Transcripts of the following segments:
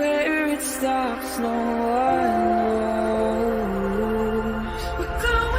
where it stops, no one knows. We're going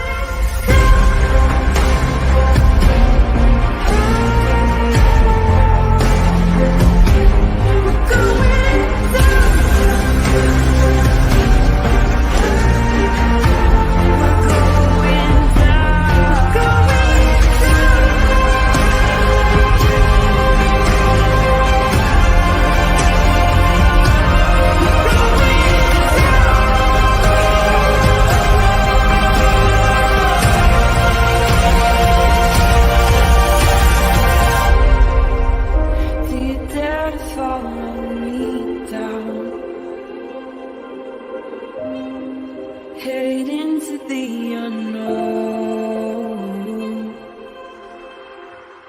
head into the unknown.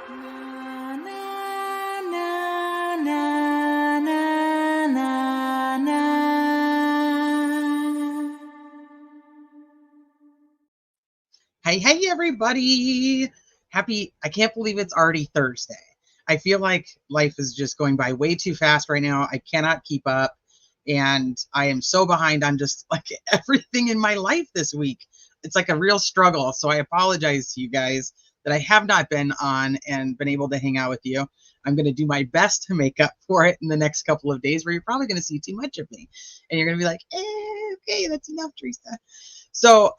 Na, na, na, na, na, na, na. Hey, everybody. I can't believe it's already Thursday. I feel like life is just going by way too fast right now. I cannot keep up. And I am so behind on just like everything in my life this week. It's like a real struggle. So I apologize to you guys that I have not been on and been able to hang out with you. I'm going to do my best to make up for it in the next couple of days where you're probably going to see too much of me. And you're going to be like, okay, that's enough, Teresa. So,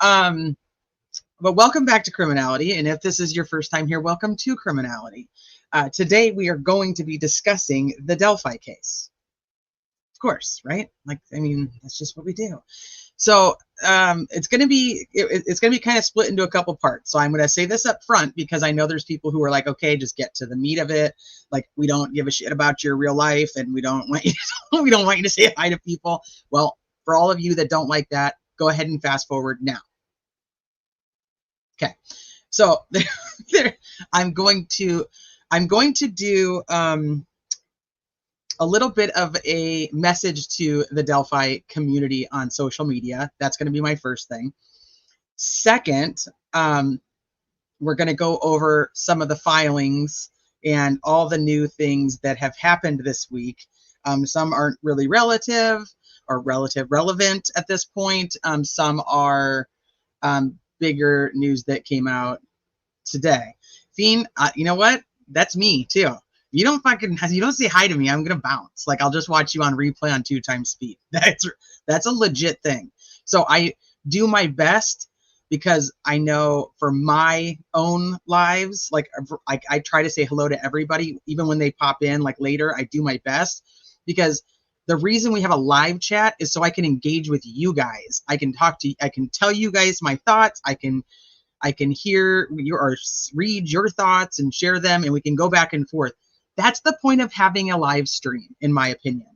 but welcome back to Criminality. And if this is your first time here, welcome to Criminality. Today, we are going to be discussing the Delphi case. Of course, right? Like, I mean, that's just what we do. So it's going to be kind of split into a couple parts. So I'm going to say this up front because I know there's people who are like, okay, just get to the meat of it. Like, we don't give a shit about your real life, and we don't want you to say hi to people. Well, for all of you that don't like that, go ahead and fast forward now. Okay, so I'm going to do a little bit of a message to the Delphi community on social media. That's going to be my first thing. Second, we're going to go over some of the filings and all the new things that have happened this week. Some aren't really relevant at this point. Some are bigger news that came out today. Fiend, you know what? That's me too. You don't say hi to me, I'm gonna bounce. Like, I'll just watch you on replay on 2x speed. That's a legit thing. So I do my best because I know for my own lives, like I try to say hello to everybody, even when they pop in like later. I do my best because the reason we have a live chat is so I can engage with you guys. I can tell you guys my thoughts. I can hear or read your thoughts and share them, and we can go back and forth. That's the point of having a live stream, in my opinion.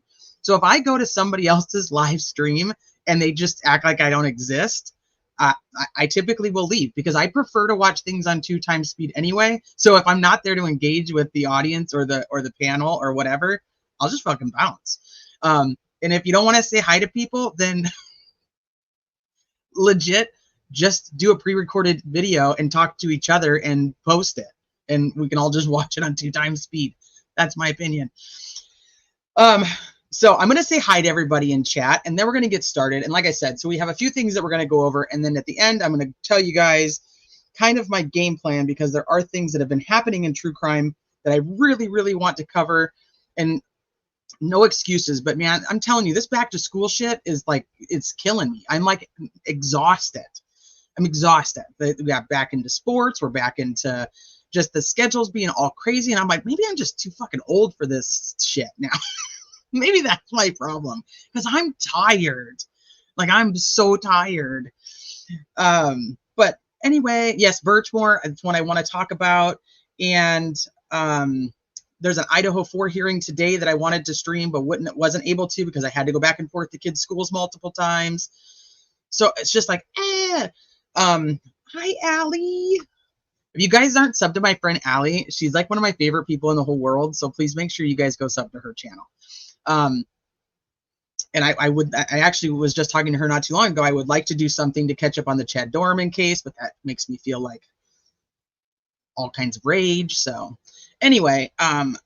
So if I go to somebody else's live stream and they just act like I don't exist, I typically will leave because I prefer to watch things on 2x speed anyway. So if I'm not there to engage with the audience or the panel or whatever, I'll just fucking bounce. And if you don't want to say hi to people, then legit, just do a pre-recorded video and talk to each other and post it. And we can all just watch it on 2x speed. That's my opinion. So I'm going to say hi to everybody in chat, and then we're going to get started. And like I said, so we have a few things that we're going to go over. And then at the end, I'm going to tell you guys kind of my game plan, because there are things that have been happening in true crime that I really, really want to cover. And no excuses, but man, I'm telling you, this back to school shit is like, it's killing me. I'm like exhausted. I'm exhausted. We got back into sports. We're back into just the schedules being all crazy. And I'm like, maybe I'm just too fucking old for this shit now. Maybe that's my problem, because I'm tired. Like, I'm so tired. But anyway, yes, Birchmore, that's one I want to talk about. And there's an Idaho 4 hearing today that I wanted to stream, but wasn't able to because I had to go back and forth to kids' schools multiple times. So it's just like, hi, Allie. If you guys aren't subbed to my friend Allie, she's like one of my favorite people in the whole world. So please make sure you guys go sub to her channel. And I actually was just talking to her not too long ago. I would like to do something to catch up on the Chad Dorman case, but that makes me feel like all kinds of rage. So Anyway, I'm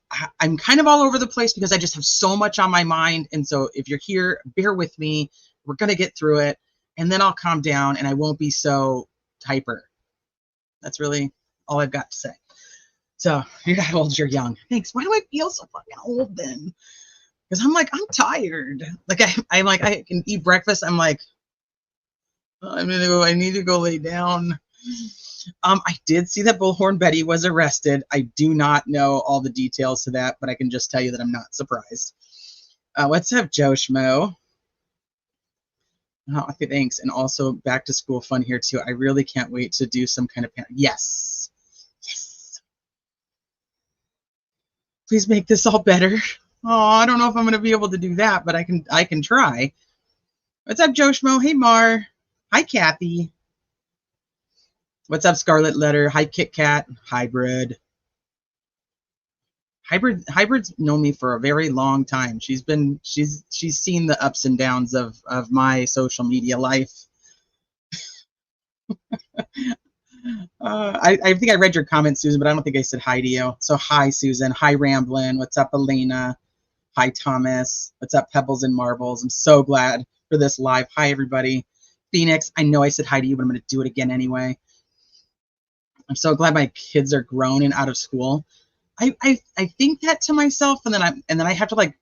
kind of all over the place because I just have so much on my mind. And so if you're here, bear with me. We're going to get through it. And then I'll calm down and I won't be so hyper. That's really all I've got to say. So you're not old, you're young. Thanks. Why do I feel so fucking old then? Because I'm like, I'm tired. Like I'm like, I can eat breakfast. I'm like, I need to go lay down. I did see that Bullhorn Betty was arrested. I do not know all the details to that, but I can just tell you that I'm not surprised. What's up, Joe Schmo? Oh, okay, thanks. And also back to school fun here too. I really can't wait to do some kind of yes. Yes. Please make this all better. Oh, I don't know if I'm going to be able to do that, but I can try. What's up, Joe Schmo? Hey, Mar. Hi, Kathy. What's up, Scarlet Letter? Hi, Kit Kat. Hybrid. Hybrid's known me for a very long time. She's seen the ups and downs of my social media life. I think I read your comment, Susan, but I don't think I said hi to you. So hi, Susan. Hi, Ramblin. What's up, Elena? Hi, Thomas. What's up, Pebbles and Marbles? I'm so glad for this live. Hi, everybody. Phoenix, I know I said hi to you, but I'm going to do it again anyway. I'm so glad my kids are grown and out of school. I think that to myself, and then I have to, like,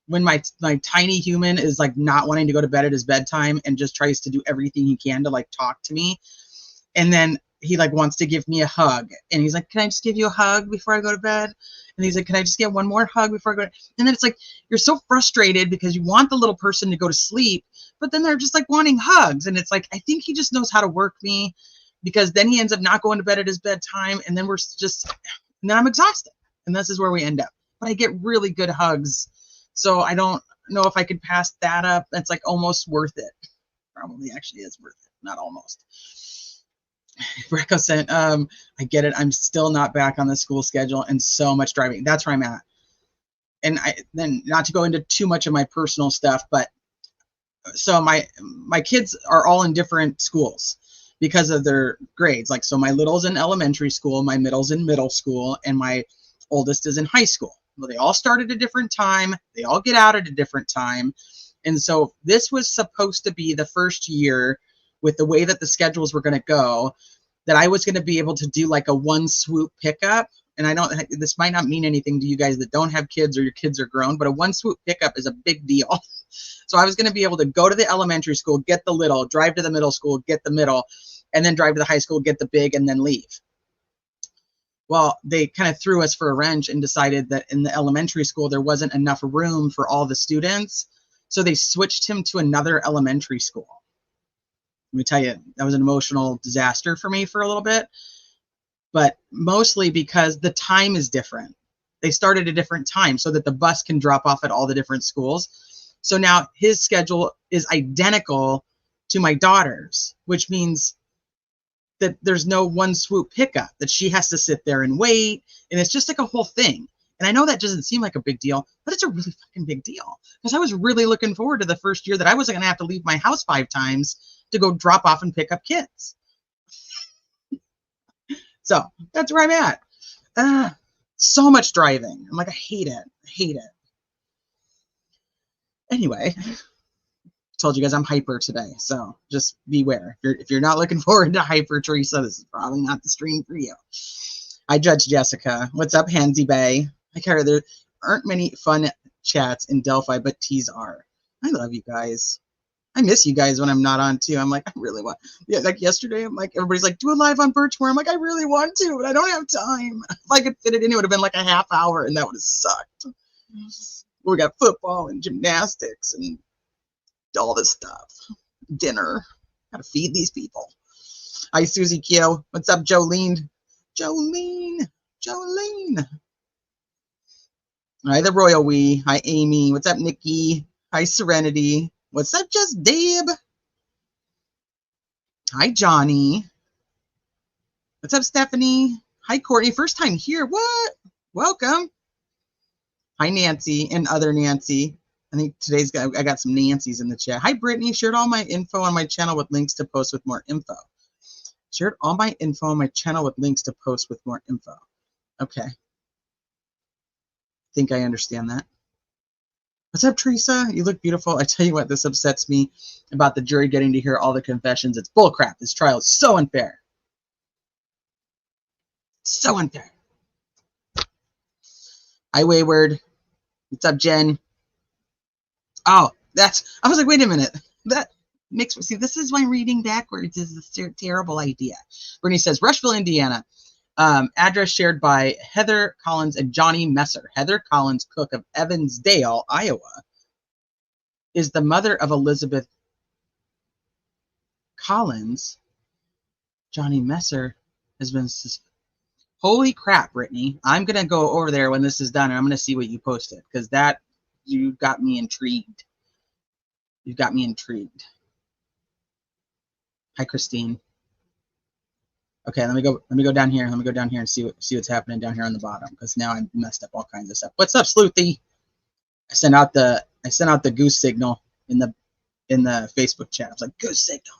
when my tiny human is like not wanting to go to bed at his bedtime and just tries to do everything he can to like talk to me, and then he like wants to give me a hug, and he's like, can I just give you a hug before I go to bed? And he's like, can I just get one more hug before I go? And then it's like, you're so frustrated because you want the little person to go to sleep, but then they're just like wanting hugs. And it's like, I think he just knows how to work me, because then he ends up not going to bed at his bedtime. And then and then I'm exhausted. And this is where we end up. But I get really good hugs. So I don't know if I could pass that up. That's like almost worth it. Probably actually is worth it. Not almost. Brecco sent, I get it. I'm still not back on the school schedule and so much driving. That's where I'm at. And then not to go into too much of my personal stuff, but so my kids are all in different schools because of their grades. Like, so my little's in elementary school, my middle's in middle school, and my oldest is in high school. Well, they all start at a different time. They all get out at a different time. And so this was supposed to be the first year, with the way that the schedules were going to go, that I was going to be able to do like a one swoop pickup. And this might not mean anything to you guys that don't have kids or your kids are grown, but a one swoop pickup is a big deal. So I was going to be able to go to the elementary school, get the little, drive to the middle school, get the middle, and then drive to the high school, get the big, and then leave. Well, they kind of threw us for a wrench and decided that in the elementary school, there wasn't enough room for all the students. So they switched him to another elementary school. Let me tell you, that was an emotional disaster for me for a little bit, but mostly because the time is different. They start at a different time so that the bus can drop off at all the different schools. So now his schedule is identical to my daughter's, which means that there's no one swoop pickup, that she has to sit there and wait. And it's just like a whole thing. And I know that doesn't seem like a big deal, but it's a really fucking big deal, because I was really looking forward to the first year that I wasn't going to have to leave my house 5 times to go drop off and pick up kids. So that's where I'm at. So much driving. I'm like, I hate it. I hate it. Anyway, told you guys I'm hyper today, so just beware. If you're not looking forward to hyper, Teresa, this is probably not the stream for you. I judge Jessica. What's up, Hansy Bay? I care. There aren't many fun chats in Delphi, but T's are. I love you guys. I miss you guys when I'm not on too. I'm like, I really want. Yeah, like yesterday, I'm like, everybody's like, do a live on Birchmore. I'm like, I really want to, but I don't have time. If I could fit it in, it would have been like a half hour, and that would have sucked. We got football and gymnastics and all this stuff. Dinner. Gotta feed these people. Hi, Susie Kyo. What's up, Jolene? Jolene. Hi, the Royal We. Hi, Amy. What's up, Nikki? Hi, Serenity. What's up, Just Dave? Hi, Johnny. What's up, Stephanie? Hi, Courtney. First time here. What? Welcome. Hi, Nancy and other Nancy. I think I got some Nancy's in the chat. Hi, Brittany. Shared all my info on my channel with links to post with more info. Shared all my info on my channel with links to post with more info. Okay. think I understand that. What's up, Teresa? You look beautiful. I tell you what, this upsets me about the jury getting to hear all the confessions. It's bullcrap. This trial is so unfair. So unfair. Hi, Wayward. What's up, Jen? Oh, I was like, wait a minute. That makes me see. This is why reading backwards is a terrible idea. Bernie says, Rushville, Indiana. Address shared by Heather Collins and Johnny Messer. Heather Collins, cook of Evansdale, Iowa, is the mother of Elizabeth Collins. Johnny Messer has been... Holy crap, Brittany. I'm going to go over there when this is done, and I'm going to see what you posted, because you got me intrigued. You've got me intrigued. Hi, Christine. Okay, let me go down here. Let me go down here and see what's happening down here on the bottom, because now I messed up all kinds of stuff. What's up, Sleuthy? I sent out the goose signal in the Facebook chat. I was like, goose signal.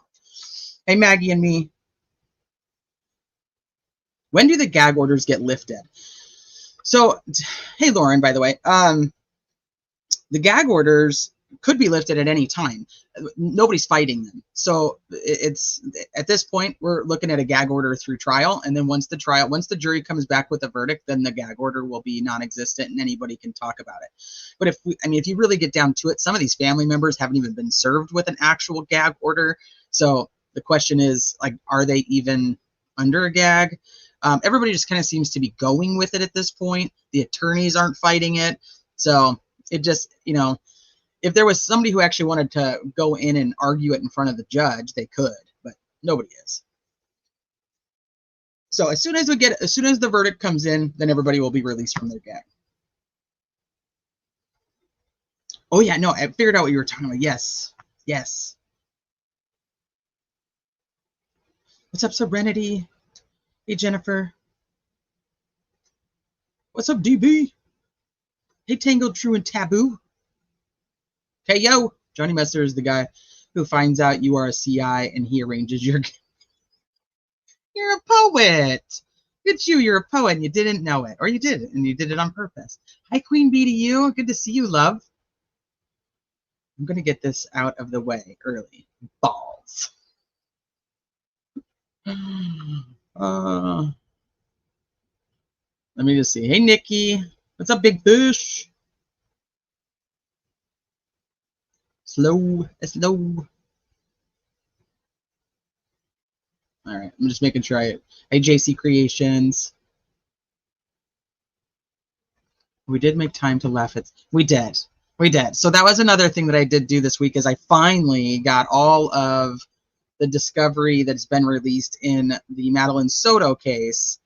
Hey, Maggie and me. When do the gag orders get lifted? So, hey, Lauren, by the way, the gag orders could be lifted at any time. Nobody's fighting them. So it's at this point, we're looking at a gag order through trial. And then once the jury comes back with a verdict, then the gag order will be non-existent and anybody can talk about it. But if you really get down to it, some of these family members haven't even been served with an actual gag order. So the question is, like, are they even under a gag? Everybody just kind of seems to be going with it at this point. The attorneys aren't fighting it. So it just, if there was somebody who actually wanted to go in and argue it in front of the judge, they could, but nobody is. So as soon as the verdict comes in, then everybody will be released from their gag. Oh yeah, no, I figured out what you were talking about. Yes. Yes. What's up, Serenity? Hey, Jennifer. What's up, DB? Hey, Tangled, True, and Taboo. Hey, yo. Johnny Messer is the guy who finds out you are a CI and he arranges your... You're a poet. Look at you. You're a poet and you didn't know it. Or you did it and you did it on purpose. Hi, Queen Bee to you. Good to see you, love. I'm going to get this out of the way early. Balls. Let me just see. Hey, Nikki. What's up, big fish? Slow. All right. I'm just making sure Hey, JC Creations. We did make time to laugh at... We did. So that was another thing that I did do this week, is I finally got all of the discovery that's been released in the Madeline Soto case.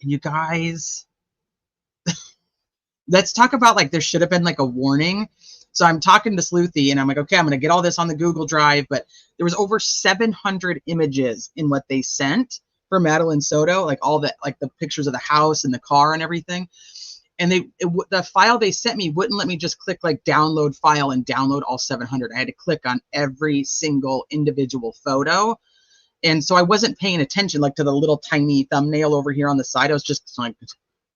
And you guys... Let's talk about, like, there should have been, like, a warning. So I'm talking to Sleuthy, and I'm like, okay, I'm going to get all this on the Google Drive, but there was over 700 images in what they sent for Madeline Soto, like all the, like the pictures of the house and the car and everything. And the file they sent me wouldn't let me just click, like, download file and download all 700. I had to click on every single individual photo. And so I wasn't paying attention, like, to the little tiny thumbnail over here on the side. I was just like...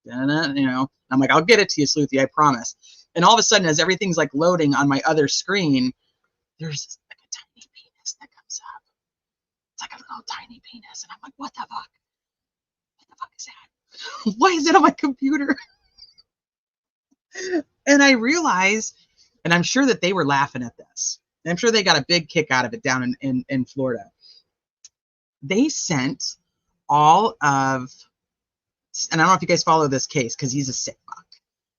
I'm like, I'll get it to you, Sleuthy, I promise. And all of a sudden, as everything's like loading on my other screen, there's like a tiny penis that comes up. It's like a little tiny penis, and I'm like, what the fuck? What the fuck is that? Why is it on my computer? And I realized, and I'm sure that they were laughing at this. And I'm sure they got a big kick out of it down in Florida. They sent all of... And I don't know if you guys follow this case, because he's a sick fuck.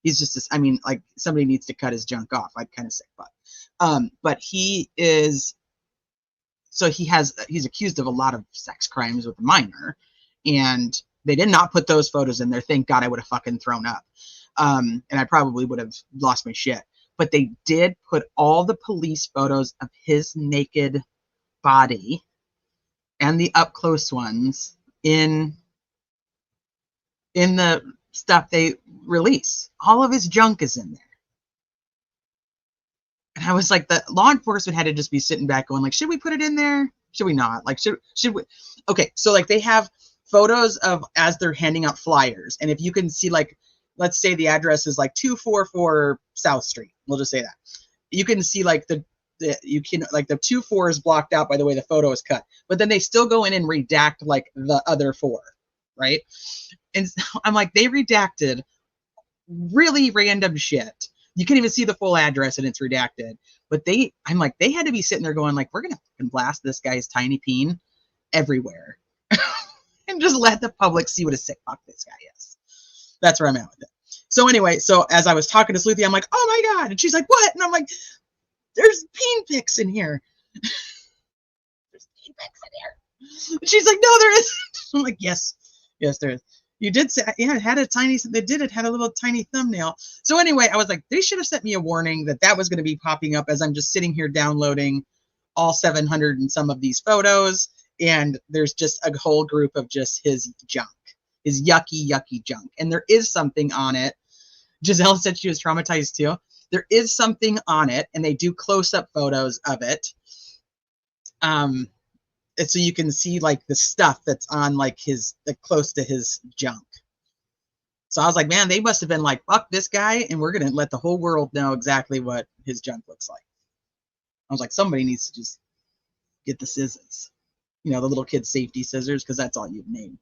He's just this, I mean, like, somebody needs to cut his junk off. I'm kind of sick fuck. But he is, so he's accused of a lot of sex crimes with a minor. And they did not put those photos in there. Thank God, I would have fucking thrown up. And I probably would have lost my shit. But they did put all the police photos of his naked body and the up close ones in the stuff they release. All of his junk is in there. And I was like, the law enforcement had to just be sitting back going, like, should we put it in there? Should we not? Like, should we? Okay, so, like, they have photos of as they're handing out flyers. And if you can see, like, let's say the address is like 244 South Street. We'll just say that. You can see like the 2-4 is blocked out by the way the photo is cut, but then they still go in and redact like the other 4, right? And I'm like, they redacted really random shit. You can't even see the full address and it's redacted. But I'm like, they had to be sitting there going like, we're gonna fucking blast this guy's tiny peen everywhere and just let the public see what a sick fuck this guy is. That's where I'm at with it. So anyway, so as I was talking to Sleuthy, I'm like, oh my God. And she's like, what? And I'm like, there's peen pics in here. There's peen pics in here. And she's like, no, there isn't. I'm like, yes, there is. You did say, yeah, it had a tiny, it had a little tiny thumbnail. So anyway, I was like, they should have sent me a warning that was going to be popping up as I'm just sitting here downloading all 700 and some of these photos. And there's just a whole group of just his junk, his yucky, yucky junk. And there is something on it. Giselle said she was traumatized too. There is something on it, and they do close-up photos of it. And so you can see like the stuff that's on like close to his junk. So I was like, man, they must have been like, fuck this guy, and we're going to let the whole world know exactly what his junk looks like. I was like, somebody needs to just get the scissors. You know, the little kid safety scissors, because that's all you'd need.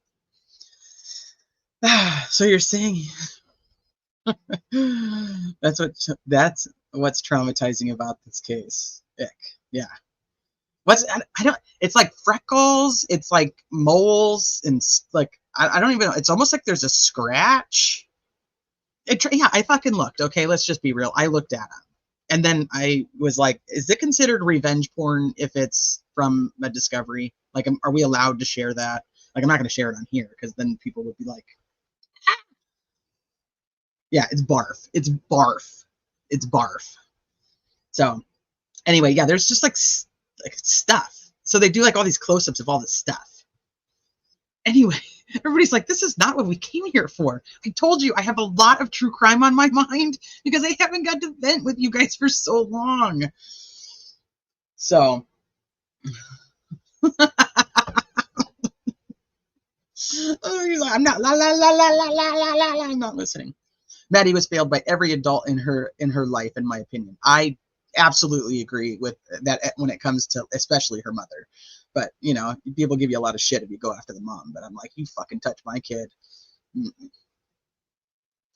So you're saying that's what's traumatizing about this case. Ick. Yeah. I don't, it's like freckles, it's like moles, and like I don't even know, it's almost like there's a scratch. Yeah, I fucking looked. Okay, let's just be real. I looked at him. And then I was like, is it considered revenge porn if it's from a discovery? Like, are we allowed to share that? Like, I'm not going to share it on here because then people would be like, ah. Yeah, it's barf. It's barf. It's barf. So anyway, yeah, there's just like stuff. So they do like all these close-ups of all this stuff. Anyway, everybody's like, this is not what we came here for. I told you I have a lot of true crime on my mind because I haven't got to vent with you guys for so long. So I'm not I'm not listening. Maddie was failed by every adult in her life, in my opinion. I absolutely agree with that when it comes to especially her mother. But, you know, people give you a lot of shit if you go after the mom. But I'm like, you fucking touch my kid.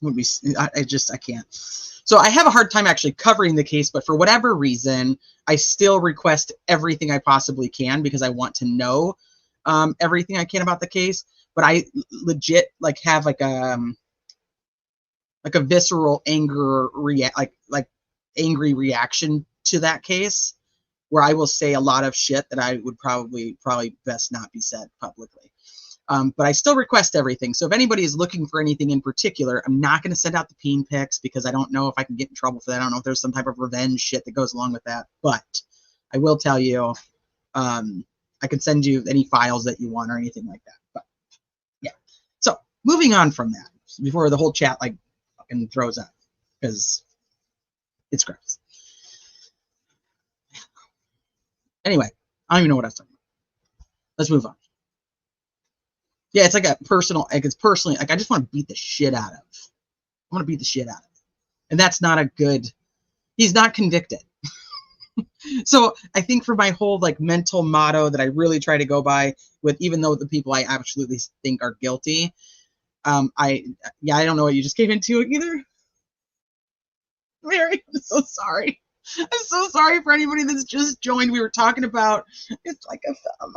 I can't. So I have a hard time actually covering the case, but for whatever reason, I still request everything I possibly can because I want to know everything I can about the case. But I legit like have like a visceral anger angry reaction to that case, where I will say a lot of shit that I would probably best not be said publicly. But I still request everything. So if anybody is looking for anything in particular, I'm not going to send out the peen pics because I don't know if I can get in trouble for that. I don't know if there's some type of revenge shit that goes along with that. But I will tell you, I can send you any files that you want or anything like that. But yeah. So moving on from that, before the whole chat like fucking throws up, because it's gross. Anyway, I don't even know what I was talking about. Let's move on. Yeah, it's like a personal, like it's personally, like I just want to beat the shit out of. I want to beat the shit out of. And that's not a good, he's not convicted. So I think for my whole like mental motto that I really try to go by with, even though the people I absolutely think are guilty, I don't know what you just came into either. Mary, I'm so sorry. I'm so sorry for anybody that's just joined. We were talking about, it's like a thumb.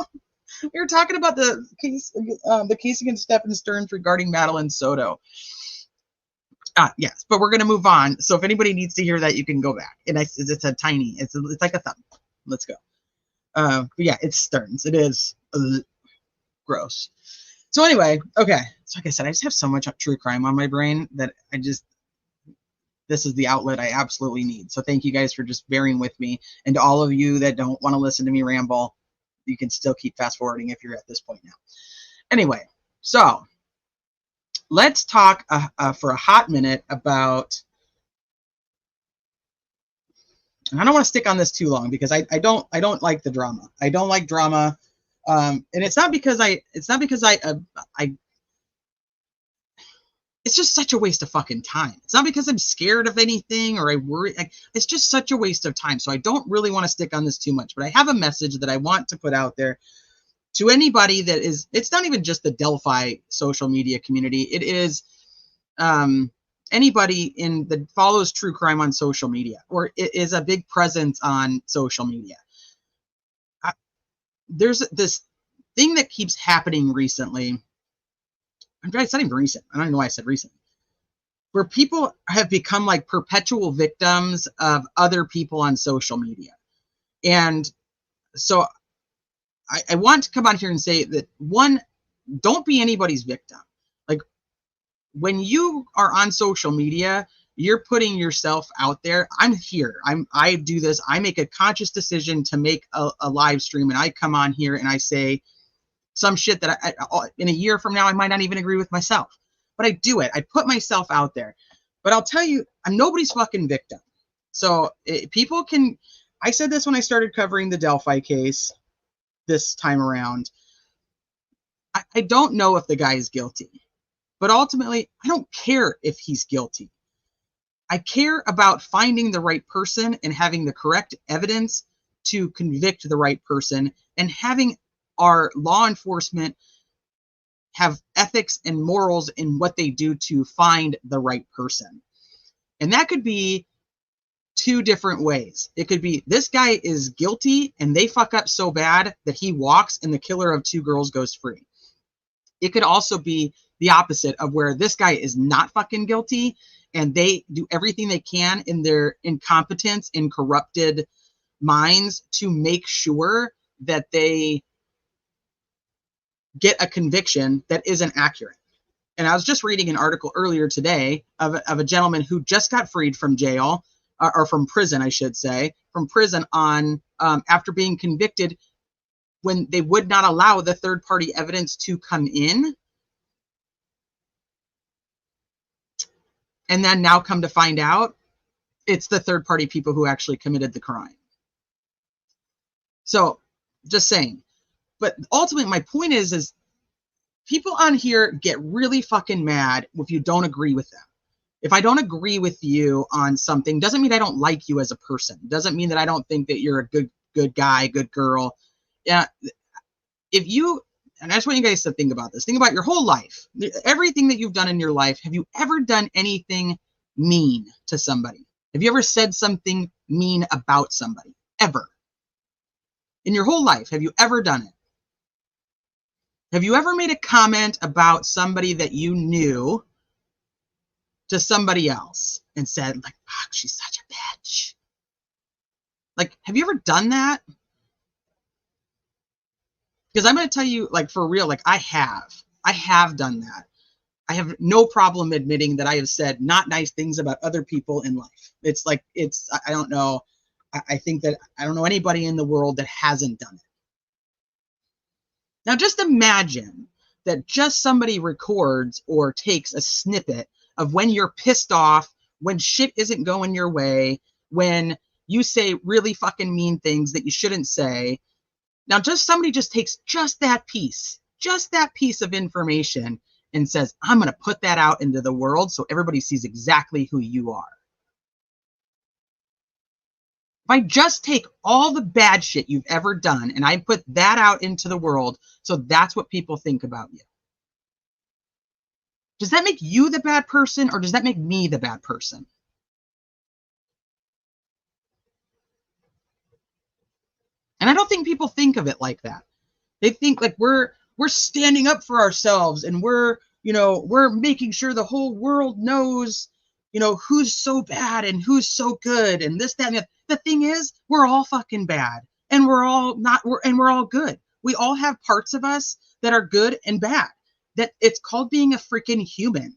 We were talking about the case against Stephen Stearns regarding Madeline Soto. Yes, but we're going to move on. So if anybody needs to hear that, you can go back. And it's a tiny, it's like a thumb. Let's go. But yeah, it's Stearns. It is gross. So anyway, okay. So like I said, I just have so much true crime on my brain that this is the outlet I absolutely need. So thank you guys for just bearing with me. And to all of you that don't want to listen to me ramble, you can still keep fast forwarding if you're at this point now. Anyway, so let's talk for a hot minute about, and I don't want to stick on this too long because I don't like the drama. I don't like drama. And it's not because I it's just such a waste of fucking time. It's not because I'm scared of anything or I worry. Like, it's just such a waste of time. So I don't really want to stick on this too much, but I have a message that I want to put out there to anybody that is, it's not even just the Delphi social media community. It is anybody in that follows true crime on social media or it is a big presence on social media. There's this thing that keeps happening recently. It's not even recent. I don't even know why I said recent. Where people have become like perpetual victims of other people on social media. And so I want to come on here and say that, one, don't be anybody's victim. Like, when you are on social media, you're putting yourself out there. I'm here. I do this. I make a conscious decision to make a live stream, and I come on here and I say some shit that in a year from now, I might not even agree with myself, but I do it. I put myself out there, but I'll tell you, I'm nobody's fucking victim. So people can, I said this when I started covering the Delphi case this time around. I don't know if the guy is guilty, but ultimately I don't care if he's guilty. I care about finding the right person and having the correct evidence to convict the right person, and having our law enforcement have ethics and morals in what they do to find the right person. And that could be two different ways. It could be this guy is guilty and they fuck up so bad that he walks and the killer of 2 girls goes free. It could also be the opposite of where this guy is not fucking guilty and they do everything they can in their incompetence and corrupted minds to make sure that they get a conviction that isn't accurate. And I was just reading an article earlier today of a gentleman who just got freed from jail, or from prison, I should say, from prison on after being convicted when they would not allow the third-party evidence to come in. And then now come to find out, it's the third-party people who actually committed the crime. So, just saying. But ultimately, my point is people on here get really fucking mad if you don't agree with them. If I don't agree with you on something, doesn't mean I don't like you as a person. Doesn't mean that I don't think that you're a good guy, good girl. Yeah. If you, and I just want you guys to think about this. Think about your whole life. Everything that you've done in your life. Have you ever done anything mean to somebody? Have you ever said something mean about somebody? Ever? In your whole life, have you ever done it? Have you ever made a comment about somebody that you knew to somebody else and said, like, fuck, she's such a bitch? Like, have you ever done that? Because I'm going to tell you, like, for real, like, I have done that. I have no problem admitting that I have said not nice things about other people in life. It's like, I don't know. I think that I don't know anybody in the world that hasn't done it. Now, just imagine that just somebody records or takes a snippet of when you're pissed off, when shit isn't going your way, when you say really fucking mean things that you shouldn't say. Now, just somebody just takes just that piece of information and says, I'm going to put that out into the world so everybody sees exactly who you are. If I just take all the bad shit you've ever done and I put that out into the world, so that's what people think about you. Does that make you the bad person, or does that make me the bad person? And I don't think people think of it like that. They think like we're standing up for ourselves and we're making sure the whole world knows, who's so bad and who's so good and this, that, and the thing is, we're all fucking bad and we're all good. We all have parts of us that are good and bad. That it's called being a freaking human.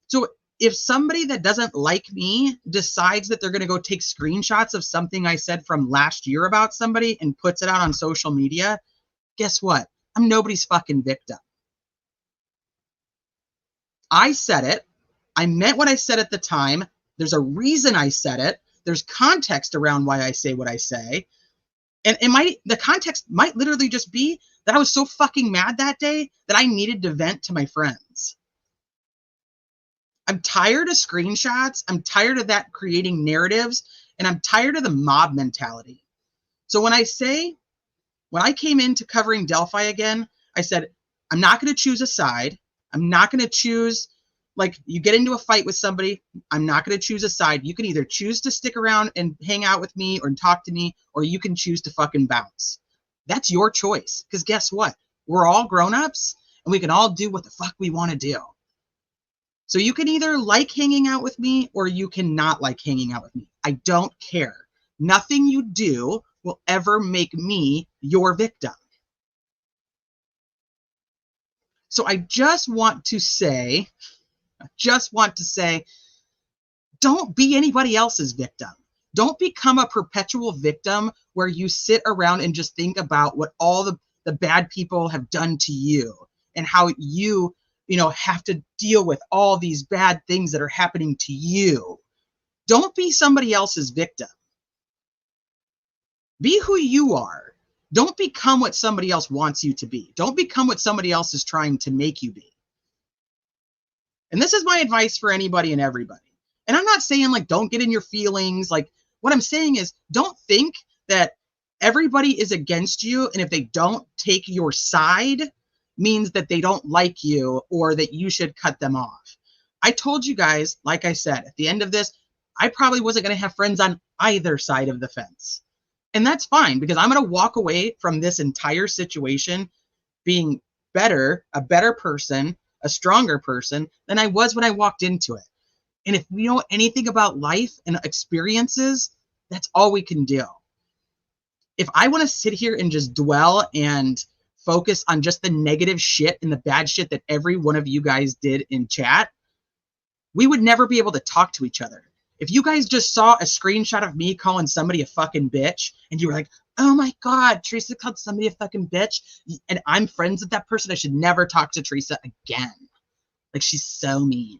So if somebody that doesn't like me decides that they're going to go take screenshots of something I said from last year about somebody and puts it out on social media, guess what? I'm nobody's fucking victim. I said it. I meant what I said at the time. There's a reason I said it. There's context around why I say what I say. And the context might literally just be that I was so fucking mad that day that I needed to vent to my friends. I'm tired of screenshots. I'm tired of that creating narratives, and I'm tired of the mob mentality. So when I came into covering Delphi again, I said, I'm not going to choose a side. I'm not going to choose, like, you get into a fight with somebody, I'm not going to choose a side. You can either choose to stick around and hang out with me or talk to me, or you can choose to fucking bounce. That's your choice. Because guess what? We're all grown-ups, and we can all do what the fuck we want to do. So you can either like hanging out with me, or you cannot like hanging out with me. I don't care. Nothing you do will ever make me your victim. So I just want to say, don't be anybody else's victim. Don't become a perpetual victim where you sit around and just think about what all the bad people have done to you and how you have to deal with all these bad things that are happening to you. Don't be somebody else's victim. Be who you are. Don't become what somebody else wants you to be. Don't become what somebody else is trying to make you be. And this is my advice for anybody and everybody. And I'm not saying, like, don't get in your feelings. Like, what I'm saying is, don't think that everybody is against you, and if they don't take your side, means that they don't like you or that you should cut them off. I told you guys, like I said, at the end of this, I probably wasn't going to have friends on either side of the fence. And that's fine, because I'm going to walk away from this entire situation being a better person, a stronger person than I was when I walked into it. And if we know anything about life and experiences, that's all we can do. If I want to sit here and just dwell and focus on just the negative shit and the bad shit that every one of you guys did in chat, we would never be able to talk to each other. If you guys just saw a screenshot of me calling somebody a fucking bitch, and you were like, oh my God, Teresa called somebody a fucking bitch, and I'm friends with that person, I should never talk to Teresa again. Like, she's so mean.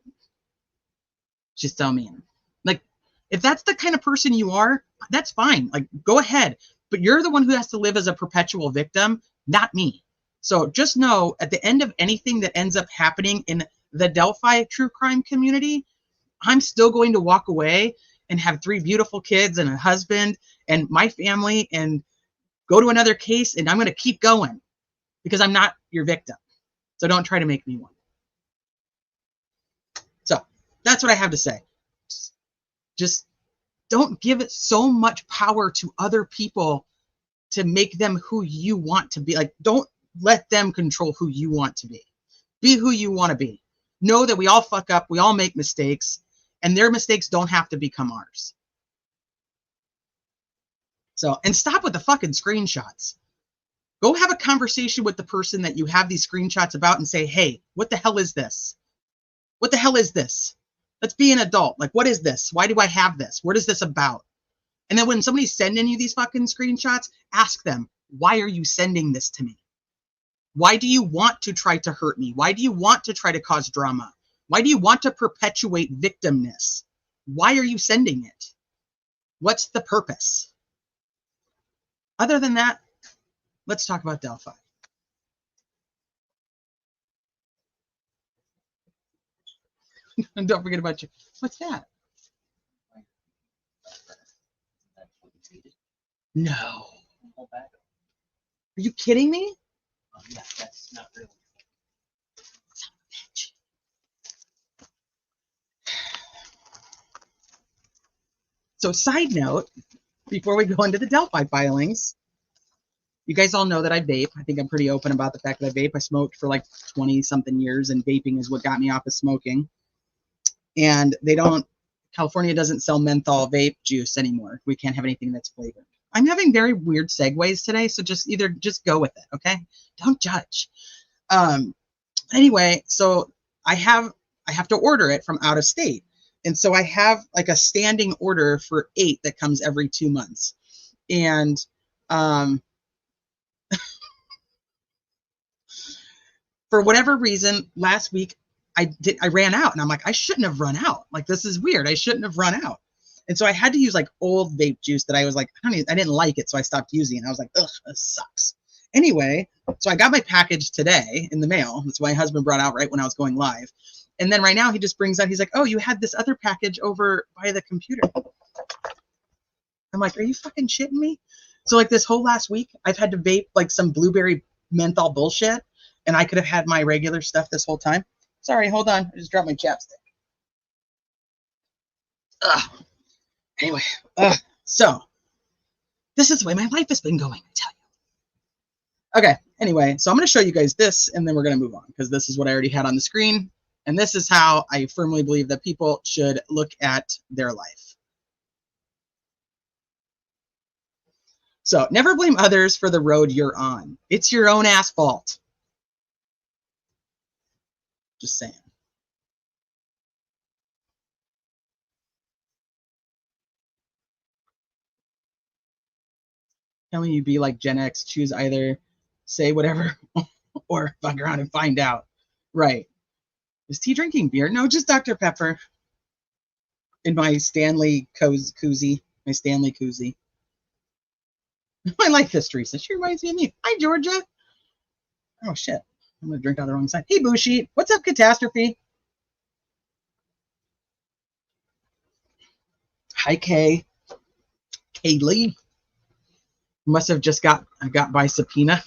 She's so mean. Like, if that's the kind of person you are, that's fine. Like, go ahead. But you're the one who has to live as a perpetual victim, not me. So just know, at the end of anything that ends up happening in the Delphi true crime community, I'm still going to walk away and have 3 beautiful kids and a husband and my family and go to another case, and I'm going to keep going because I'm not your victim. So don't try to make me one. So that's what I have to say. Just don't give it so much power to other people to make them who you want to be. Like, don't let them control who you want to be. Be who you want to be. Know that we all fuck up. We all make mistakes. And their mistakes don't have to become ours. So, and stop with the fucking screenshots. Go have a conversation with the person that you have these screenshots about and say, hey, what the hell is this? What the hell is this? Let's be an adult. Like, what is this? Why do I have this? What is this about? And then when somebody's sending you these fucking screenshots, ask them, why are you sending this to me? Why do you want to try to hurt me? Why do you want to try to cause drama? Why do you want to perpetuate victimness? Why are you sending it? What's the purpose? Other than that, let's talk about Delphi. And don't forget about you. What's that? No. Are you kidding me? Yeah, that's not real. So, side note, before we go into the Delphi filings, you guys all know that I vape. I think I'm pretty open about the fact that I vape. I smoked for like 20-something years, and vaping is what got me off of smoking. And California doesn't sell menthol vape juice anymore. We can't have anything that's flavored. I'm having very weird segues today, so just go with it, okay? Don't judge. Anyway, so I have to order it from out of state. And so I have like a standing order for 8 that comes every 2 months. And for whatever reason, last week I ran out, and I'm like, I shouldn't have run out. Like, this is weird. I shouldn't have run out. And so I had to use like old vape juice that I was like, I didn't like it, so I stopped using it. I was like, ugh, this sucks. Anyway, so I got my package today in the mail. That's my husband brought out right when I was going live. And then right now he just brings out, he's like, oh, you had this other package over by the computer. I'm like, are you fucking shitting me? So like this whole last week, I've had to vape like some blueberry menthol bullshit, and I could have had my regular stuff this whole time. Sorry, hold on. I just dropped my chapstick. Ugh. Anyway, so this is the way my life has been going, I tell you. Okay, anyway, so I'm going to show you guys this, and then we're going to move on, because this is what I already had on the screen, and this is how I firmly believe that people should look at their life. So, never blame others for the road you're on. It's your own ass fault. Just saying. Telling you be like Gen X, choose either say whatever or fuck around and find out. Right. Is tea drinking beer? No, just Dr. Pepper. In my Stanley koozie. My Stanley koozie. I like this, Teresa. She reminds me of me. Hi, Georgia. Oh, shit. I'm going to drink on the wrong side. Hey, Bushi. What's up, Catastrophe? Hi, Kay. Kaylee. Must have just got by subpoena.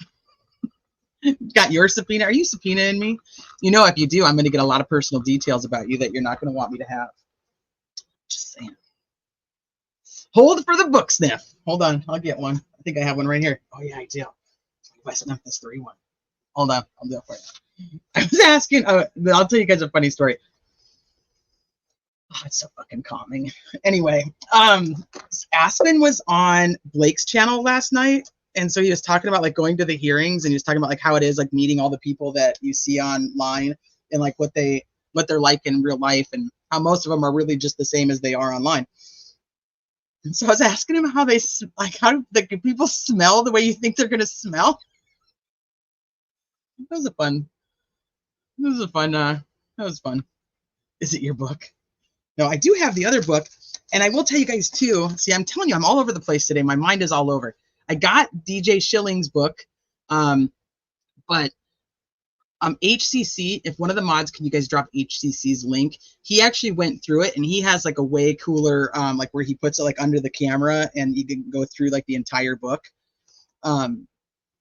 Got your subpoena? Are you subpoenaing me? You know, if you do, I'm going to get a lot of personal details about you that you're not going to want me to have. Just saying. Hold for the book sniff. Hold on. I'll get one. I think I have one right here. Oh, yeah, I do. West Memphis 3-1. Hold on. I'll do it for you. I was asking. I'll tell you guys a funny story. Oh, it's so fucking calming. Anyway, Aspen was on Blake's channel last night, and so he was talking about like going to the hearings, and he was talking about like how it is like meeting all the people that you see online and like what they're like in real life, and how most of them are really just the same as they are online. And so I was asking him how how the people smell the way you think they're gonna smell. That was fun. That was fun. Is it your book? No, I do have the other book, and I will tell you guys too. See, I'm telling you, I'm all over the place today. My mind is all over. I got DJ Schilling's book, but HCC, if one of the mods, can you guys drop HCC's link? He actually went through it, and he has like a way cooler, like where he puts it like under the camera, and you can go through like the entire book,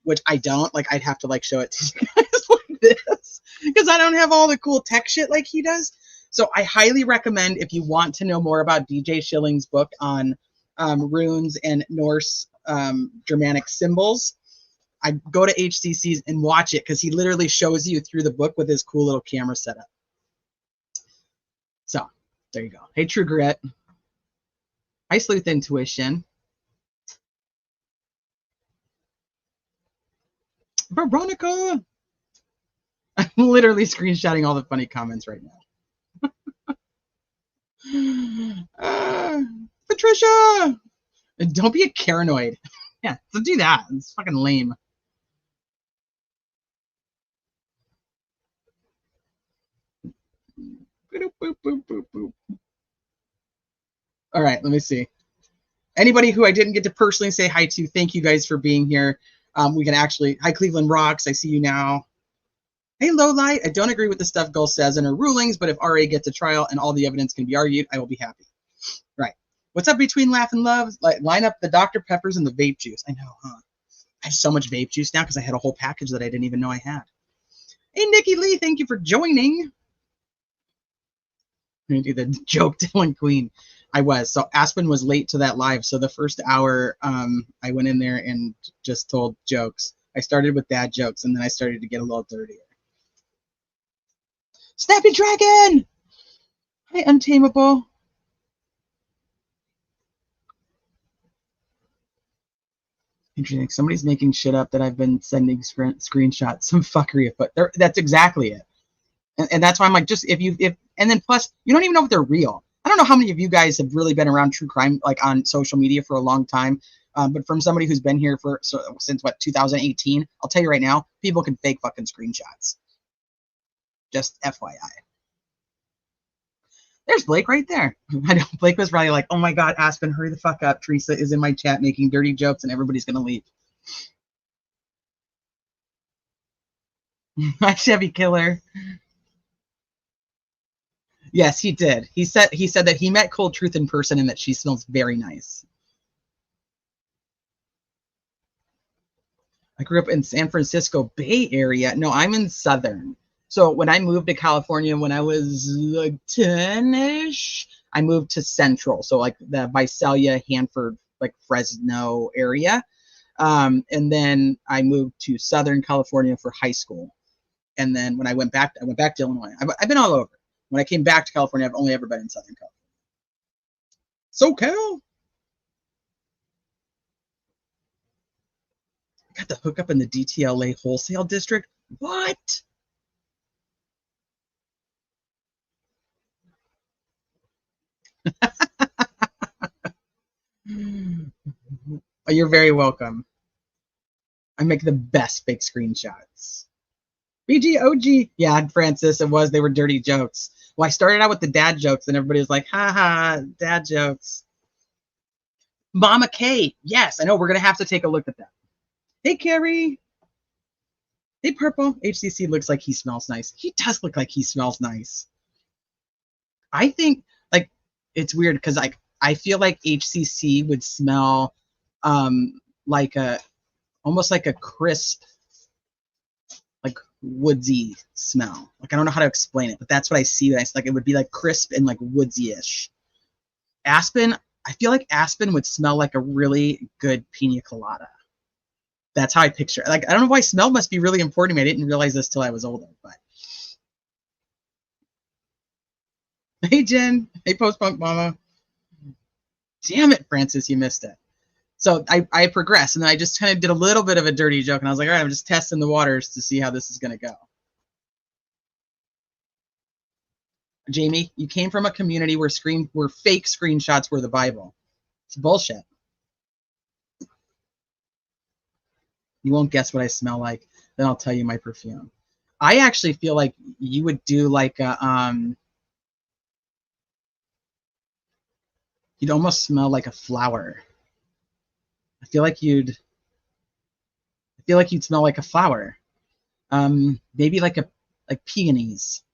which I don't. Like, I'd have to like show it to you guys like this, because I don't have all the cool tech shit like he does. So I highly recommend, if you want to know more about DJ Schilling's book on runes and Norse Germanic symbols, I go to HCC's and watch it, because he literally shows you through the book with his cool little camera setup. So there you go. Hey, True Grit. Hi, Sleuth Intuition. Veronica. I'm literally screenshotting all the funny comments right now. Patricia, don't be a paranoid. Yeah, don't do that. It's fucking lame. All right, let me see. Anybody who I didn't get to personally say hi to, thank you guys for being here. We can actually, hi Cleveland Rocks, I see you now. Hey, Lowlight, I don't agree with the stuff Gull says in her rulings, but if RA gets a trial and all the evidence can be argued, I will be happy. Right. What's up between Laugh and Love? Like, line up the Dr. Peppers and the vape juice. I know, huh? I have so much vape juice now because I had a whole package that I didn't even know I had. Hey, Nikki Lee, thank you for joining. I'm going to do the joke telling queen. I was. So Aspen was late to that live. So the first hour, I went in there and just told jokes. I started with dad jokes, and then I started to get a little dirtier. Snappy Dragon! Hi, Untamable. Interesting. Somebody's making shit up that I've been sending screenshots. Some fuckery afoot. That's exactly it. And that's why I'm like, just and then plus, you don't even know if they're real. I don't know how many of you guys have really been around true crime, like on social media for a long time. But from somebody who's been here since what, 2018, I'll tell you right now, people can fake fucking screenshots. Just FYI. There's Blake right there. I know Blake was probably like, oh my God, Aspen, hurry the fuck up. Teresa is in my chat making dirty jokes and everybody's going to leave. My Chevy Killer. Yes, he did. He said that he met Cold Truth in person and that she smells very nice. I grew up in San Francisco Bay Area. No, I'm in Southern. So when I moved to California when I was like 10-ish, I moved to Central. So like the Visalia, Hanford, like Fresno area. And then I moved to Southern California for high school. And then when I went back to Illinois. I've been all over. When I came back to California, I've only ever been in Southern California. SoCal. I got the hookup in the DTLA wholesale district. What? You're very welcome. I make the best fake screenshots. BGOG. Yeah, Francis, it was. They were dirty jokes. Well, I started out with the dad jokes, and everybody was like, ha ha, dad jokes. Mama K. Yes, I know. We're going to have to take a look at that. Hey, Carrie. Hey, Purple. HCC looks like he smells nice. He does look like he smells nice. I think, like, it's weird because, like, I feel like HCC would smell like almost like a crisp, like woodsy smell. Like I don't know how to explain it, but that's what I see. Like it would be like crisp and like woodsy-ish. Aspen, I feel like Aspen would smell like a really good pina colada. That's how I picture it. Like I don't know why smell must be really important to me. I didn't realize this till I was older. But hey Jen, hey Post Punk Mama. Damn it, Francis, you missed it. So I progressed, and then I just kind of did a little bit of a dirty joke, and I was like, all right, I'm just testing the waters to see how this is going to go. Jamie, you came from a community where fake screenshots were the Bible. It's bullshit. You won't guess what I smell like. Then I'll tell you my perfume. I actually feel like you would do like a, you'd almost smell like a flower. I feel like you'd smell like a flower. Maybe like peonies.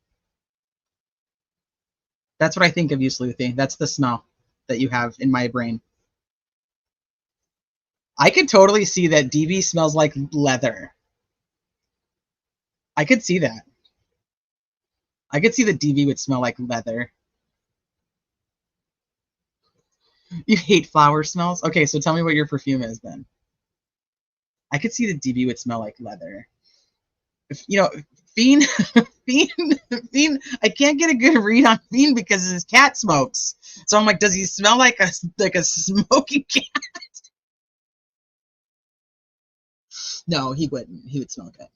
That's what I think of you, Sleuthy. That's the smell that you have in my brain. I could totally see that DB smells like leather. I could see that. I could see that DB would smell like leather. You hate flower smells? Okay, so tell me what your perfume is then. I could see that DB would smell like leather. You know, Fiend, Fiend, I can't get a good read on Fiend because his cat smokes. So I'm like, does he smell like a smoky cat? No, he wouldn't. He would smell good.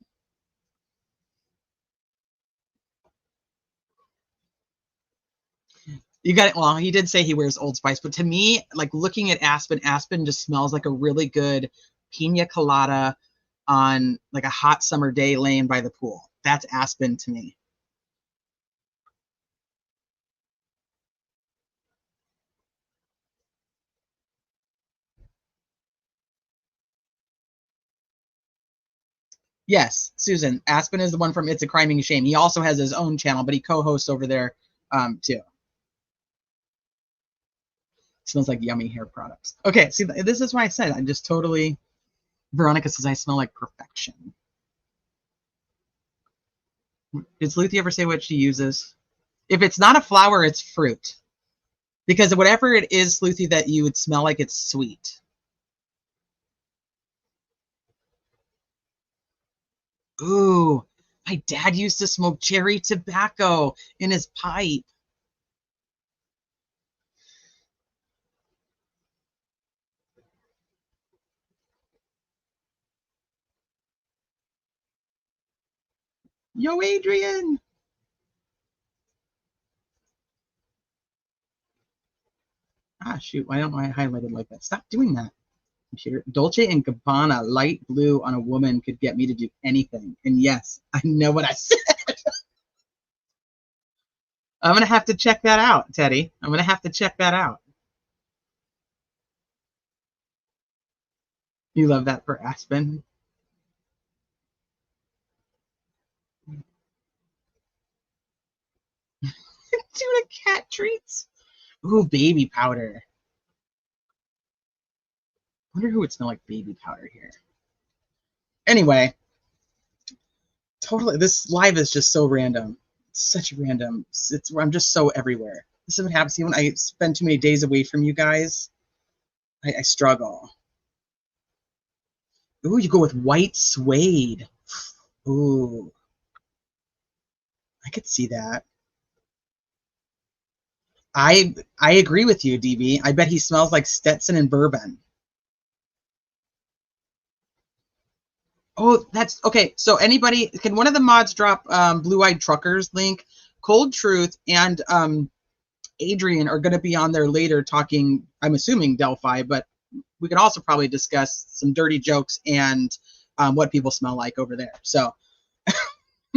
You got it. Well, he did say he wears Old Spice, but to me, like looking at Aspen just smells like a really good pina colada on like a hot summer day laying by the pool. That's Aspen to me. Yes, Susan. Aspen is the one from It's a Crime and Shame. He also has his own channel, but he co-hosts over there too. Smells like yummy hair products. Okay, see, this is why I said I'm just totally. Veronica says I smell like perfection. Did Sleuthy ever say what she uses? If it's not a flower, it's fruit. Because whatever it is, Sleuthy, that you would smell like, it's sweet. Ooh, my dad used to smoke cherry tobacco in his pipe. Yo, Adrian. Ah, shoot. Why don't I highlight it like that? Stop doing that. Computer. Dolce and Gabbana light blue on a woman could get me to do anything. And yes, I know what I said. I'm going to have to check that out, Teddy. I'm going to have to check that out. You love that for Aspen? Tuna cat treats. Ooh, baby powder. Wonder who would smell like baby powder here. Anyway, totally. This live is just so random. It's such random. I'm just so everywhere. This is what happens when I spend too many days away from you guys. I struggle. Ooh, you go with white suede. Ooh, I could see that. I agree with you, DB. I bet he smells like Stetson and bourbon. Oh, that's okay. So anybody, can one of the mods drop Blue-Eyed Truckers link? Cold Truth and Adrian are going to be on there later talking, I'm assuming Delphi, but we could also probably discuss some dirty jokes and what people smell like over there. So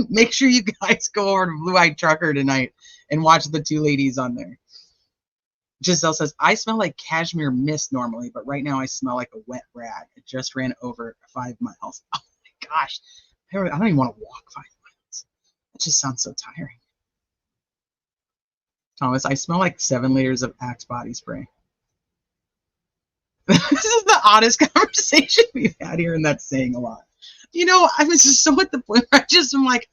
make sure you guys go over to Blue-Eyed Trucker tonight and watch the two ladies on there. Giselle says, I smell like cashmere mist normally, but right now I smell like a wet rag. It just ran over 5 miles. Oh my gosh. I don't even want to walk 5 miles. That just sounds so tiring. Thomas, I smell like 7 layers of Axe body spray. This is the oddest conversation we've had here, and that's saying a lot. You know, I was just so at the point where I'm like,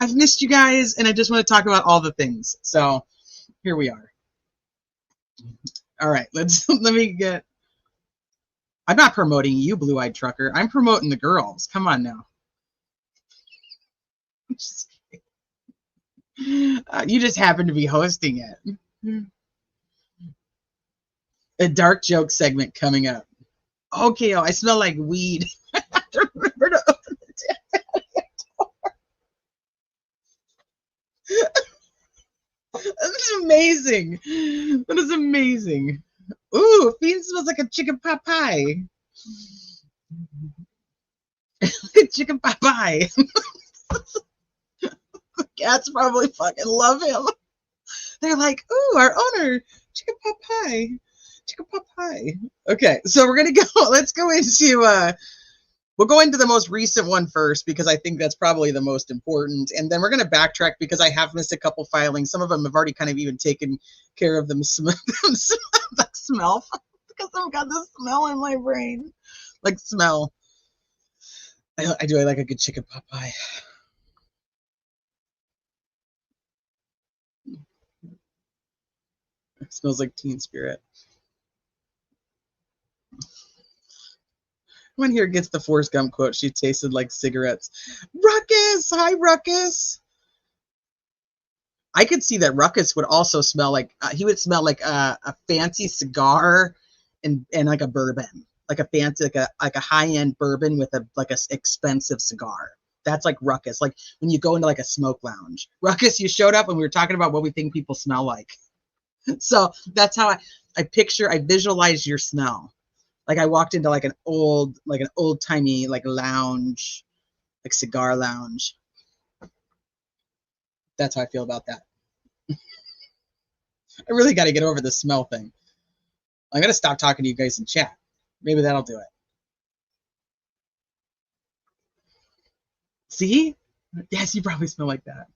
I've missed you guys, and I just want to talk about all the things. So here we are. All right, let me get. I'm not promoting you, Blue-Eyed Trucker. I'm promoting the girls. Come on now. You just happen to be hosting it. A dark joke segment coming up. Okay, I smell like weed. I have to remember to open the door. That is amazing. That is amazing. Ooh, Fiend smells like a chicken pot pie. Chicken pot pie. The cats probably fucking love him. They're like, ooh, our owner, chicken pot pie. Chicken pot pie. Okay, so we're gonna go. Let's go into we'll go into the most recent one first because I think that's probably the most important, and then we're gonna backtrack because I have missed a couple filings. Some of them have already kind of even taken care of them. Smell because I've got the smell in my brain, like smell. I do. I like a good chicken pot pie. It smells like Teen Spirit. When here gets the Forrest Gump quote, she tasted like cigarettes. Ruckus! Hi, Ruckus! I could see that Ruckus would also smell like, he would smell like a fancy cigar and like a bourbon. Like a fancy, like a high-end bourbon with a expensive cigar. That's like Ruckus. Like when you go into like a smoke lounge. Ruckus, you showed up and we were talking about what we think people smell like. So that's how I visualize your smell. Like I walked into like an old timey like lounge, like cigar lounge. That's how I feel about that. I really got to get over the smell thing. I'm going to stop talking to you guys in chat. Maybe that'll do it. See? Yes, you probably smell like that.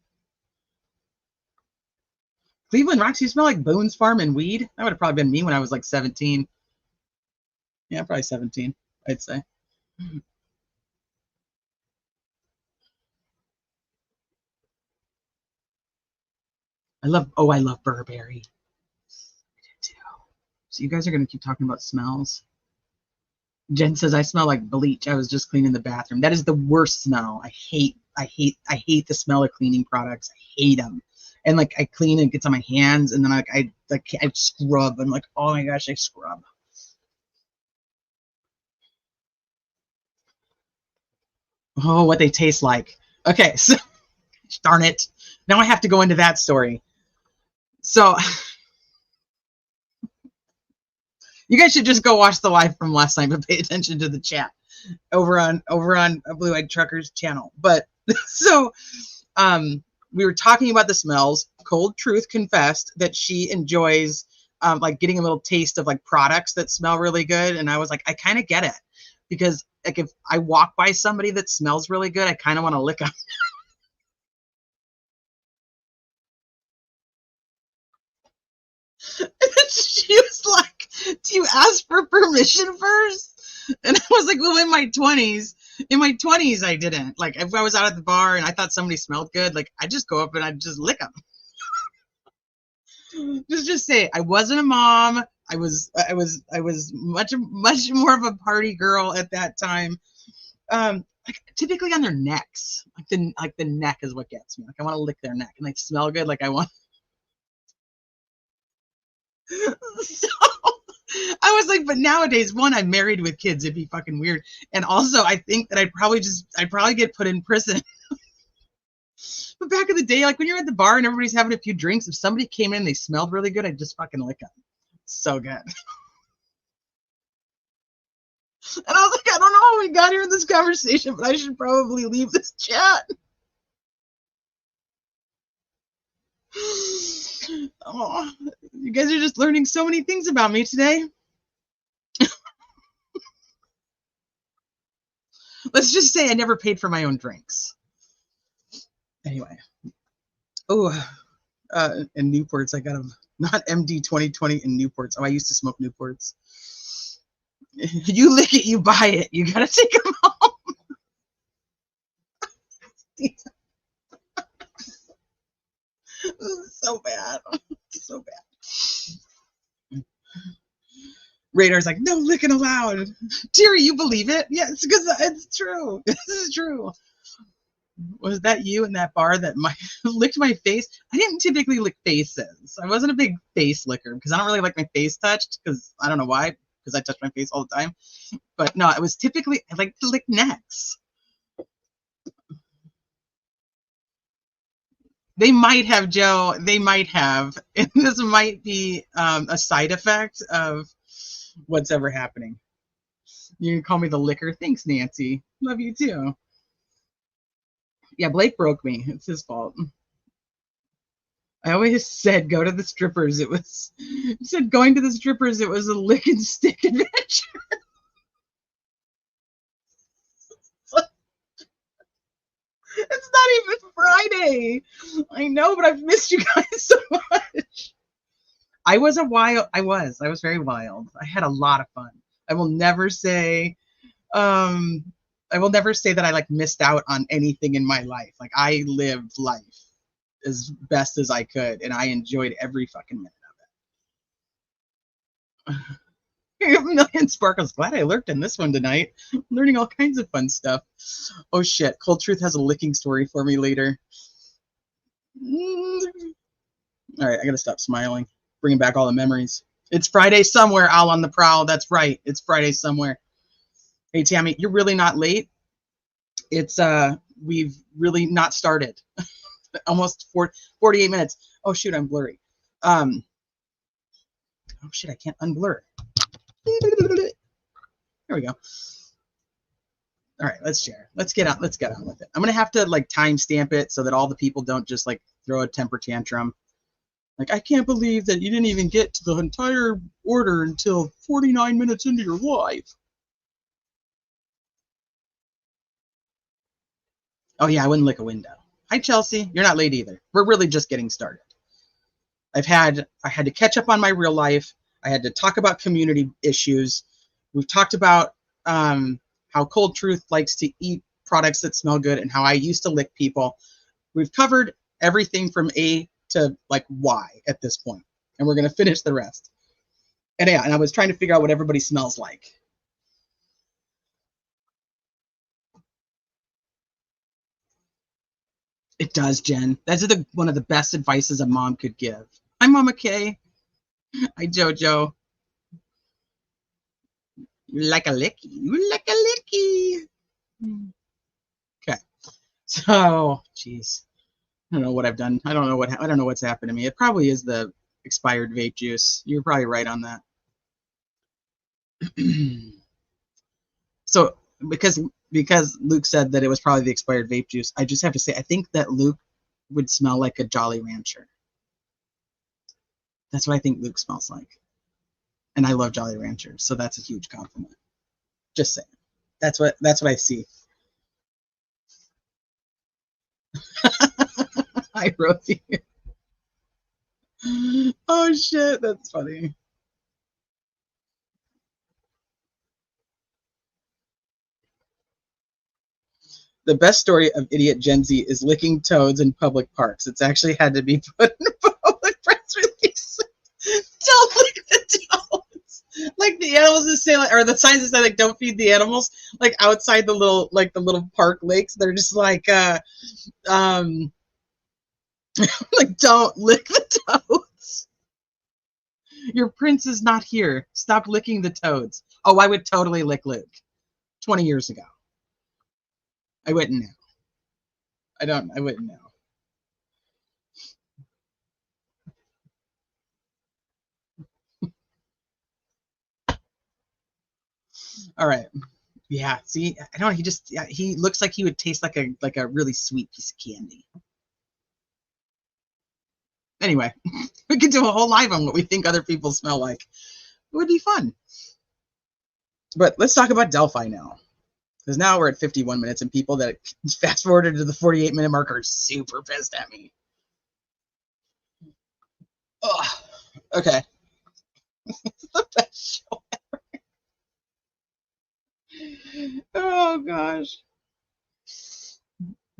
Cleveland Rocks, you smell like Boone's Farm and weed? That would have probably been me when I was like 17. Yeah, probably 17, I'd say. I love Burberry. I do too. So you guys are going to keep talking about smells. Jen says, I smell like bleach. I was just cleaning the bathroom. That is the worst smell. I hate the smell of cleaning products. I hate them. And like I clean and it gets on my hands and then I scrub and like, oh my gosh, I scrub. Oh, what they taste like. Okay, so darn it. Now I have to go into that story. So you guys should just go watch the live from last night, but pay attention to the chat over on Blue-Eyed Trucker's channel. But so we were talking about the smells. Cold Truth confessed that she enjoys like getting a little taste of like products that smell really good. And I was like, I kind of get it. Because like if I walk by somebody that smells really good, I kind of want to lick them. And then she was like, do you ask for permission first? And I was like, well, in my 20s, I didn't. Like, if I was out at the bar and I thought somebody smelled good, like, I'd just go up and I'd just lick them. Just say, I wasn't a mom. I was much more of a party girl at that time. Like typically on their necks, like the neck is what gets me. Like I want to lick their neck and they smell good. Like I want. So I was like, but nowadays, one, I'm married with kids. It'd be fucking weird. And also, I think that I'd probably get put in prison. But back in the day, like when you're at the bar and everybody's having a few drinks, if somebody came in and they smelled really good, I'd just fucking lick them. So good. And I was like, I don't know how we got here in this conversation, but I should probably leave this chat. Oh, you guys are just learning so many things about me today. Let's just say I never paid for my own drinks. Anyway. Oh, and Newports. I got them. Not MD 2020 in Newports. Oh, I used to smoke Newports. You lick it, you buy it. You gotta take them home. So bad. So bad. Radar's like, no licking allowed. Terry, you believe it? Yes, because it's true. This is true. Was that you in that bar that licked my face? I didn't typically lick faces. I wasn't a big face licker because I don't really like my face touched because I don't know why, because I touch my face all the time. But no, it was typically, I like to lick necks. They might have, Joe. They might have. And this might be a side effect of what's ever happening. You can call me the licker. Thanks, Nancy. Love you too. Yeah, Blake broke me. It's his fault. I always said go to the strippers. It was going to the strippers. It was a lick and stick adventure. It's not even Friday. I know, but I've missed you guys so much. I was very wild. I had a lot of fun. I will never say that I like missed out on anything in my life. Like I lived life as best as I could, and I enjoyed every fucking minute of it. A million sparkles. Glad I lurked in this one tonight. I'm learning all kinds of fun stuff. Oh shit, Cold Truth has a licking story for me later. All right, I gotta stop smiling. Bringing back all the memories. It's Friday somewhere, Owl on the Prowl. That's right, it's Friday somewhere. Hey Tammy, you're really not late. It's we've really not started. Almost 48 minutes. Oh shoot, I'm blurry. Oh shit, I can't unblur. There we go. All right, let's share. Let's get on with it. I'm gonna have to like timestamp it so that all the people don't just like throw a temper tantrum. Like, I can't believe that you didn't even get to the entire order until 49 minutes into your live. Oh yeah, I wouldn't lick a window. Hi Chelsea, you're not late either. We're really just getting started. I had to catch up on my real life. I had to talk about community issues. We've talked about how Cold Truth likes to eat products that smell good and how I used to lick people. We've covered everything from A to like Y at this point, and we're going to finish the rest. And yeah, and I was trying to figure out what everybody smells like. It does, Jen. That's one of the best advices a mom could give. Hi, Mama Kay. Hi, Jojo. You like a licky. You like a licky. Okay. So, geez. I don't know what I've done. I don't know what's happened to me. It probably is the expired vape juice. You're probably right on that. So, because Luke said that it was probably the expired vape juice, I just have to say, I think that Luke would smell like a Jolly Rancher. That's what I think Luke smells like. And I love Jolly Ranchers, so that's a huge compliment. Just saying. That's what I see. Hi, Rosie. Oh shit, that's funny. The best story of idiot Gen Z is licking toads in public parks. It's actually had to be put in a public press release. Don't lick the toads. Like the animals that say, like, or the signs that say, like, don't feed the animals, like outside the little park lakes. They're just like, like, don't lick the toads. Your prince is not here. Stop licking the toads. Oh, I would totally lick Luke 20 years ago. I wouldn't now. I wouldn't now. All right. Yeah. See, I don't know. He looks like he would taste like a really sweet piece of candy. Anyway, we could do a whole live on what we think other people smell like. It would be fun. But let's talk about Delphi now. Because now we're at 51 minutes and people that fast forwarded to the 48-minute mark are super pissed at me. Ugh. Okay. It's the best show ever. Oh, gosh.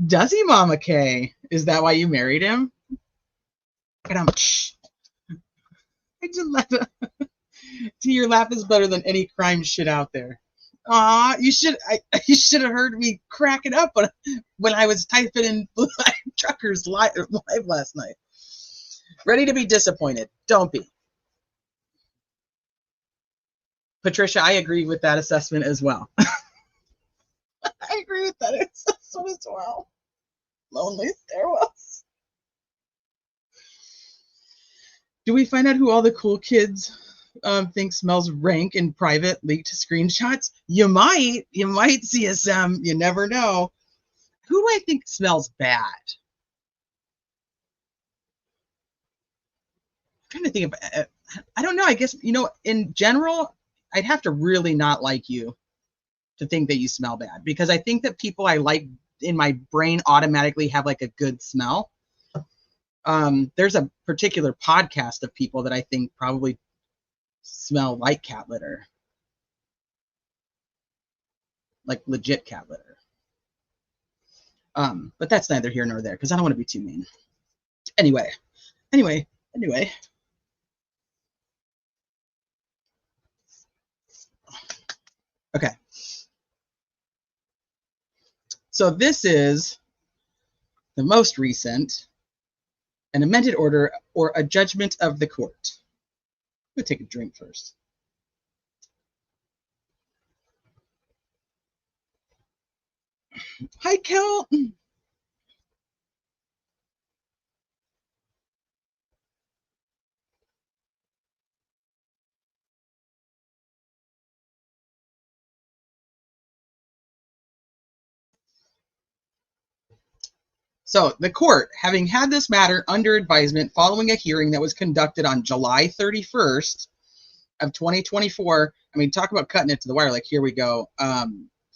Does he, Mama K? Is that why you married him? I just let your laugh is better than any crime shit out there. Aw, you should have heard me cracking up when I was typing in Blue Line Truckers live last night. Ready to be disappointed. Don't be. Patricia, I agree with that assessment as well. I agree with that assessment as well. Lonely stairwells. Do we find out who all the cool kids think smells rank in private leaked screenshots? You might, CSM. You never know. Who do I think smells bad? I'm trying to think of. I don't know. I guess, in general, I'd have to really not like you to think that you smell bad, because I think that people I like in my brain automatically have like a good smell. There's a particular podcast of people that I think probably smell like cat litter, like legit cat litter. But that's neither here nor there because I don't want to be too mean. Anyway. Okay. So this is the most recent, an amended order or a judgment of the court. I'm going to take a drink first. Hi, Kel. So the court, having had this matter under advisement following a hearing that was conducted on July 31st of 2024, I mean, talk about cutting it to the wire. Like, here we go.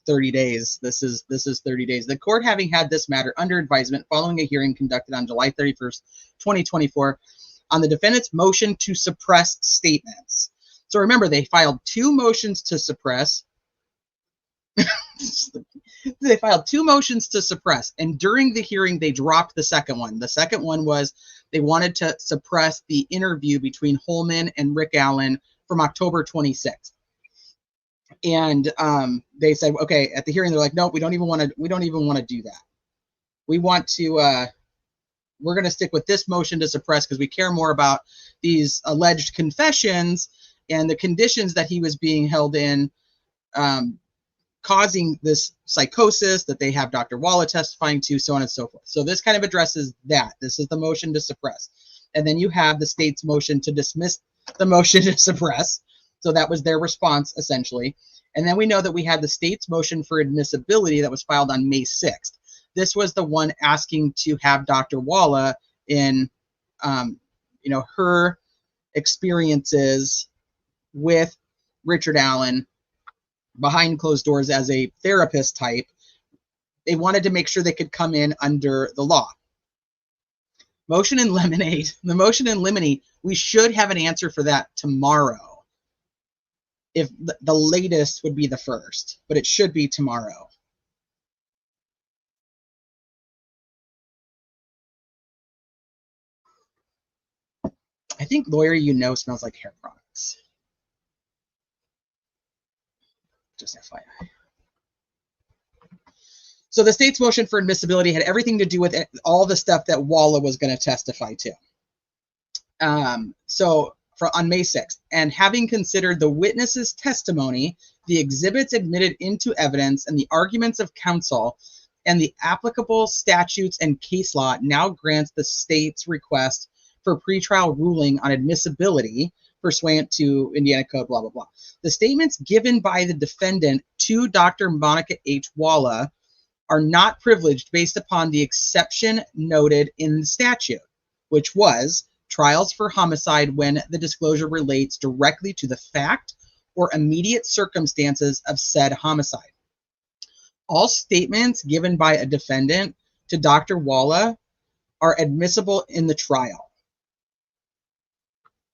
30 days. This is 30 days. The court, having had this matter under advisement following a hearing conducted on July 31st, 2024, on the defendant's motion to suppress statements. So remember, they filed 2 motions to suppress. They filed 2 motions to suppress, and during the hearing, they dropped the second one. The second one was they wanted to suppress the interview between Holman and Rick Allen from October 26th. And they said, okay, at the hearing, they're like, no, we don't even want to do that. We want to, we're going to stick with this motion to suppress because we care more about these alleged confessions and the conditions that he was being held in, causing this psychosis that they have Dr. Walla testifying to, so on and so forth. So this kind of addresses that. This is the motion to suppress. And then you have the state's motion to dismiss the motion to suppress. So that was their response, essentially. And then we know that we had the state's motion for admissibility that was filed on May 6th. This was the one asking to have Dr. Walla in, her experiences with Richard Allen behind closed doors as a therapist type. They wanted to make sure they could come in under the law. motion in limine, the motion in limine, we should have an answer for that tomorrow. If the latest would be the 1st, but it should be tomorrow. I think lawyer smells like hair products. Just FYI. So the state's motion for admissibility had everything to do with all the stuff that Walla was going to testify to. On May 6th, and having considered the witness's testimony, the exhibits admitted into evidence, and the arguments of counsel, and the applicable statutes and case law, now grants the state's request for pretrial ruling on admissibility pursuant to Indiana Code, blah, blah, blah. The statements given by the defendant to Dr. Monica H. Walla are not privileged based upon the exception noted in the statute, which was trials for homicide when the disclosure relates directly to the fact or immediate circumstances of said homicide. All statements given by a defendant to Dr. Walla are admissible in the trial.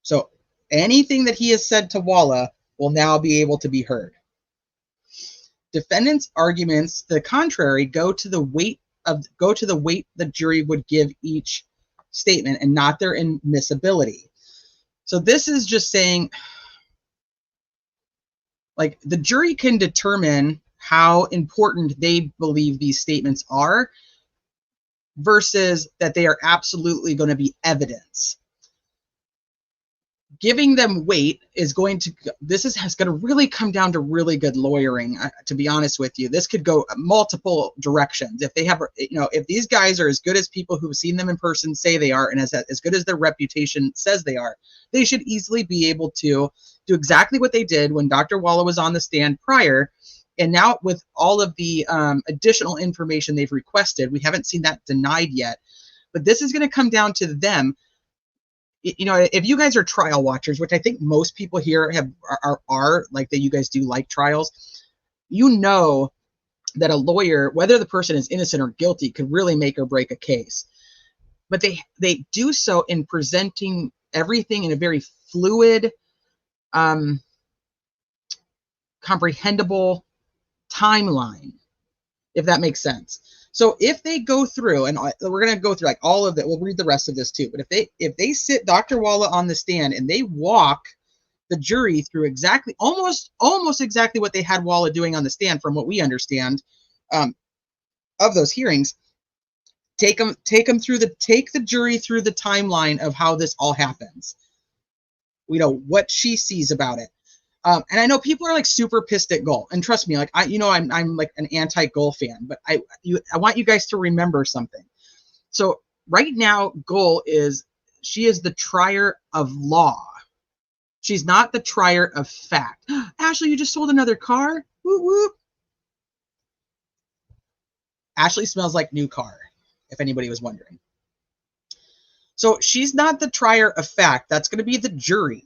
So anything that he has said to Walla will now be able to be heard. Defendant's arguments, to the contrary, go to the weight the jury would give each statement and not their admissibility. So this is just saying, like, the jury can determine how important they believe these statements are versus that they are absolutely going to be evidence. Giving them weight is going to, has going to really come down to really good lawyering, to be honest with you. This could go multiple directions. If they have, if these guys are as good as people who've seen them in person say they are, and as good as their reputation says they are, they should easily be able to do exactly what they did when Dr. Walla was on the stand prior. And now with all of the additional information they've requested, we haven't seen that denied yet, but this is going to come down to them. If you guys are trial watchers, which I think most people here are like that, you guys do like trials, that a lawyer, whether the person is innocent or guilty, could really make or break a case. But they do so in presenting everything in a very fluid, comprehensible timeline, if that makes sense. So if they go through, and we're going to go through like all of it, we'll read the rest of this too, but if they sit Dr. Walla on the stand and they walk the jury through almost exactly what they had Walla doing on the stand, from what we understand of those hearings, take the jury through the timeline of how this all happens. What she sees about it. And I know people are like super pissed at Gull, and trust me, like I'm like an anti-Gull fan, but I want you guys to remember something. So right now, Gull she is the trier of law. She's not the trier of fact. Ashley, you just sold another car? Whoop, whoop. Ashley smells like new car, if anybody was wondering. So she's not the trier of fact. That's going to be the jury.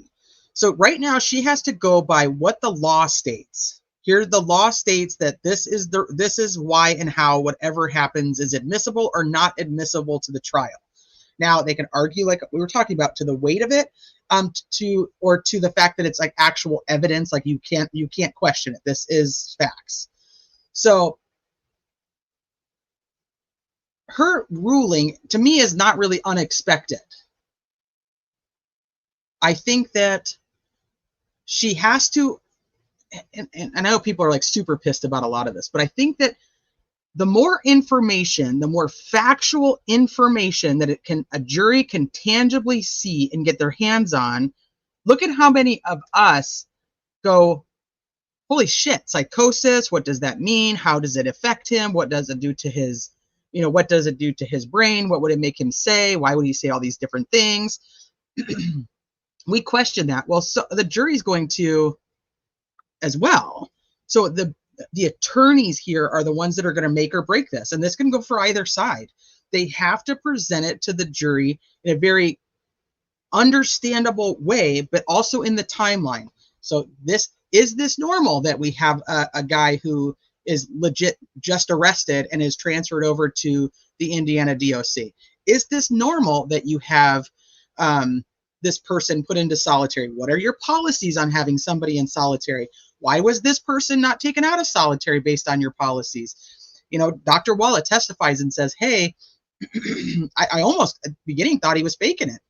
So right now she has to go by what the law states. Here the law states that this is why and how whatever happens is admissible or not admissible to the trial. Now they can argue, like we were talking about, to the weight of it, to the fact that it's like actual evidence, like you can't question it. This is facts. So her ruling to me is not really unexpected. I think that she has to, and I know people are like super pissed about a lot of this, but I think that the more information, the more factual information that a jury can tangibly see and get their hands on. Look at how many of us go, holy shit, psychosis, what does that mean? How does it affect him? What does it do to his, what does it do to his brain? What would it make him say? Why would he say all these different things? We question that. Well, so the jury's going to as well. So the attorneys here are the ones that are going to make or break this. And this can go for either side. They have to present it to the jury in a very understandable way, but also in the timeline. So is this normal that we have a guy who is legit just arrested and is transferred over to the Indiana DOC? Is this normal that you have this person put into solitary? What are your policies on having somebody in solitary? Why was this person not taken out of solitary based on your policies? You know, Dr. Walla testifies and says, hey, I almost at the beginning thought he was faking it.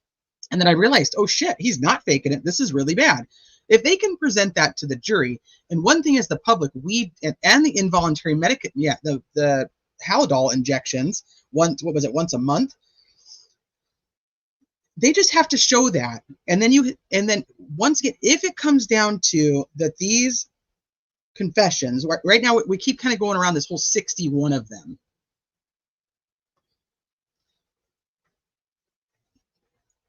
And then I realized, oh shit, he's not faking it. This is really bad. If they can present that to the jury, and one thing is the public, and the involuntary the Haldol injections, once a month, they just have to show that. And then if it comes down to that, these confessions, right now we keep kind of going around this whole 61 of them.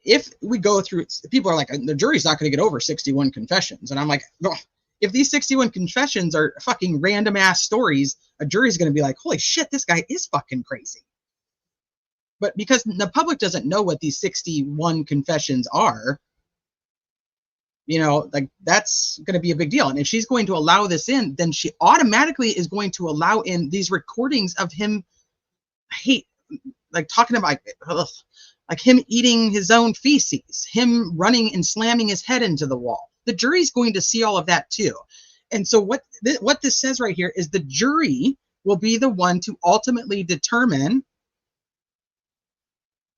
If we go through, people are like, the jury's not going to get over 61 confessions. And I'm like, oh, if these 61 confessions are fucking random ass stories, a jury's going to be like, holy shit, this guy is fucking crazy. But because the public doesn't know what these 61 confessions are, you know, like that's going to be a big deal. And if she's going to allow this in, then she automatically is going to allow in these recordings of him, talking about, like him eating his own feces, him running and slamming his head into the wall. The jury's going to see all of that too. And so what this says right here is the jury will be the one to ultimately determine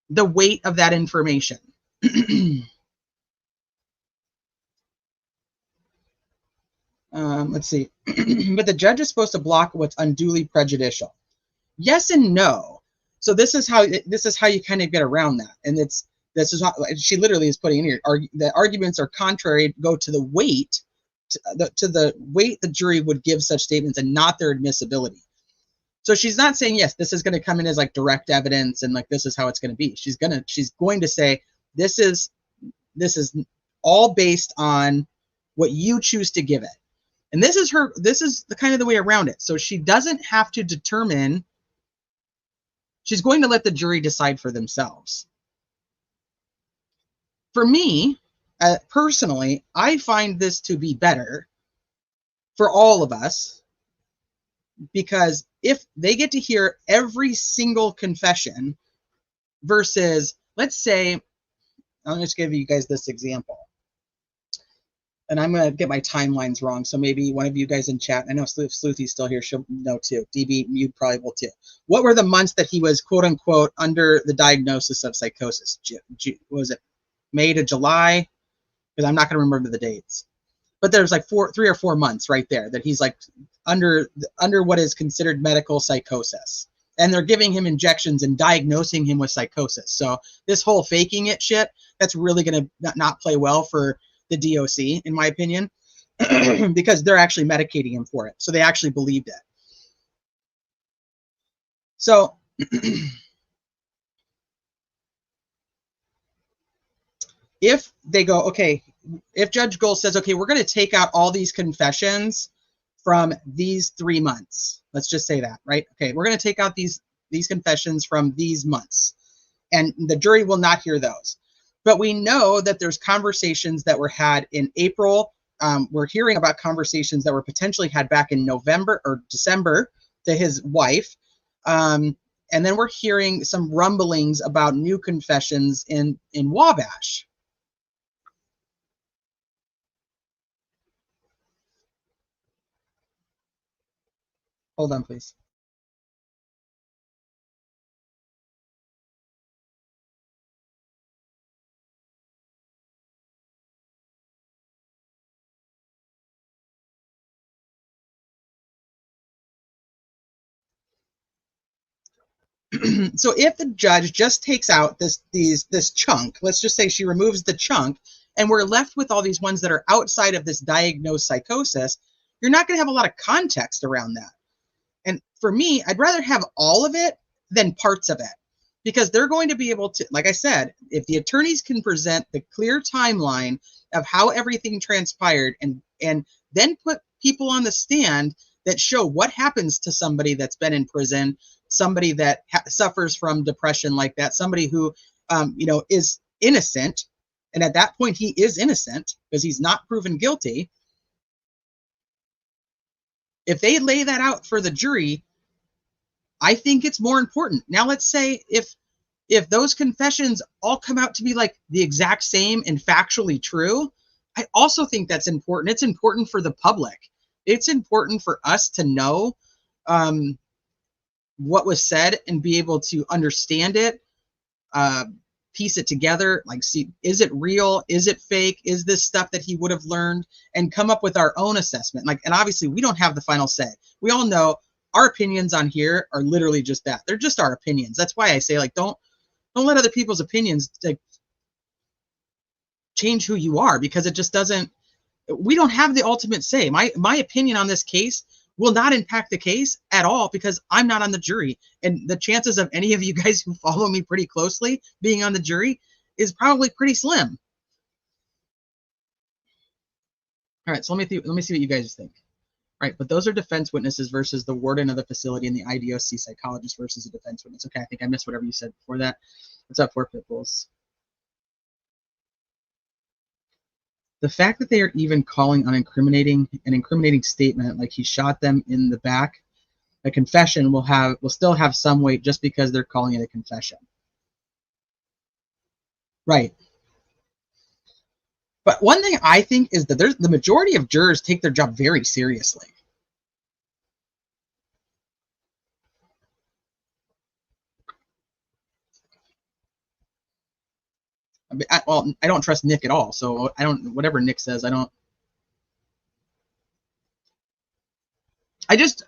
the weight of that information. Let's see. But the judge is supposed to block what's unduly prejudicial. Yes and no. So this is how you kind of get around that. And this is not, she literally is putting in here, the arguments are contrary, go to the weight, to the weight the jury would give such statements and not their admissibility. So she's not saying, yes, this is going to come in as like direct evidence and like this is how it's going to be. She's going to say this is all based on what you choose to give it. And this is the kind of the way around it. So she doesn't have to determine, she's going to let the jury decide for themselves. For me, personally, I find this to be better for all of us, because if they get to hear every single confession versus, let's say, I'll just give you guys this example. And I'm going to get my timelines wrong, so maybe one of you guys in chat, I know Sleuthy's still here, she'll know too. DB, you probably will too. What were the months that he was, quote unquote, under the diagnosis of psychosis? Was it May to July? Because I'm not going to remember the dates. But there's like 3 or 4 months right there that he's like under what is considered medical psychosis. And they're giving him injections and diagnosing him with psychosis. So this whole faking it shit, that's really going to not play well for the DOC, in my opinion, because they're actually medicating him for it. So they actually believed it. So if they go, okay, if Judge Gold says, okay, we're going to take out all these confessions from these 3 months, let's just say that, right? Okay, we're going to take out these confessions from these months, and the jury will not hear those. But we know that there's conversations that were had in April. We're hearing about conversations that were potentially had back in November or December to his wife. And then we're hearing some rumblings about new confessions in Wabash. Hold on, please. So if the judge just takes out this chunk, let's just say she removes the chunk, and we're left with all these ones that are outside of this diagnosed psychosis, you're not going to have a lot of context around that. And for me, I'd rather have all of it than parts of it, because they're going to be able to, like I said, if the attorneys can present the clear timeline of how everything transpired and then put people on the stand that show what happens to somebody that's been in prison, somebody that suffers from depression like that, somebody who, is innocent. And at that point, he is innocent because he's not proven guilty. If they lay that out for the jury, I think it's more important. Now, let's say if if those confessions all come out to be like the exact same and factually true, I also think that's important. It's important for the public. It's important for us to know what was said and be able to understand it, piece it together, like see, is it real? Is it fake? Is this stuff that he would have learned? And come up with our own assessment. Like, and obviously we don't have the final say. We all know our opinions on here are literally just that. They're just our opinions. That's why I say, like, don't let other people's opinions like change who you are, because it just doesn't. We don't have the ultimate say. My opinion on this case will not impact the case at all because I'm not on the jury. And the chances of any of you guys who follow me pretty closely being on the jury is probably pretty slim. All right, so let me see what you guys think. All right, but those are defense witnesses versus the warden of the facility and the IDOC psychologist versus a defense witness. Okay, I think I missed whatever you said before that. What's up, Four Pitbulls? The fact that they are even calling on an incriminating statement, like he shot them in the back, a confession will still have some weight just because they're calling it a confession. Right. But one thing I think is that the majority of jurors take their job very seriously. Well, I don't trust Nick at all, so I don't. Whatever Nick says, I don't.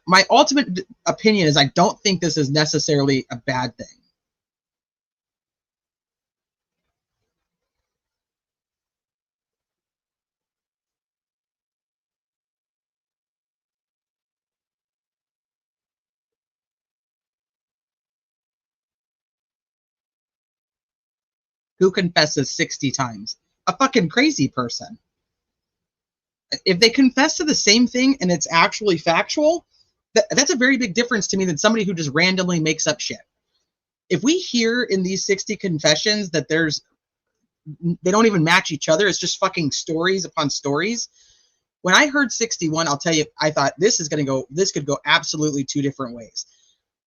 My ultimate opinion is I don't think this is necessarily a bad thing. Who confesses 60 times? A fucking crazy person. If they confess to the same thing and it's actually factual, that's a very big difference to me than somebody who just randomly makes up shit. If we hear in these 60 confessions that they don't even match each other, it's just fucking stories upon stories. When I heard 61, I'll tell you, I thought this could go absolutely two different ways.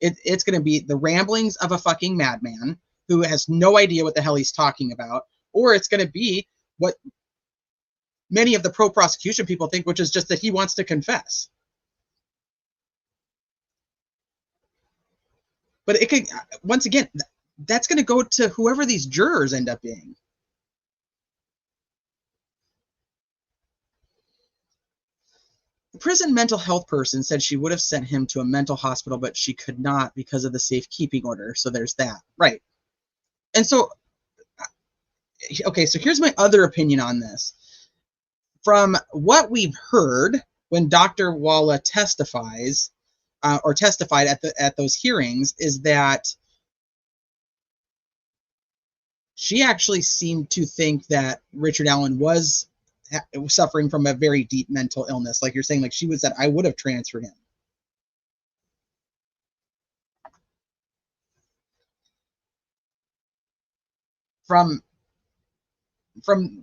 It's going to be the ramblings of a fucking madman who has no idea what the hell he's talking about, or it's going to be what many of the pro-prosecution people think, which is just that he wants to confess. But it could, once again, that's going to go to whoever these jurors end up being. The prison mental health person said she would have sent him to a mental hospital, but she could not because of the safekeeping order. So there's that. Right. And so, okay, so here's my other opinion on this. From what we've heard when Dr. Walla testifies, or testified at those hearings, is that she actually seemed to think that Richard Allen was suffering from a very deep mental illness. Like you're saying, like she was that I would have transferred him. From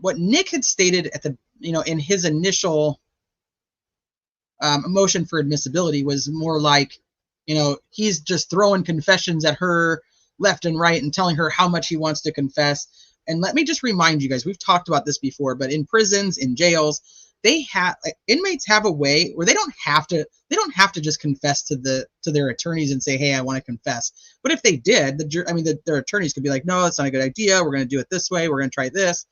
what Nick had stated at in his initial motion for admissibility was more like, he's just throwing confessions at her left and right and telling her how much he wants to confess. And let me just remind you guys, we've talked about this before, but in prisons, in jails, inmates have a way where they don't have to just confess to their attorneys and say, hey, I want to confess. But if they did, their attorneys could be like, no, that's not a good idea. We're going to do it this way. We're going to try this.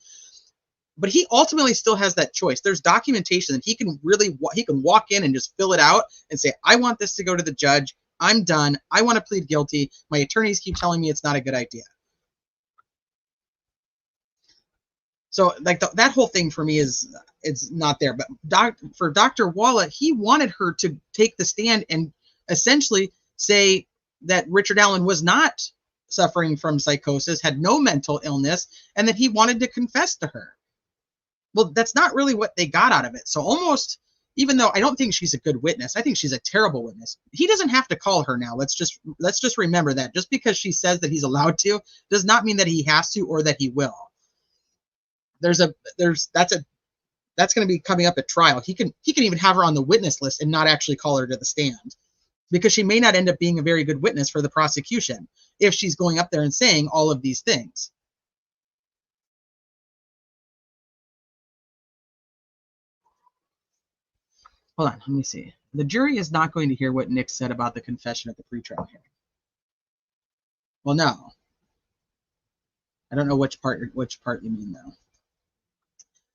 But he ultimately still has that choice. There's documentation that he can walk in and just fill it out and say, I want this to go to the judge. I'm done. I want to plead guilty. My attorneys keep telling me it's not a good idea. So like that whole thing for me is not there. But for Dr. Walla, he wanted her to take the stand and essentially say that Richard Allen was not suffering from psychosis, had no mental illness, and that he wanted to confess to her. Well, that's not really what they got out of it. So almost, even though I don't think she's a good witness, I think she's a terrible witness. He doesn't have to call her now. Let's just remember that. Just because she says that he's allowed to does not mean that he has to or that he will. That's going to be coming up at trial. He can even have her on the witness list and not actually call her to the stand. because she may not end up being a very good witness for the prosecution if she's going up there and saying all of these things. Hold on, let me see. The jury is not going to hear what Nick said about the confession at the pretrial hearing. Well, no. I don't know which part you mean, though.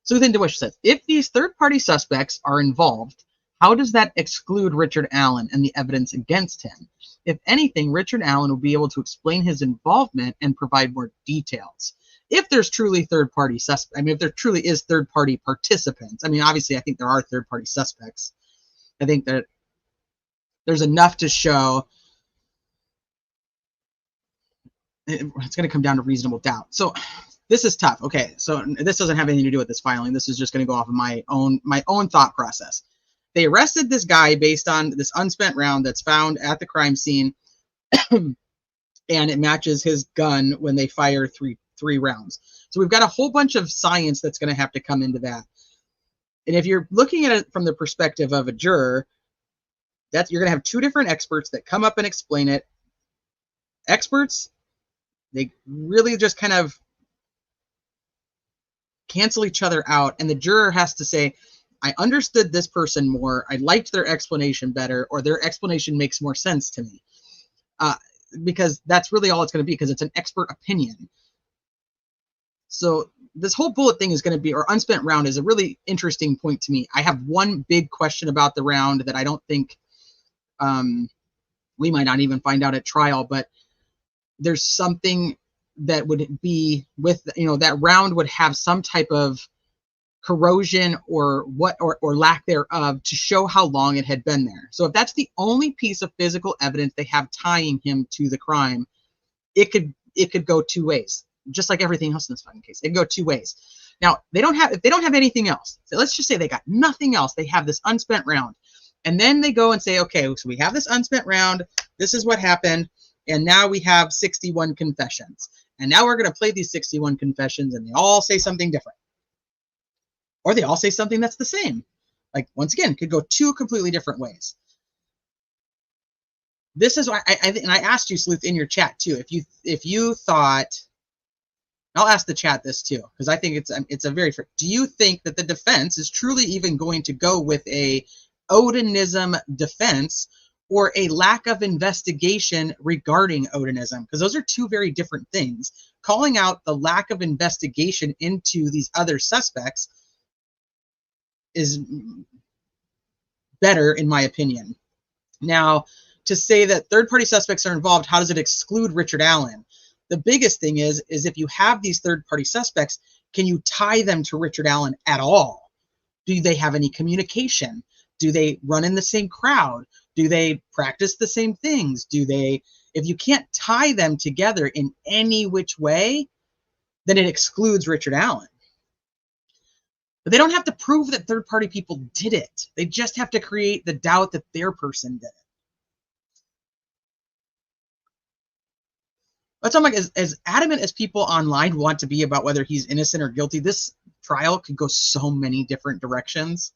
So then DeWish says, if these third-party suspects are involved, how does that exclude Richard Allen and the evidence against him? If anything, Richard Allen will be able to explain his involvement and provide more details. If there's truly third-party suspects, I mean, if there truly is third-party participants, I mean, obviously, I think there are third-party suspects. I think that there's enough to show it's going to come down to reasonable doubt. So this is tough. Okay, so this doesn't have anything to do with this filing. This is just going to go off of my own thought process. They arrested this guy based on this unspent round that's found at the crime scene, and it matches his gun when they fire three rounds. So we've got a whole bunch of science that's going to have to come into that. And if you're looking at it from the perspective of a juror, you're going to have two different experts that come up and explain it. Experts, they really just kind of cancel each other out, and the juror has to say, I understood this person more, I liked their explanation better, or their explanation makes more sense to me. Because that's really all it's going to be, because it's an expert opinion. So this whole bullet thing is going to be, or unspent round, is a really interesting point to me. I have one big question about the round that I don't think we might not even find out at trial, but there's something that would be with, that round would have some type of corrosion or lack thereof to show how long it had been there. So if that's the only piece of physical evidence they have tying him to the crime, it could go two ways, just like everything else in this fucking case. It could go two ways. Now, if they don't have anything else, so let's just say they got nothing else, they have this unspent round, and then they go and say, okay, so we have this unspent round, this is what happened, and now we have 61 confessions. And now we're going to play these 61 confessions, and they all say something different. Or they all say something that's the same. Like, once again, could go two completely different ways. This is why and I asked you, Sleuth, in your chat too, if you thought, I'll ask the chat this too, because I think it's a very, do you think that the defense is truly even going to go with a Odinism defense or a lack of investigation regarding Odinism? Because those are two very different things. Calling out the lack of investigation into these other suspects is better, in my opinion. Now, to say that third-party suspects are involved, how does it exclude Richard Allen? The biggest thing is if you have these third-party suspects, can you tie them to Richard Allen at all? Do they have any communication? Do they run in the same crowd? Do they practice the same things? If you can't tie them together in any which way, then it excludes Richard Allen. But they don't have to prove that third-party people did it. They just have to create the doubt that their person did it. That's why I'm like, as adamant as people online want to be about whether he's innocent or guilty, this trial could go so many different directions.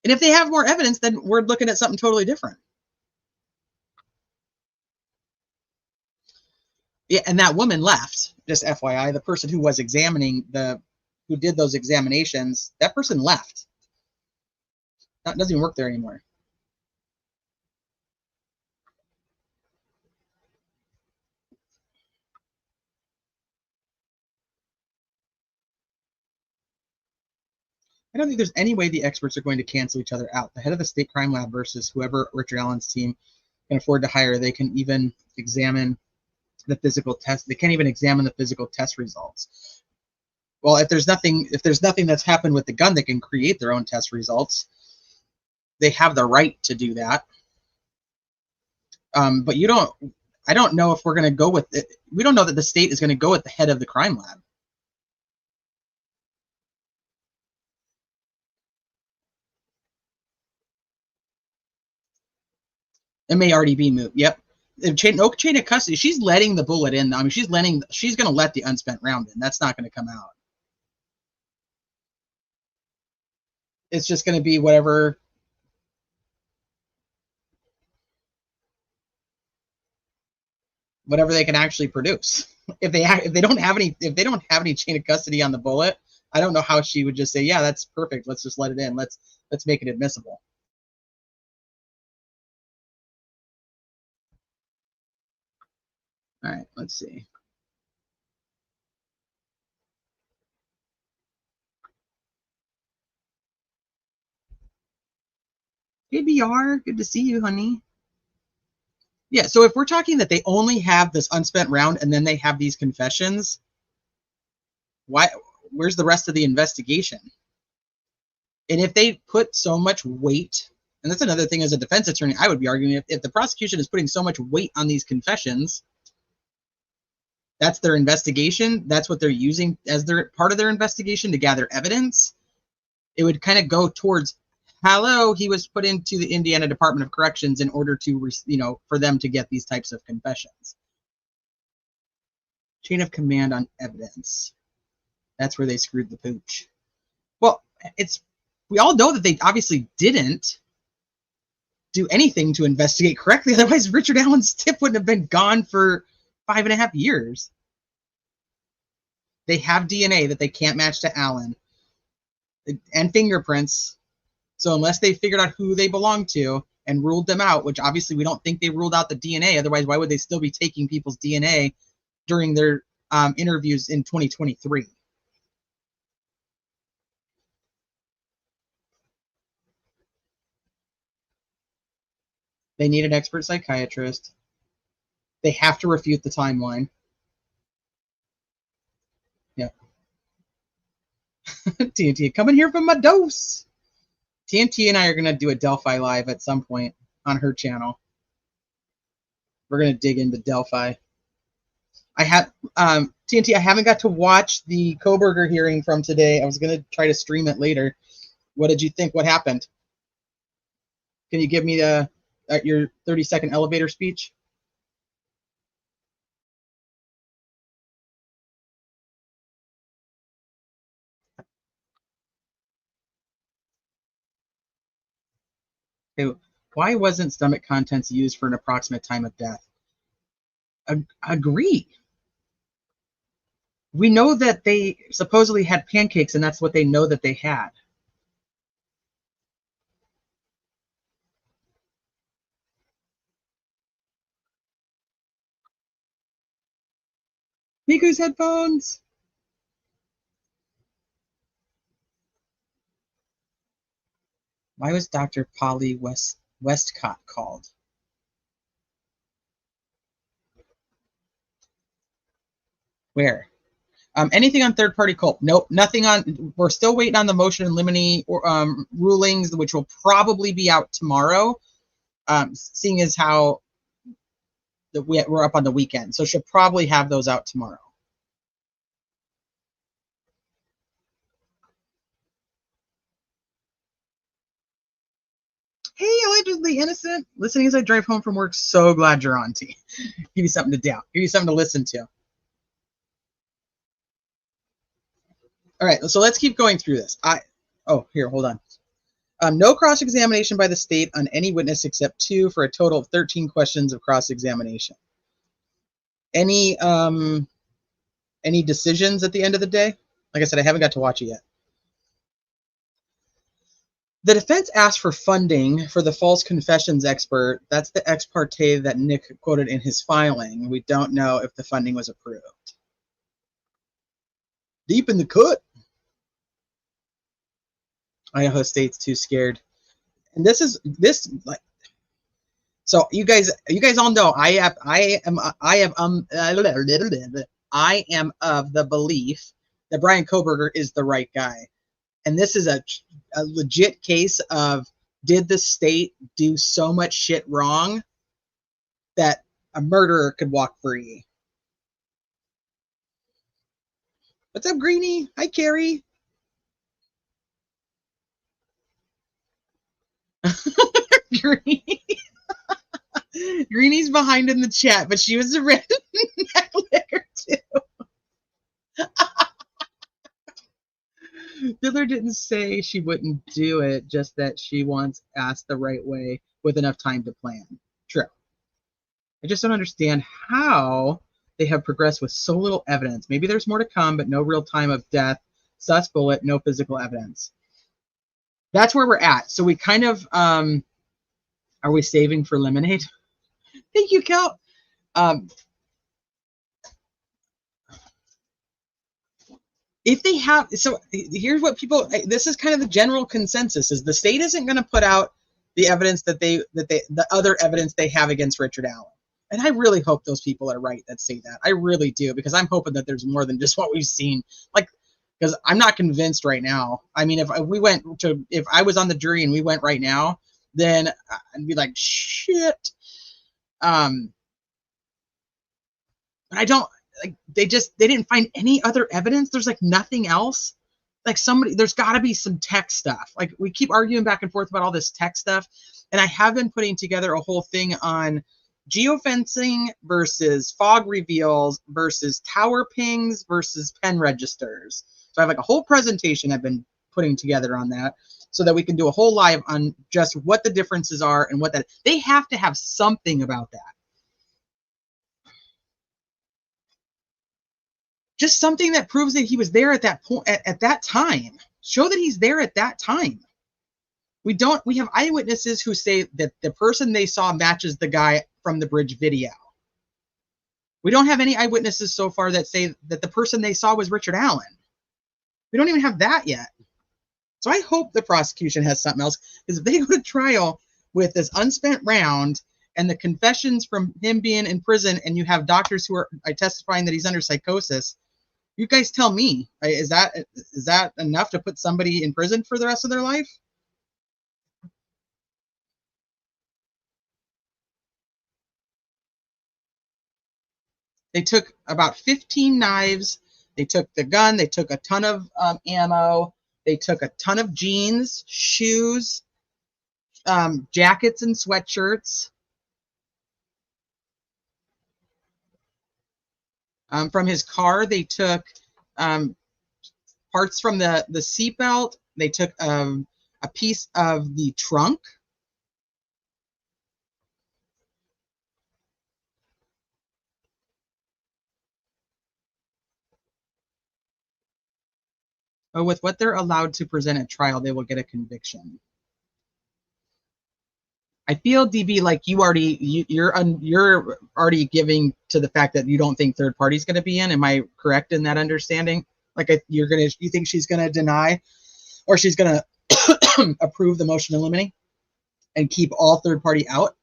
And if they have more evidence, then we're looking at something totally different. Yeah, and that woman left, just FYI, the person who was examining who did those examinations, that person left. That doesn't even work there anymore. I don't think there's any way the experts are going to cancel each other out. The head of the state crime lab versus whoever Richard Allen's team can afford to hire, they can even examine the physical test. They can't even examine the physical test results. Well, if there's nothing that's happened with the gun that can create their own test results, they have the right to do that. But I don't know if we're going to go with it. We don't know that the state is going to go with the head of the crime lab. It may already be moved. Yep. No chain of custody. She's letting the bullet in. I mean, she's going to let the unspent round in. That's not going to come out. It's just going to be whatever. whatever they can actually produce. If they don't have any chain of custody on the bullet, I don't know how she would just say, yeah, that's perfect. Let's just let it in. Let's make it admissible. All right, let's see. Hey, BR, good to see you, honey. Yeah, so if we're talking that they only have this unspent round and then they have these confessions, where's the rest of the investigation? And if they put so much weight, and that's another thing as a defense attorney, I would be arguing if the prosecution is putting so much weight on these confessions, that's their investigation, that's what they're using as their part of their investigation to gather evidence, it would kind of go towards, hello, he was put into the Indiana Department of Corrections in order to, for them to get these types of confessions. Chain of command on evidence. That's where they screwed the pooch. Well, we all know that they obviously didn't do anything to investigate correctly. Otherwise, Richard Allen's tip wouldn't have been gone for 5.5 years. They have DNA that they can't match to Allen and fingerprints. So unless they figured out who they belong to and ruled them out, which obviously we don't think they ruled out the DNA. Otherwise, why would they still be taking people's DNA during their interviews in 2023? They need an expert psychiatrist. They have to refute the timeline. Yep. TNT, coming here from my dose. TNT and I are going to do a Delphi live at some point on her channel. We're going to dig into Delphi. I have TNT, I haven't got to watch the Koberger hearing from today. I was going to try to stream it later. What did you think? What happened? Can you give me your 30-second elevator speech? Okay, why wasn't stomach contents used for an approximate time of death? Agree. We know that they supposedly had pancakes, and that's what they know that they had. Miku's headphones. Why was Dr. Polly Westcott called? Where? Anything on third-party cult? Nope, nothing on. We're still waiting on the motion in limine rulings, which will probably be out tomorrow. Seeing as how we're up on the weekend, so she'll probably have those out tomorrow. Hey, allegedly innocent. Listening as I drive home from work. So glad you're on, T. Give you something to doubt. Give you something to listen to. All right, so let's keep going through this. Here, hold on. No cross-examination by the state on any witness except 2 for a total of 13 questions of cross-examination. Any decisions at the end of the day? Like I said, I haven't got to watch it yet. The defense asked for funding for the false confessions expert. That's the ex parte that Nick quoted in his filing. We don't know if the funding was approved. Deep in the cut. Idaho State's too scared. And this like, so you guys all know I am of the belief that Brian Koberger is the right guy. And this is a legit case of, did the state do so much shit wrong that a murderer could walk free? What's up, Greenie? Hi, Carrie. Greenie's behind in the chat, but she was a redneck liquor too. Fiddler didn't say she wouldn't do it, just that she once asked the right way with enough time to plan. True. I just don't understand how they have progressed with so little evidence. Maybe there's more to come, but no real time of death, sus bullet, no physical evidence. That's where we're at. So we kind of, are we saving for lemonade? Thank you, Kel. If they have, so here's what people, this is kind of the general consensus, is the state isn't going to put out the evidence the other evidence they have against Richard Allen. And I really hope those people are right that say that. I really do, because I'm hoping that there's more than just what we've seen. Like, because I'm not convinced right now. I mean, if I was on the jury and we went right now, then I'd be like, shit. But I don't, like, they didn't find any other evidence. There's like nothing else. Like there's got to be some tech stuff. Like, we keep arguing back and forth about all this tech stuff. And I have been putting together a whole thing on geofencing versus fog reveals versus tower pings versus pen registers. So I have like a whole presentation I've been putting together on that, so that we can do a whole live on just what the differences are and what that, they have to have something about that. Just something that proves that he was there at that point, at that time. Show that he's there at that time. We have eyewitnesses who say that the person they saw matches the guy from the bridge video. We don't have any eyewitnesses so far that say that the person they saw was Richard Allen. We don't even have that yet. So I hope the prosecution has something else, because if they go to trial with this unspent round and the confessions from him being in prison, and you have doctors who are testifying that he's under psychosis, you guys tell me, is that enough to put somebody in prison for the rest of their life? They took about 15 knives. They took the gun. They took a ton of ammo. They took a ton of jeans, shoes, jackets and sweatshirts. From his car, they took parts from the seatbelt. They took a piece of the trunk. But with what they're allowed to present at trial, they will get a conviction. I feel, DB, like you're already giving to the fact that you don't think third party's going to be in. Am I correct in that understanding? Like, you think she's going to deny, or she's going to approve the motion to eliminate and keep all third party out?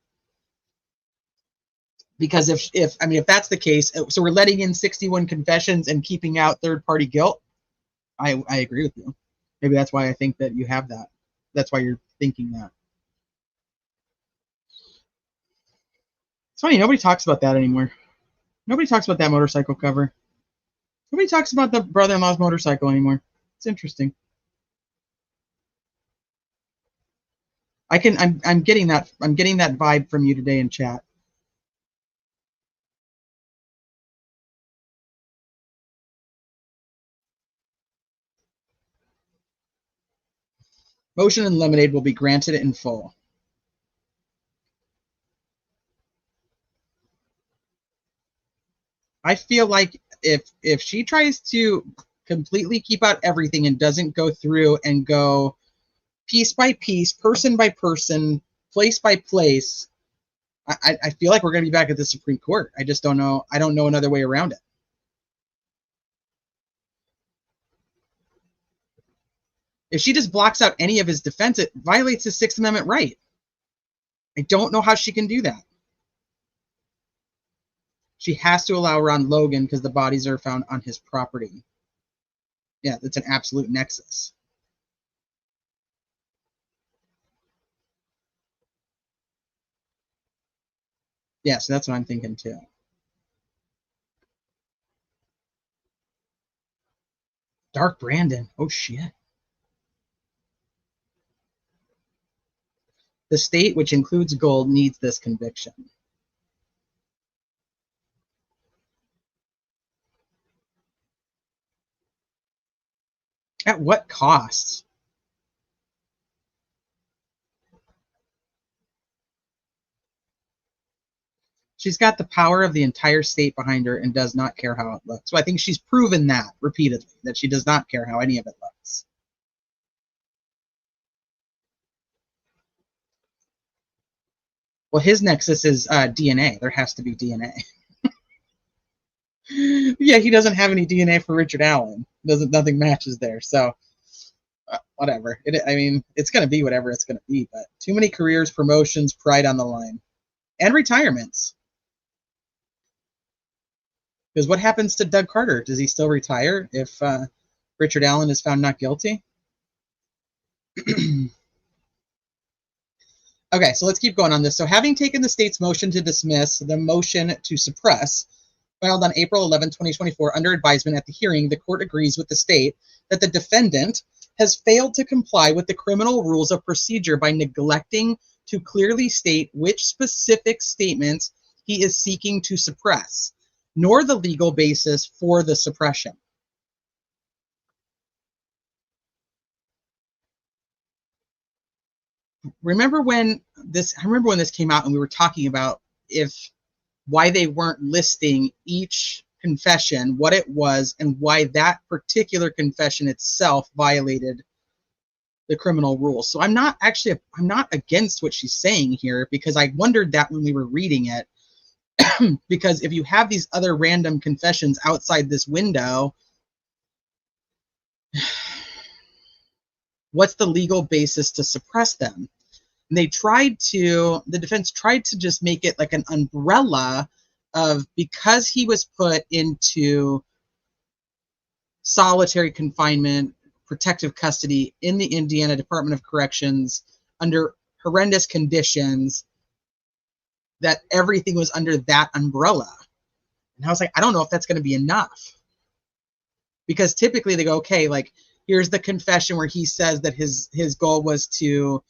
Because if that's the case, so we're letting in 61 confessions and keeping out third party guilt. I agree with you. Maybe that's why I think that you have that. That's why you're thinking that. It's funny, nobody talks about that anymore. Nobody talks about that motorcycle cover. Nobody talks about the brother-in-law's motorcycle anymore. It's interesting. I'm getting that vibe from you today in chat. Motion and lemonade will be granted in full. I feel like if she tries to completely keep out everything and doesn't go through and go piece by piece, person by person, place by place, I feel like we're going to be back at the Supreme Court. I just don't know. I don't know another way around it. If she just blocks out any of his defense, it violates his Sixth Amendment right. I don't know how she can do that. She has to allow Ron Logan because the bodies are found on his property. Yeah, that's an absolute nexus. Yeah, so that's what I'm thinking too. Dark Brandon. Oh, shit. The state, which includes gold, needs this conviction. At what cost? She's got the power of the entire state behind her and does not care how it looks. So I think she's proven that repeatedly, that she does not care how any of it looks. Well, his nexus is DNA. There has to be DNA. Yeah, he doesn't have any DNA for Richard Allen. Nothing matches there. So whatever. I mean, it's going to be whatever it's going to be. But too many careers, promotions, pride on the line, and retirements. Because what happens to Doug Carter? Does he still retire if Richard Allen is found not guilty? Okay, so let's keep going on this. So having taken the state's motion to dismiss, the motion to suppress, filed on April 11, 2024, under advisement at the hearing, the court agrees with the state that the defendant has failed to comply with the criminal rules of procedure by neglecting to clearly state which specific statements he is seeking to suppress, nor the legal basis for the suppression. Remember when this came out and we were talking about why they weren't listing each confession, what it was, and why that particular confession itself violated the criminal rules. So I'm not against what she's saying here, because I wondered that when we were reading it. Because if you have these other random confessions outside this window, what's the legal basis to suppress them? And the defense tried to just make it like an umbrella of, because he was put into solitary confinement, protective custody in the Indiana Department of Corrections under horrendous conditions, that everything was under that umbrella. And I was like, I don't know if that's going to be enough. Because typically they go, okay, like, here's the confession where he says that his goal was to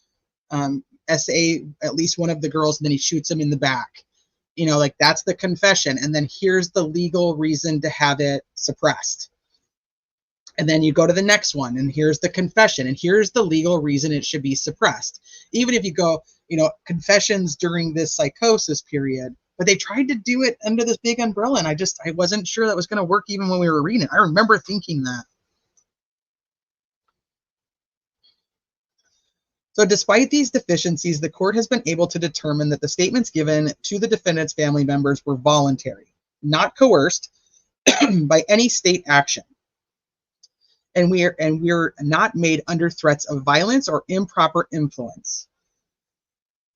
SA at least one of the girls, and then he shoots him in the back. You know, like, that's the confession. And then here's the legal reason to have it suppressed. And then you go to the next one, and here's the confession, and here's the legal reason it should be suppressed. Even if you go, confessions during this psychosis period, but they tried to do it under this big umbrella, and I wasn't sure that was going to work even when we were reading it. I remember thinking that. So despite these deficiencies, the court has been able to determine that the statements given to the defendant's family members were voluntary, not coerced by any state action. And we're not made under threats of violence or improper influence.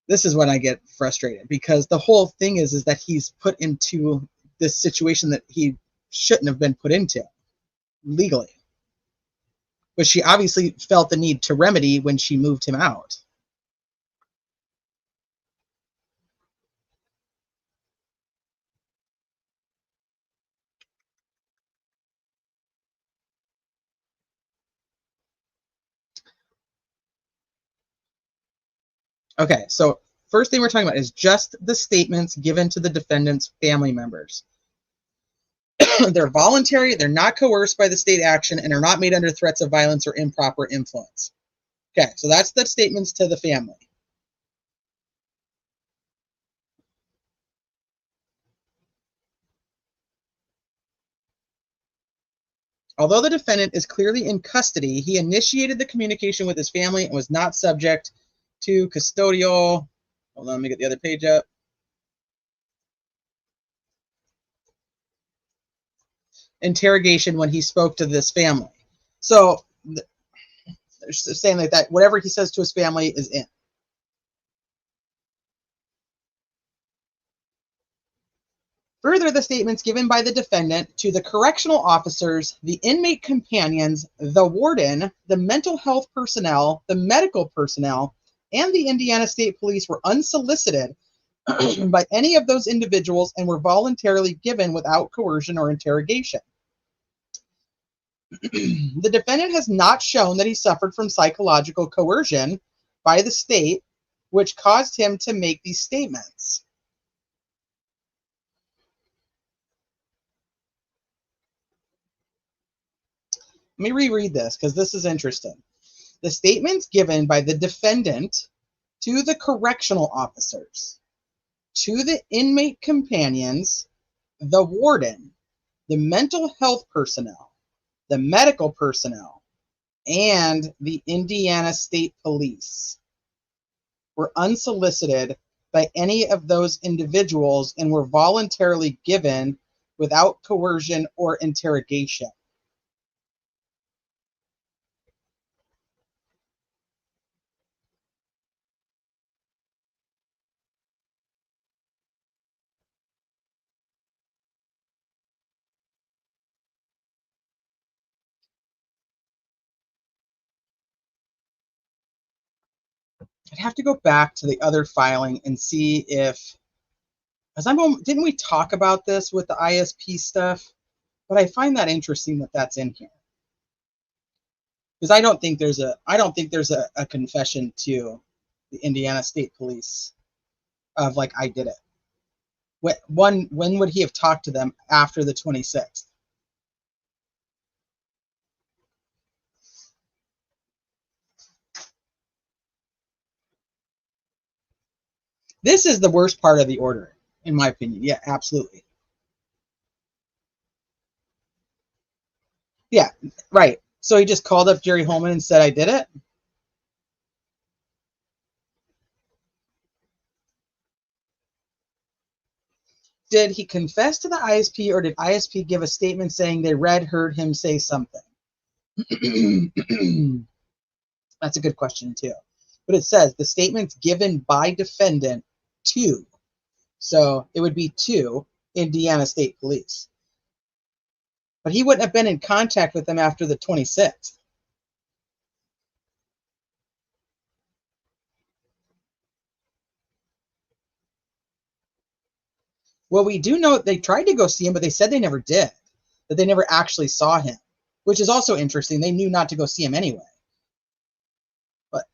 This is when I get frustrated, because the whole thing is that he's put into this situation that he shouldn't have been put into legally. But she obviously felt the need to remedy when she moved him out. Okay, so first thing we're talking about is just the statements given to the defendant's family members. They're voluntary, they're not coerced by the state action, and are not made under threats of violence or improper influence. Okay, so that's the statements to the family. Although the defendant is clearly in custody, he initiated the communication with his family and was not subject to custodial. Hold on, let me get the other page up. Interrogation when he spoke to this family. So they're saying like that, whatever he says to his family is in. Further, the statements given by the defendant to the correctional officers, the inmate companions, the warden, the mental health personnel, the medical personnel, and the Indiana State Police were unsolicited by any of those individuals and were voluntarily given without coercion or interrogation. The defendant has not shown that he suffered from psychological coercion by the state, which caused him to make these statements. Let me reread this because this is interesting. The statements given by the defendant to the correctional officers. to the inmate companions, the warden, the mental health personnel, the medical personnel, and the Indiana State Police were unsolicited by any of those individuals and were voluntarily given without coercion or interrogation. I'd have to go back to the other filing and see if, because didn't we talk about this with the ISP stuff? But I find that interesting that that's in here, because I don't think there's a confession to the Indiana State Police of like I did it. When would he have talked to them after the 26th? This is the worst part of the order, in my opinion. Yeah, absolutely. Yeah, right. So he just called up Jerry Holman and said, I did it? Did he confess to the ISP, or did ISP give a statement saying they heard him say something? That's a good question, too. But it says the statements given by defendant to. So it would be to Indiana State Police. But he wouldn't have been in contact with them after the 26th. Well, we do know they tried to go see him, but they said they never did. That they never actually saw him, which is also interesting. They knew not to go see him anyway. But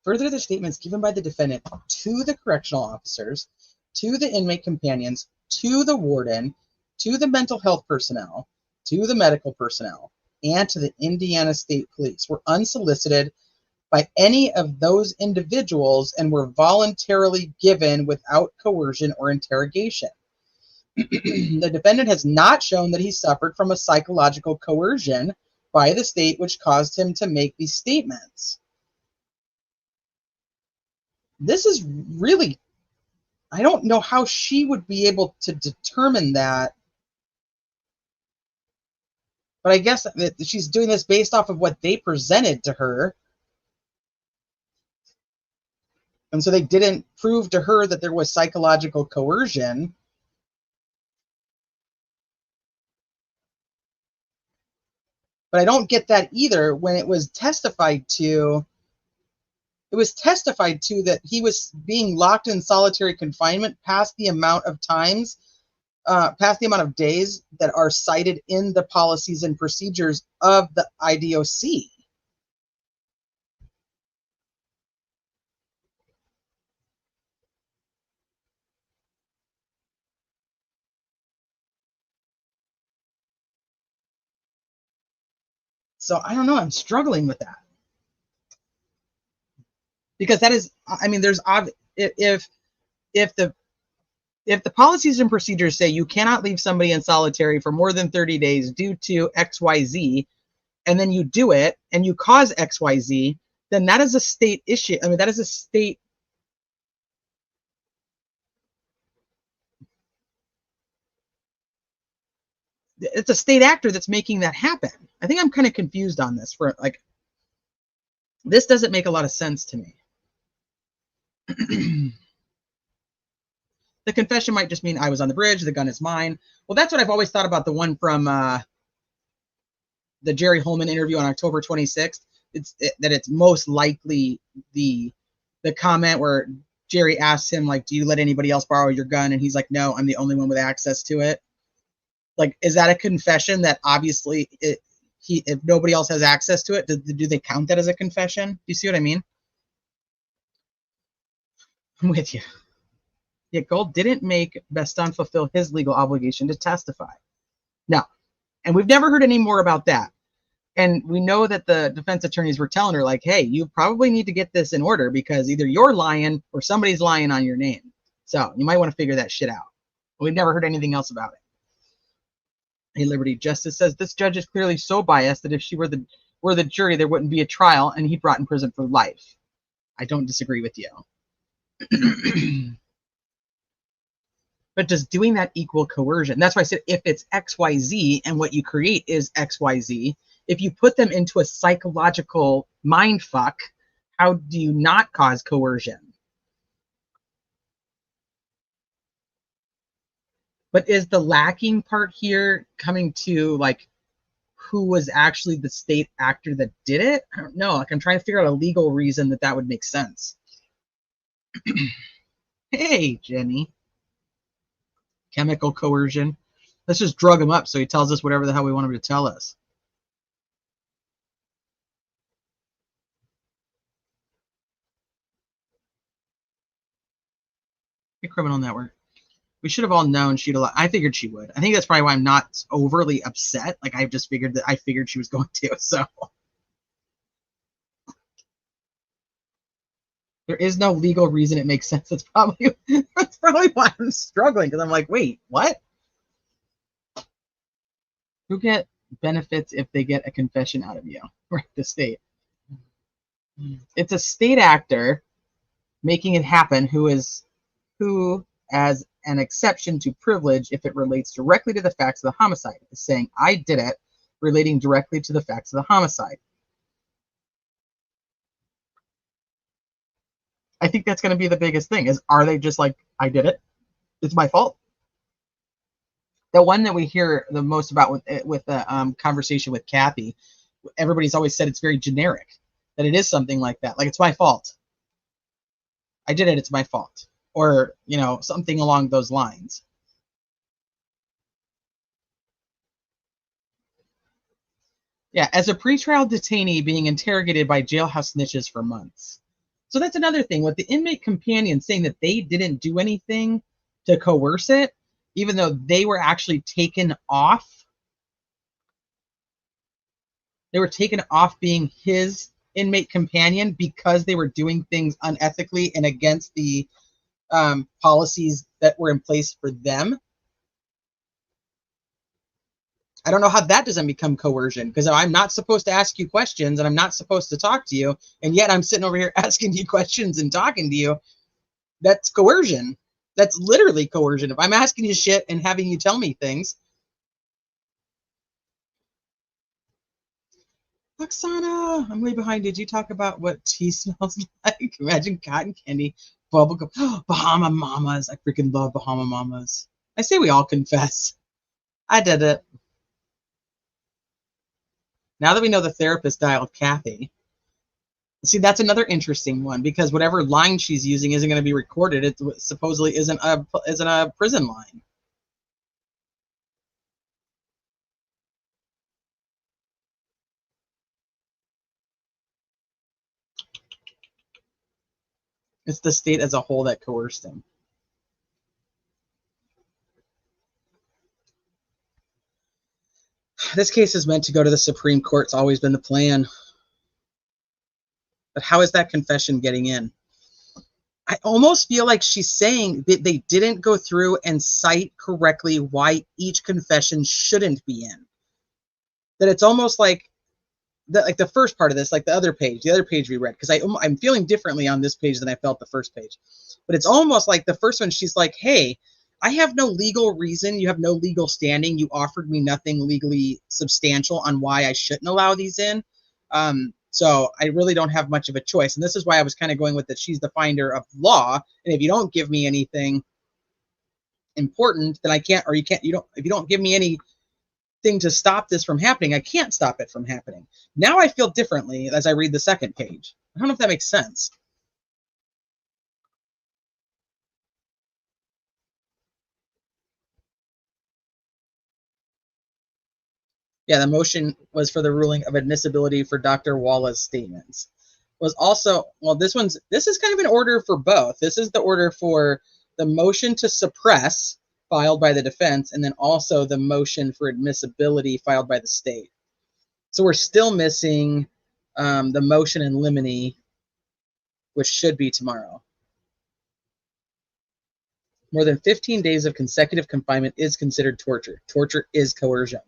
further, the statements given by the defendant to the correctional officers, to the inmate companions, to the warden, to the mental health personnel, to the medical personnel, and to the Indiana State Police were unsolicited by any of those individuals and were voluntarily given without coercion or interrogation. The defendant has not shown that he suffered from a psychological coercion by the state which caused him to make these statements. This is really, I don't know how she would be able to determine that. But I guess that she's doing this based off of what they presented to her. And so they didn't prove to her that there was psychological coercion. But I don't get that either when it was testified to. It was testified to that he was being locked in solitary confinement past the amount of times, past the amount of days that are cited in the policies and procedures of the IDOC. So I don't know. I'm struggling with that. Because that is, I mean, there's if the policies and procedures say you cannot leave somebody in solitary for more than 30 days due to XYZ, and then you do it and you cause XYZ, then that is a state issue. I mean, that is a state. It's a state actor that's making that happen. I think I'm kind of confused on this. This doesn't make a lot of sense to me. The confession might just mean I was on the bridge, the gun is mine. Well, that's what I've always thought about the one from the Jerry Holman interview on October 26th. That it's most likely the comment where Jerry asks him, like, do you let anybody else borrow your gun? And he's like, no, I'm the only one with access to it. Like, is that a confession that obviously if nobody else has access to it, do they count that as a confession? Do you see what I mean? I'm with you. Yet Gold didn't make Beston fulfill his legal obligation to testify. Now, and we've never heard any more about that. And we know that the defense attorneys were telling her, like, hey, you probably need to get this in order because either you're lying or somebody's lying on your name. So you might want to figure that shit out. We've never heard anything else about it. Hey, Liberty Justice says this judge is clearly so biased that if she were the jury, there wouldn't be a trial and he'd rot in prison for life. I don't disagree with you. But does doing that equal coercion? That's why I said if it's XYZ and what you create is XYZ, if you put them into a psychological mind fuck, how do you not cause coercion? But is the lacking part here coming to like who was actually the state actor that did it? I don't know. Like I'm trying to figure out a legal reason that would make sense. Hey, Jenny. Chemical coercion. Let's just drug him up so he tells us whatever the hell we want him to tell us. The criminal network. We should have all known she'd allow. I figured she would. I think that's probably why I'm not overly upset. Like I just figured that I figured she was going to. So there is no legal reason it makes sense. That's probably why I'm struggling because I'm like, wait, what? Who get benefits if they get a confession out of you? Right, the state. It's a state actor making it happen who as an exception to privilege if it relates directly to the facts of the homicide, is saying I did it, relating directly to the facts of the homicide. I think that's going to be the biggest thing is, are they just like, I did it, it's my fault? The one that we hear the most about with the conversation with Kathy, everybody's always said it's very generic, that it is something like that, like it's my fault, I did it, it's my fault, or you know, something along those lines. Yeah, as a pretrial detainee being interrogated by jailhouse snitches for months. So that's another thing with the inmate companion saying that they didn't do anything to coerce it, even though they were actually taken off. They were taken off being his inmate companion because they were doing things unethically and against the policies that were in place for them. I don't know how that doesn't become coercion, because I'm not supposed to ask you questions and I'm not supposed to talk to you, and yet I'm sitting over here asking you questions and talking to you. That's coercion. That's literally coercion. If I'm asking you shit and having you tell me things. Oksana, I'm way behind. Did you talk about what tea smells like? Imagine cotton candy, bubblegum. Bahama Mamas. I freaking love Bahama Mamas. I say we all confess. I did it. Now that we know the therapist dialed Kathy, see, that's another interesting one, because whatever line she's using isn't going to be recorded. It supposedly isn't a prison line. It's the state as a whole that coerced him. This case is meant to go to the Supreme Court. It's always been the plan. But how is that confession getting in? I almost feel like she's saying that they didn't go through and cite correctly why each confession shouldn't be in. That it's almost like the first part of this, like the other page we read, because I'm feeling differently on this page than I felt the first page. But it's almost like the first one, she's like, hey, I have no legal reason. You have no legal standing. You offered me nothing legally substantial on why I shouldn't allow these in. So I really don't have much of a choice. And this is why I was kind of going with that she's the finder of law. And if you don't give me anything important, then I can't, or you can't, if you don't give me anything to stop this from happening, I can't stop it from happening. Now I feel differently as I read the second page. I don't know if that makes sense. Yeah, the motion was for the ruling of admissibility for Dr. Walla's statements. Was also, well, this is kind of an order for both. This is the order for the motion to suppress filed by the defense, and then also the motion for admissibility filed by the state. So we're still missing the motion in limine, which should be tomorrow. More than 15 days of consecutive confinement is considered torture. Torture is coercion.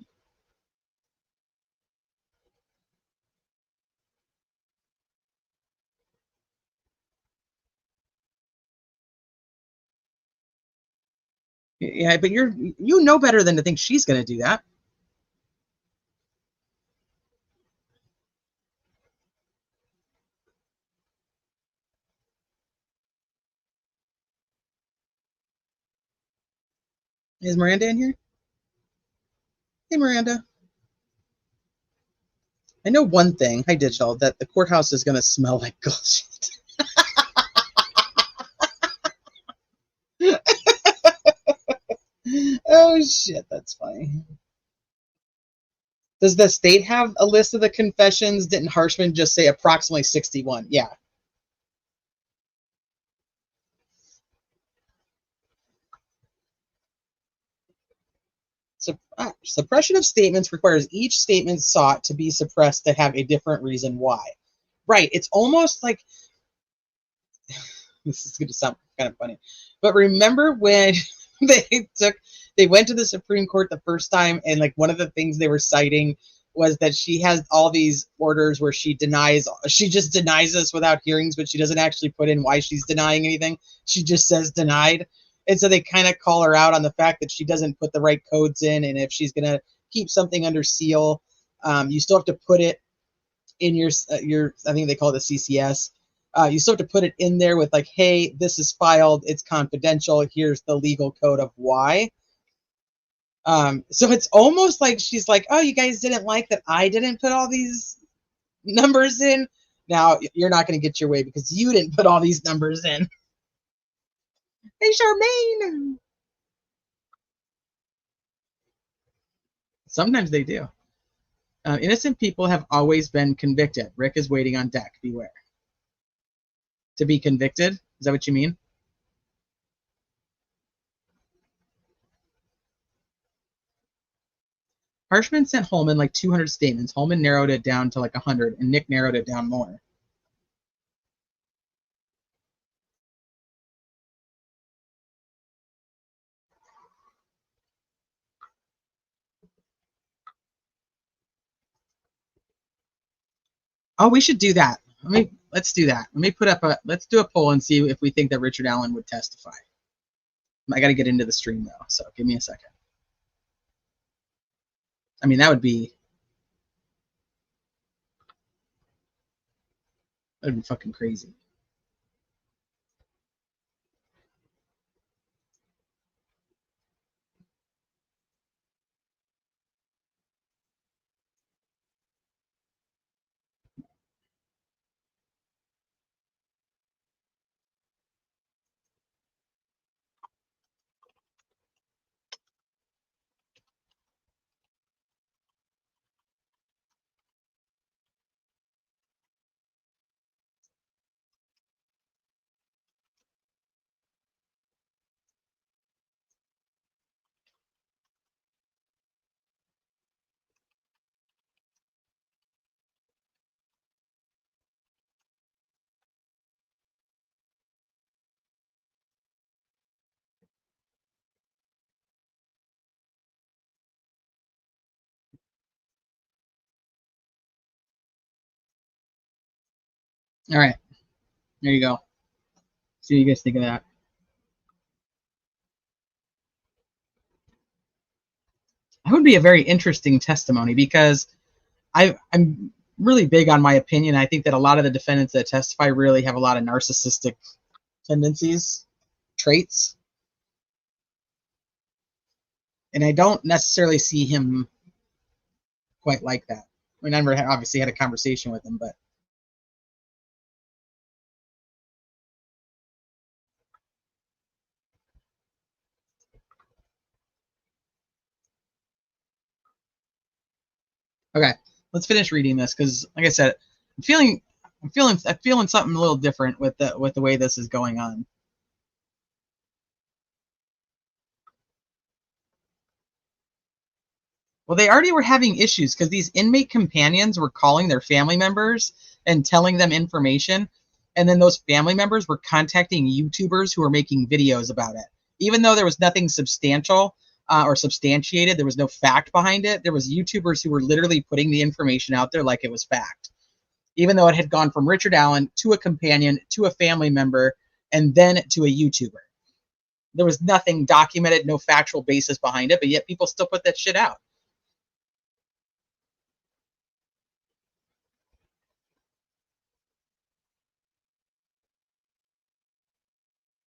Yeah, but you know better than to think she's going to do that. Is Miranda in here? Hey, Miranda. I know one thing, hi Digital, that the courthouse is going to smell like ghost shit. Oh, shit, that's funny. Does the state have a list of the confessions? Didn't Harshman just say approximately 61? Yeah. Suppression of statements requires each statement sought to be suppressed to have a different reason why. Right. It's almost like, this is going to sound kind of funny, but remember when they went to the Supreme Court the first time, and like one of the things they were citing was that she has all these orders where she just denies us without hearings, but she doesn't actually put in why she's denying anything. She just says denied. And so they kind of call her out on the fact that she doesn't put the right codes in. And if she's going to keep something under seal, you still have to put it in your I think they call it the CCS. You still have to put it in there with like, hey, this is filed, it's confidential, here's the legal code of why. So it's almost like she's like, oh, you guys didn't like that I didn't put all these numbers in. Now you're not going to get your way because you didn't put all these numbers in. Hey, Charmaine. Sometimes they do. Innocent people have always been convicted. Rick is waiting on deck. Beware. To be convicted? Is that what you mean? Harshman sent Holman like 200 statements. Holman narrowed it down to like 100, and Nick narrowed it down more. Oh, we should do that. Let's do that. Let's do a poll and see if we think that Richard Allen would testify. I got to get into the stream though, so give me a second. I mean, that would be fucking crazy. All right, there you go. See what you guys think of that. That would be a very interesting testimony because I'm really big on my opinion. I think that a lot of the defendants that testify really have a lot of narcissistic tendencies, traits. And I don't necessarily see him quite like that. I mean, I never obviously had a conversation with him, but okay, let's finish reading this because, like I said, I'm feeling something a little different with the way this is going on. Well, they already were having issues because these inmate companions were calling their family members and telling them information. And then those family members were contacting YouTubers who were making videos about it. Even though there was nothing substantial or substantiated, there was no fact behind it. There was YouTubers who were literally putting the information out there like it was fact. Even though it had gone from Richard Allen to a companion, to a family member, and then to a YouTuber. There was nothing documented, no factual basis behind it, but yet people still put that shit out.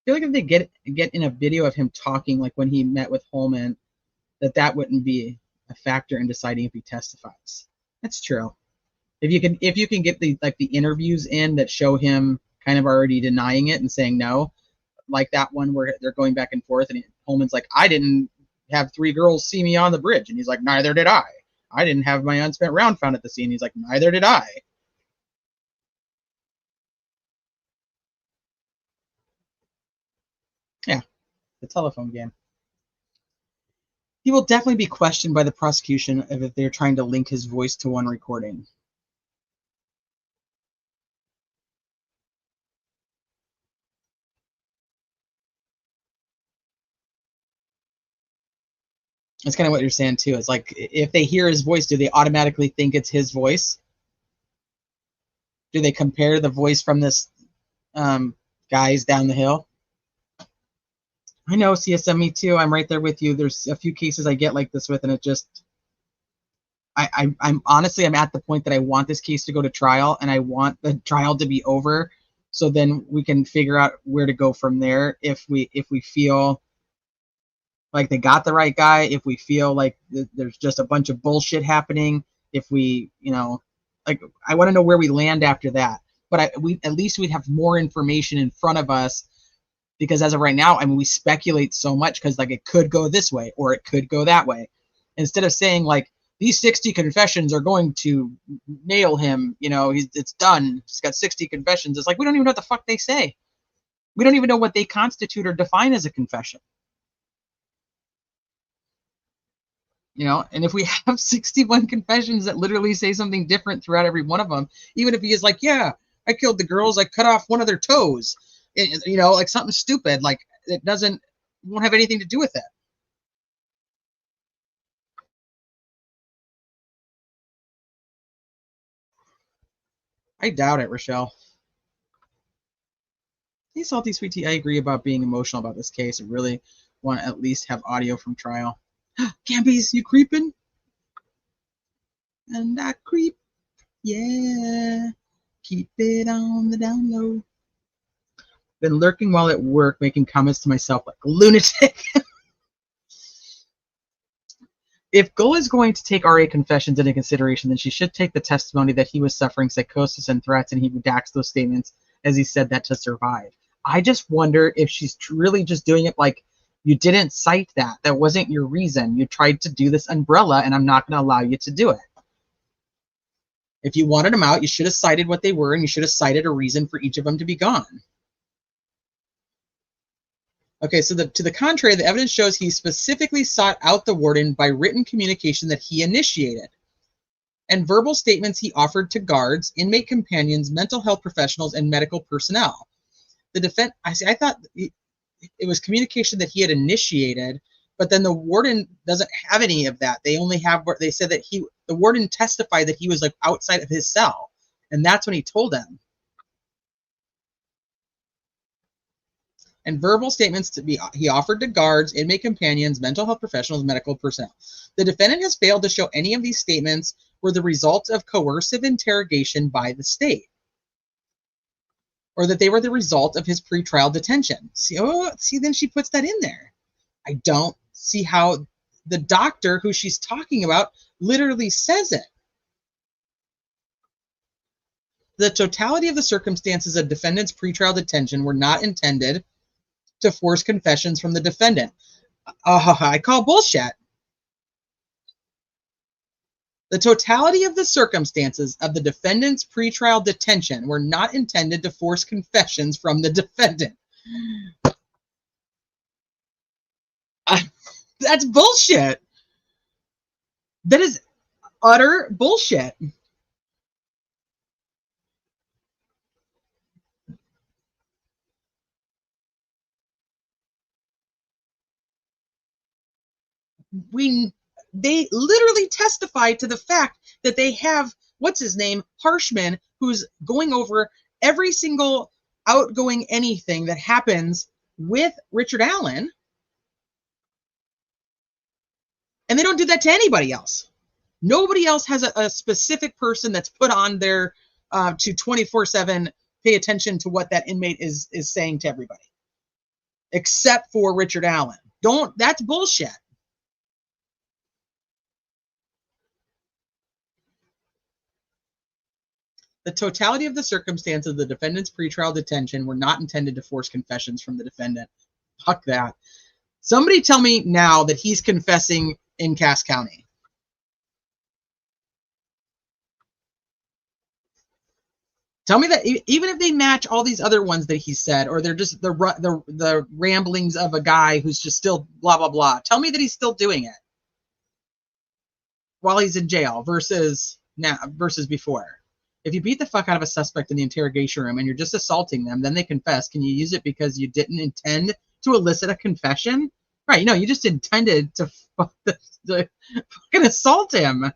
I feel like if they get in a video of him talking, like when he met with Holman, that wouldn't be a factor in deciding if he testifies. That's true. If you can get the interviews in that show him kind of already denying it and saying no, like that one where they're going back and forth, and Holman's like, I didn't have 3 girls see me on the bridge, and he's like, neither did I. I didn't have my unspent round found at the scene. He's like, neither did I. Yeah, the telephone game. He will definitely be questioned by the prosecution if they're trying to link his voice to one recording. That's kind of what you're saying too. It's like if they hear his voice, do they automatically think it's his voice? Do they compare the voice from this guys down the hill? I know, CSM, me too. I'm right there with you. There's a few cases I get like this with, and it just, I'm honestly, I'm at the point that I want this case to go to trial, and I want the trial to be over, so then we can figure out where to go from there. If we feel like they got the right guy, if we feel like there's just a bunch of bullshit happening, if we, like, I want to know where we land after that. But at least we'd have more information in front of us. Because as of right now, I mean, we speculate so much because, like, it could go this way or it could go that way. Instead of saying, like, these 60 confessions are going to nail him, it's done. He's got 60 confessions. It's like, we don't even know what the fuck they say. We don't even know what they constitute or define as a confession. And if we have 61 confessions that literally say something different throughout every one of them, even if he is like, yeah, I killed the girls, I cut off one of their toes. Like something stupid, like it won't have anything to do with it. I doubt it, Rochelle. Hey, Salty Sweet Tea, I agree about being emotional about this case. I really want to at least have audio from trial. Campies, you creeping? And I creep, yeah. Keep it on the down low. Been lurking while at work, making comments to myself like a lunatic. If Gull is going to take RA confessions into consideration, then she should take the testimony that he was suffering psychosis and threats, and he redacts those statements as he said that to survive. I just wonder if she's really just doing it like, you didn't cite that. That wasn't your reason. You tried to do this umbrella, and I'm not going to allow you to do it. If you wanted them out, you should have cited what they were, and you should have cited a reason for each of them to be gone. Okay, so to the contrary, the evidence shows he specifically sought out the warden by written communication that he initiated and verbal statements he offered to guards, inmate companions, mental health professionals, and medical personnel. The defense, I thought it was communication that he had initiated, but then the warden doesn't have any of that. They only have what they said that the warden testified that he was like outside of his cell, and that's when he told them. And verbal statements he offered to guards, inmate companions, mental health professionals, medical personnel. The defendant has failed to show any of these statements were the result of coercive interrogation by the state, or that they were the result of his pretrial detention. See, then she puts that in there. I don't see how the doctor who she's talking about literally says it. The totality of the circumstances of defendant's pretrial detention were not intended to force confessions from the defendant. I call bullshit. The totality of the circumstances of the defendant's pretrial detention were not intended to force confessions from the defendant. That's bullshit. That is utter bullshit. They literally testify to the fact that they have, what's his name, Harshman, who's going over every single outgoing anything that happens with Richard Allen. And they don't do that to anybody else. Nobody else has a specific person that's put on there to 24/7 pay attention to what that inmate is saying to everybody, except for Richard Allen. That's bullshit. The totality of the circumstances of the defendant's pretrial detention were not intended to force confessions from the defendant. Fuck that. Somebody tell me now that he's confessing in Cass County. Tell me that even if they match all these other ones that he said, or they're just the ramblings of a guy who's just still blah, blah, blah. Tell me that he's still doing it while he's in jail versus before. If you beat the fuck out of a suspect in the interrogation room and you're just assaulting them, then they confess. Can you use it because you didn't intend to elicit a confession? Right, no, you just intended to fucking assault him.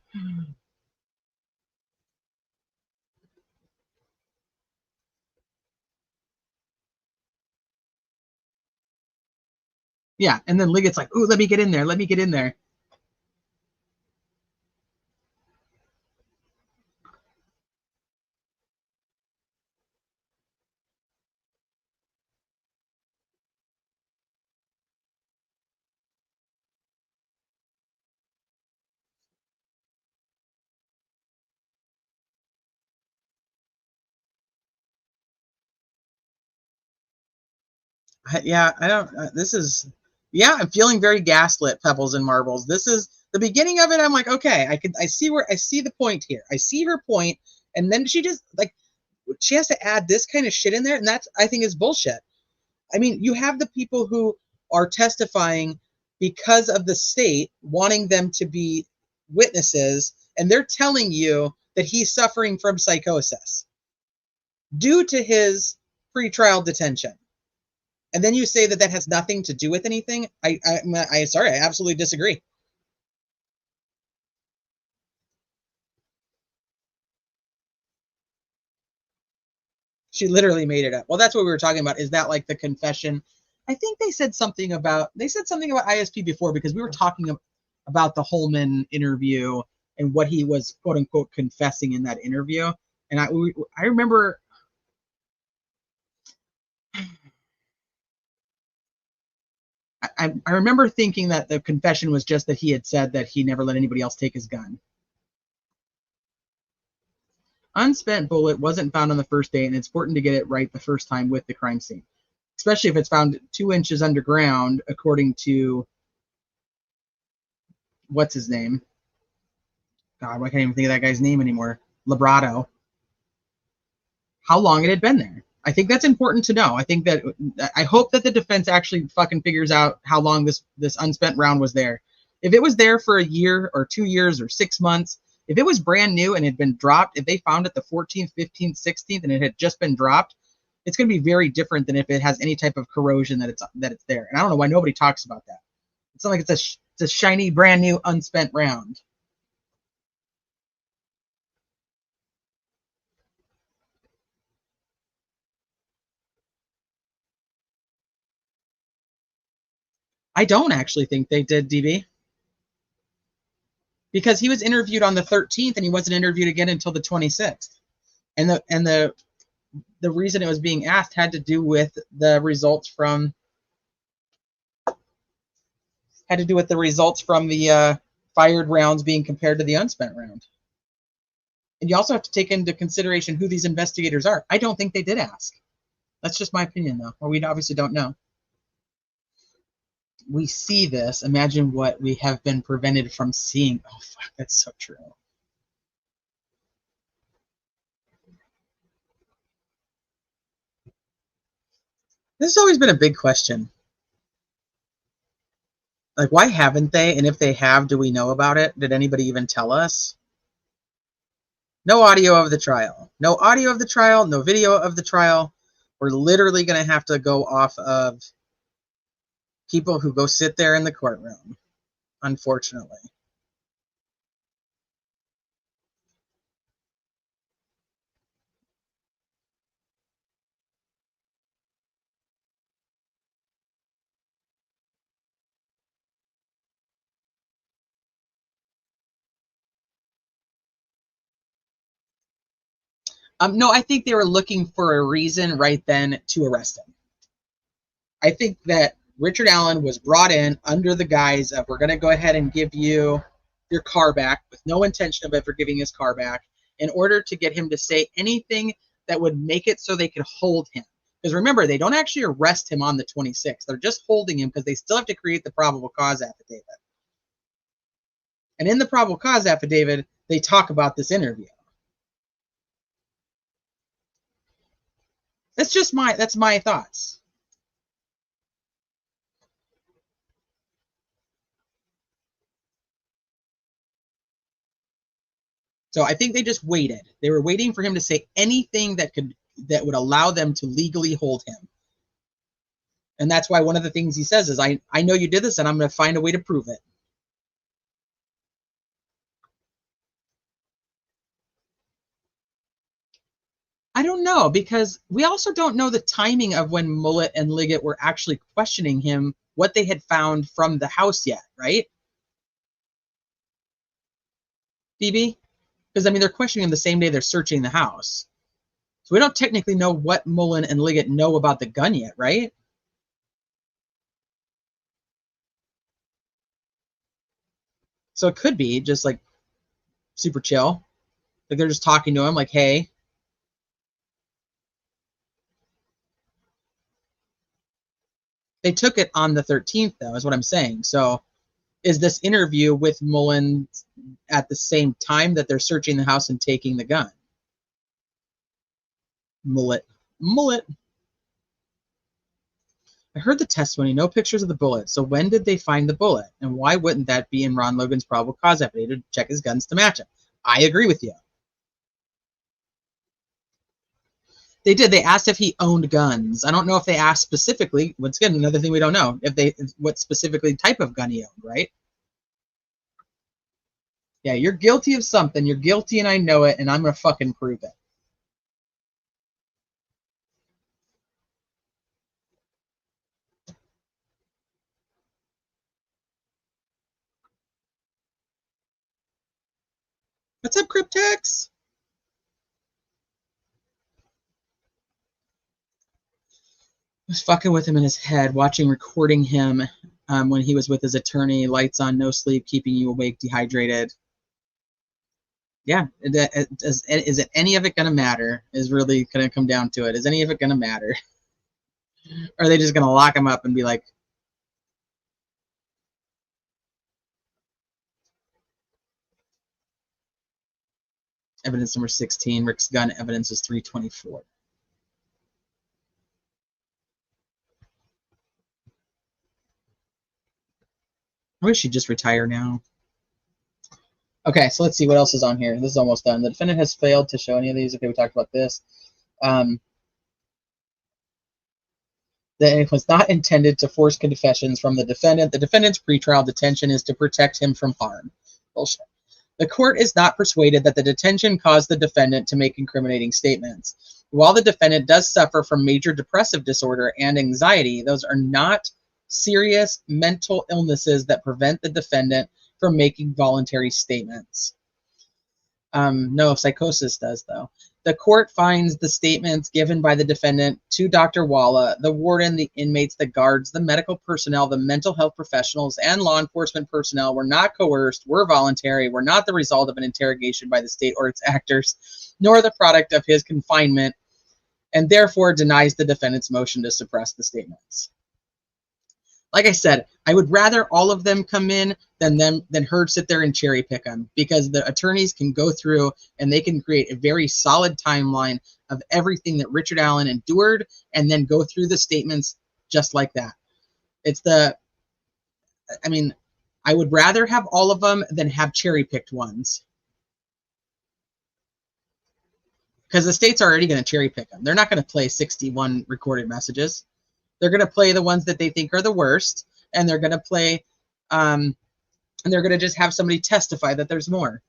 Yeah, and then Liggett's like, ooh, let me get in there. Let me get in there. Yeah, I don't. I'm feeling very gaslit, Pebbles and Marbles. This is the beginning of it. I'm like, okay, I see the point here. I see her point, and then she just she has to add this kind of shit in there, and that's, I think, is bullshit. I mean, you have the people who are testifying because of the state wanting them to be witnesses, and they're telling you that he's suffering from psychosis due to his pretrial detention. And then you say that that has nothing to do with anything. Sorry, I absolutely disagree. She literally made it up. Well, that's what we were talking about. Is that like the confession? I think they said something about ISP before, because we were talking about the Holman interview and what he was quote unquote confessing in that interview. And I remember. I remember thinking that the confession was just that he had said that he never let anybody else take his gun. Unspent bullet wasn't found on the first day, and it's important to get it right the first time with the crime scene, especially if it's found 2 inches underground, according to what's his name? God, I can't even think of that guy's name anymore. Labrado. How long it had been there. I think that's important to know. I hope that the defense actually fucking figures out how long this unspent round was there. If it was there for a year or 2 years or 6 months, if it was brand new and had been dropped, if they found it the 14th, 15th, 16th, and it had just been dropped, it's going to be very different than if it has any type of corrosion that it's there. And I don't know why nobody talks about that. It's not like it's a shiny, brand new, unspent round. I don't actually think they did, DB. Because he was interviewed on the 13th and he wasn't interviewed again until the 26th. And the reason it was being asked had to do with the results from the fired rounds being compared to the unspent round. And you also have to take into consideration who these investigators are. I don't think they did ask. That's just my opinion, though. Or we obviously don't know. We see this. Imagine what we have been prevented from seeing. Oh, fuck, that's so true. This has always been a big question. Like, why haven't they? And if they have, do we know about it? Did anybody even tell us? No audio of the trial. No audio of the trial. No video of the trial. We're literally going to have to go off of people who go sit there in the courtroom, unfortunately. No, I think they were looking for a reason right then to arrest him. I think that Richard Allen was brought in under the guise of, we're going to go ahead and give you your car back, with no intention of ever giving his car back, in order to get him to say anything that would make it so they could hold him. Because remember, they don't actually arrest him on the 26th. They're just holding him because they still have to create the probable cause affidavit. And in the probable cause affidavit, they talk about this interview. That's my thoughts. So I think they just waited. They were waiting for him to say anything that would allow them to legally hold him. And that's why one of the things he says is, I know you did this, and I'm going to find a way to prove it. I don't know, because we also don't know the timing of when Mullet and Liggett were actually questioning him, what they had found from the house yet, right? Phoebe? Because, I mean, they're questioning him the same day they're searching the house. So we don't technically know what Mullen and Liggett know about the gun yet, right? So it could be just like super chill. Like they're just talking to him like, hey. They took it on the 13th, though, is what I'm saying. So is this interview with Mullen at the same time that they're searching the house and taking the gun? Mullet. I heard the testimony, no pictures of the bullet. So when did they find the bullet? And why wouldn't that be in Ron Logan's probable cause affidavit to check his guns to match him? I agree with you. They did. They asked if he owned guns. I don't know if they asked specifically. Once again, another thing we don't know, what specifically type of gun he owned, right? Yeah, you're guilty of something. You're guilty and I know it, and I'm going to fucking prove it. What's up, Cryptex? I was fucking with him in his head, recording him when he was with his attorney, lights on, no sleep, keeping you awake, dehydrated. Yeah, is it any of it going to matter? Is really going to come down to it. Is any of it going to matter? Or are they just going to lock him up and be like, evidence number 16, Rick's gun evidence is 324. I wish she'd just retire now. Okay, so let's see what else is on here. This is almost done. The defendant has failed to show any of these. Okay, we talked about this. That it was not intended to force confessions from the defendant. The defendant's pretrial detention is to protect him from harm. Bullshit. The court is not persuaded that the detention caused the defendant to make incriminating statements. While the defendant does suffer from major depressive disorder and anxiety, those are not serious mental illnesses that prevent the defendant from making voluntary statements. No, psychosis does, though. The court finds the statements given by the defendant to Dr. Walla, the warden, the inmates, the guards, the medical personnel, the mental health professionals, and law enforcement personnel were not coerced, were voluntary, were not the result of an interrogation by the state or its actors, nor the product of his confinement, and therefore denies the defendant's motion to suppress the statements. Like I said, I would rather all of them come in than her sit there and cherry pick them, because the attorneys can go through and they can create a very solid timeline of everything that Richard Allen endured and then go through the statements just like that. I mean, I would rather have all of them than have cherry-picked ones. Because the state's already going to cherry-pick them. They're not going to play 61 recorded messages. They're going to play the ones that they think are the worst, and they're going to play, and they're going to just have somebody testify that there's more.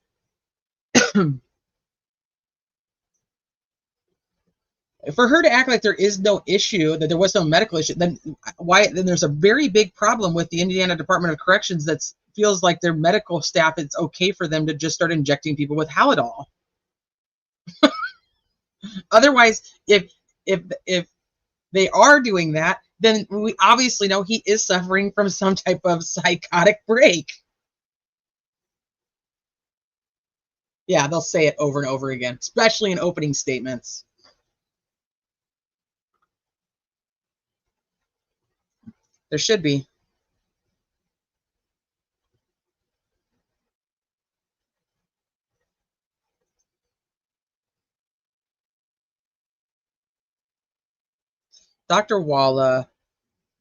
For her to act like there is no issue, that there was no medical issue, then there's a very big problem with the Indiana Department of Corrections that feels like their medical staff, it's okay for them to just start injecting people with Halidol. Otherwise, if they are doing that, then we obviously know he is suffering from some type of psychotic break. Yeah, they'll say it over and over again, especially in opening statements. There should be. Dr. Walla,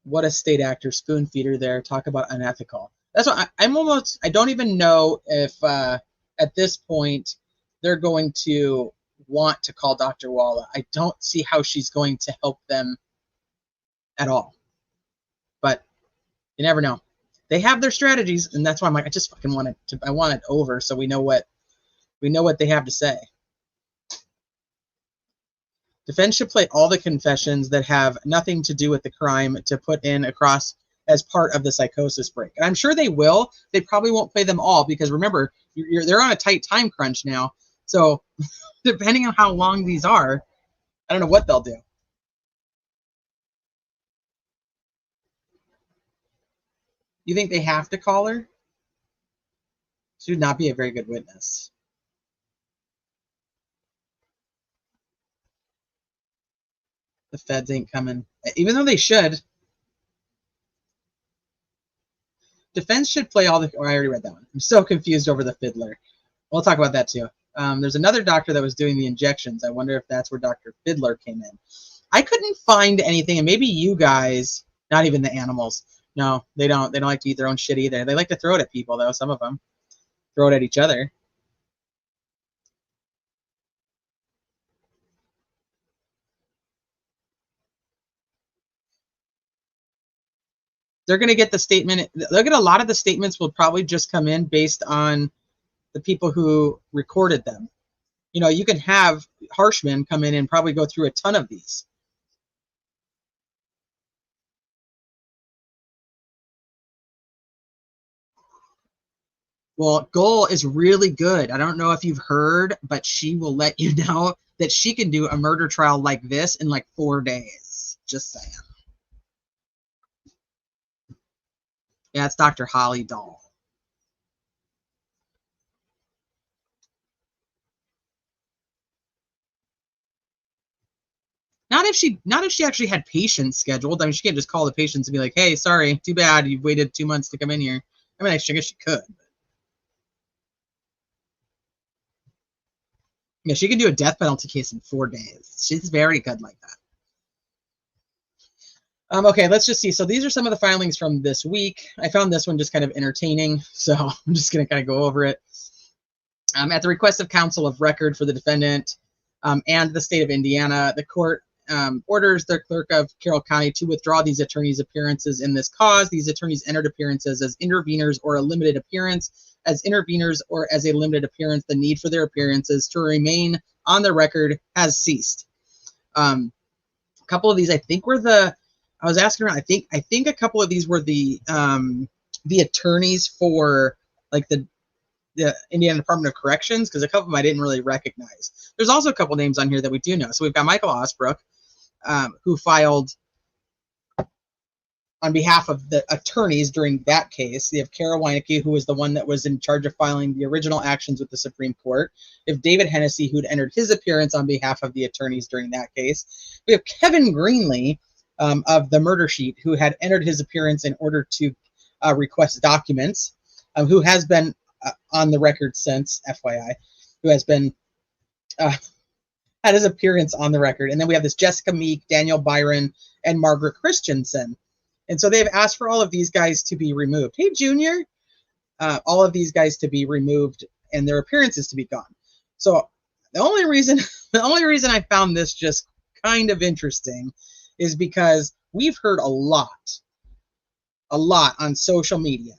what a state actor, spoon feeder there. Talk about unethical. That's what I don't even know if at this point they're going to want to call Dr. Walla. I don't see how she's going to help them at all. But you never know. They have their strategies, and that's why I'm like, I just fucking want it over so we know what they have to say. Defense should play all the confessions that have nothing to do with the crime to put in across as part of the psychosis break. And I'm sure they will. They probably won't play them all because remember, they're on a tight time crunch now. So depending on how long these are, I don't know what they'll do. You think they have to call her? She would not be a very good witness. The feds ain't coming. Even though they should. Defense should play all the... Oh, I already read that one. I'm so confused over the fiddler. We'll talk about that too. There's another doctor that was doing the injections. I wonder if that's where Dr. Fiddler came in. I couldn't find anything, and maybe you guys, not even the animals. No, they don't. They don't like to eat their own shit either. They like to throw it at people, though, some of them. Throw it at each other. They're going to get the statement. Look at a lot of the statements will probably just come in based on the people who recorded them. You know, you can have Harshman come in and probably go through a ton of these. Well, Goal is really good. I don't know if you've heard, but she will let you know that she can do a murder trial like this in like 4 days. Just saying. Yeah, it's Dr. Holly Dahl. Not if she actually had patients scheduled. I mean, she can't just call the patients and be like, "Hey, sorry, too bad, you've waited 2 months to come in here." I mean, I guess she could. Yeah, she can do a death penalty case in 4 days. She's very good like that. Okay, let's just see. So these are some of the filings from this week. I found this one just kind of entertaining, so I'm just going to kind of go over it. At the request of counsel of record for the defendant and the state of Indiana, the court orders the clerk of Carroll County to withdraw these attorneys' appearances in this cause. These attorneys entered appearances as interveners or a limited appearance. As interveners or as a limited appearance, the need for their appearances to remain on the record has ceased. A couple of these, I think, were the... I was asking around. I think a couple of these were the attorneys for like the Indiana Department of Corrections, because a couple of them I didn't really recognize. There's also a couple names on here that we do know. So we've got Michael Osbrook, who filed on behalf of the attorneys during that case. We have Kara Weinecke, who was the one that was in charge of filing the original actions with the Supreme Court. We have David Hennessy, who'd entered his appearance on behalf of the attorneys during that case. We have Kevin Greenlee, of the murder sheet, who had entered his appearance in order to request documents, who has been on the record since, FYI, who has been had his appearance on the record. And then we have this Jessica Meek, Daniel Byron, and Margaret Christensen. And so they've asked for all of these guys to be removed. Hey, Junior, all of these guys to be removed and their appearances to be gone. So the only reason I found this just kind of interesting is because we've heard a lot on social media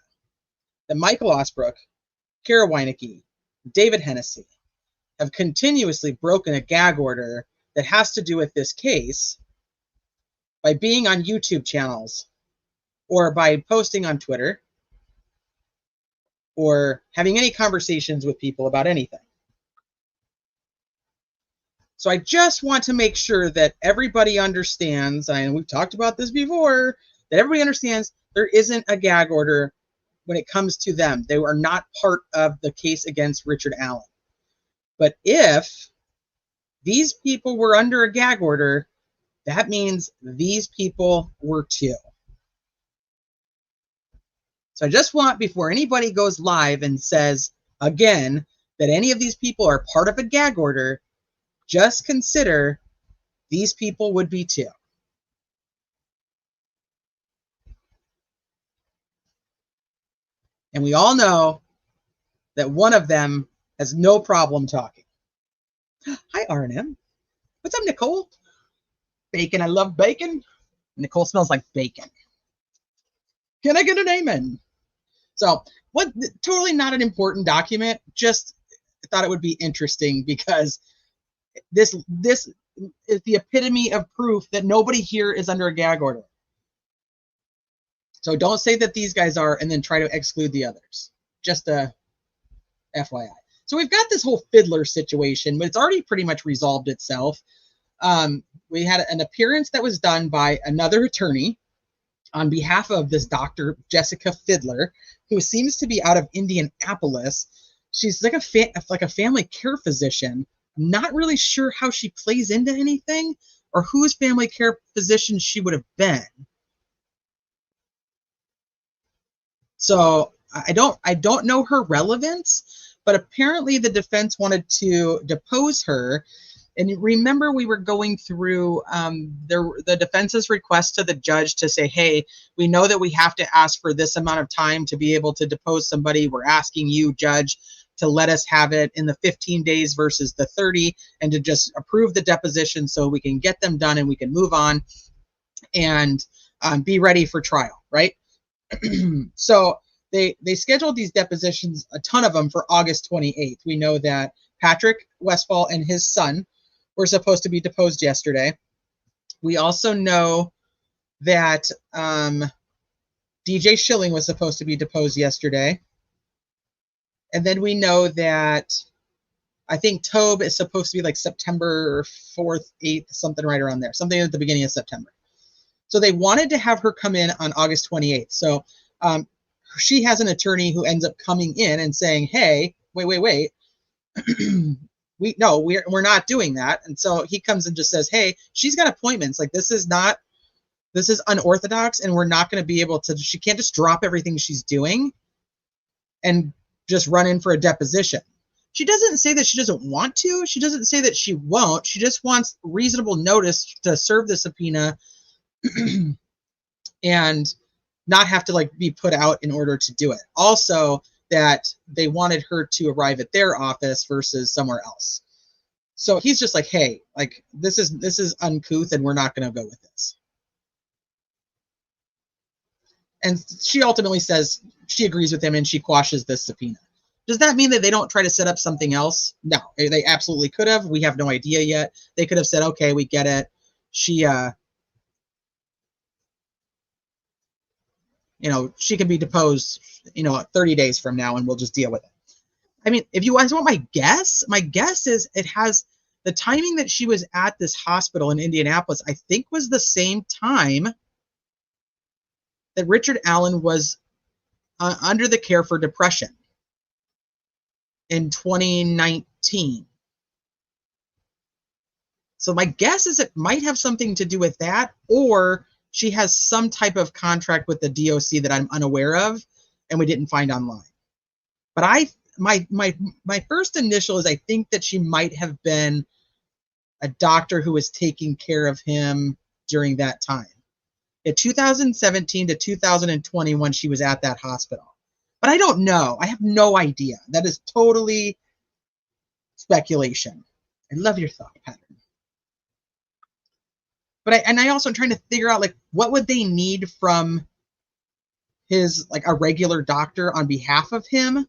that Michael Osbrook, Kara Weinecke, David Hennessy have continuously broken a gag order that has to do with this case by being on YouTube channels or by posting on Twitter or having any conversations with people about anything. So I just want to make sure that everybody understands, and we've talked about this before, that everybody understands there isn't a gag order when it comes to them. They are not part of the case against Richard Allen. But if these people were under a gag order, that means these people were too. So I just want, before anybody goes live and says again that any of these people are part of a gag order, just consider these people would be too. And we all know that one of them has no problem talking. Hi, R&M. What's up, Nicole? Bacon. I love bacon. Nicole smells like bacon. Can I get an amen? So, what? Totally not an important document. Just thought it would be interesting because this is the epitome of proof that nobody here is under a gag order. So don't say that these guys are and then try to exclude the others. Just a FYI. So we've got this whole Fiddler situation, but it's already pretty much resolved itself. We had an appearance that was done by another attorney on behalf of this Dr. Jessica Fiddler, who seems to be out of Indianapolis. She's like a family care physician. I'm not really sure how she plays into anything or whose family care physician she would have been. So I don't know her relevance, but apparently the defense wanted to depose her. And remember, we were going through the defense's request to the judge to say, hey, we know that we have to ask for this amount of time to be able to depose somebody. We're asking you, judge, to let us have it in the 15 days versus the 30 and to just approve the deposition so we can get them done and we can move on and be ready for trial, right? So they scheduled these depositions, a ton of them, for August 28th. We know that Patrick Westfall and his son were supposed to be deposed yesterday. We also know that DJ Schilling was supposed to be deposed yesterday. And then we know that I think Tobe is supposed to be like September 4th, 8th, something right around there, something at the beginning of September. So they wanted to have her come in on August 28th. So she has an attorney who ends up coming in and saying, hey, wait. we're not doing that. And so he comes and just says, hey, she's got appointments. Like, this is unorthodox, and we're not going to be able to, she can't just drop everything she's doing and just run in for a deposition. She doesn't say that she doesn't want to. She doesn't say that she won't. She just wants reasonable notice to serve the subpoena and not have to like be put out in order to do it. Also, that they wanted her to arrive at their office versus somewhere else. So he's just like, hey, like this is uncouth and we're not going to go with this. And she ultimately says she agrees with him and she quashes this subpoena. Does that mean that they don't try to set up something else? No, they absolutely could have. We have no idea yet. They could have said, okay, we get it. She she can be deposed, 30 days from now, and we'll just deal with it. I mean, if you guys want my guess is it has the timing that she was at this hospital in Indianapolis, I think was the same time that Richard Allen was under the care for depression in 2019. So my guess is it might have something to do with that, or she has some type of contract with the DOC that I'm unaware of and we didn't find online. But my first initial is I think that she might have been a doctor who was taking care of him during that time. in 2017 to 2021 she was at that hospital. But I don't know. I have no idea. That is totally speculation. I love your thought pattern. But I also am trying to figure out, like, what would they need from his, like, a regular doctor on behalf of him?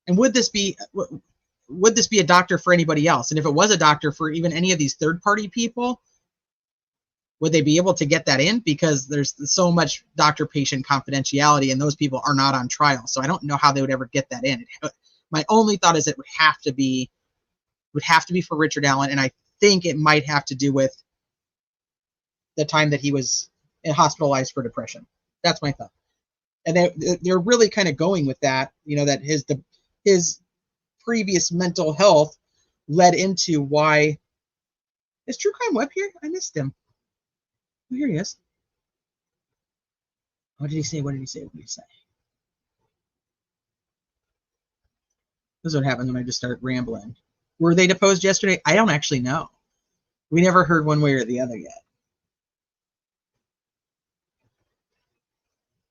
And would this be a doctor for anybody else? And if it was a doctor for even any of these third-party people, would they be able to get that in? Because there's so much doctor-patient confidentiality, and those people are not on trial. So I don't know how they would ever get that in. My only thought is it would have to be for Richard Allen, and I think it might have to do with the time that he was hospitalized for depression. That's my thought. And they're really kind of going with that, that his previous mental health led into why. Is True Crime Web here? I missed him. Oh, here he is. What did he say? This is what happens when I just start rambling. Were they deposed yesterday? I don't actually know. We never heard one way or the other yet.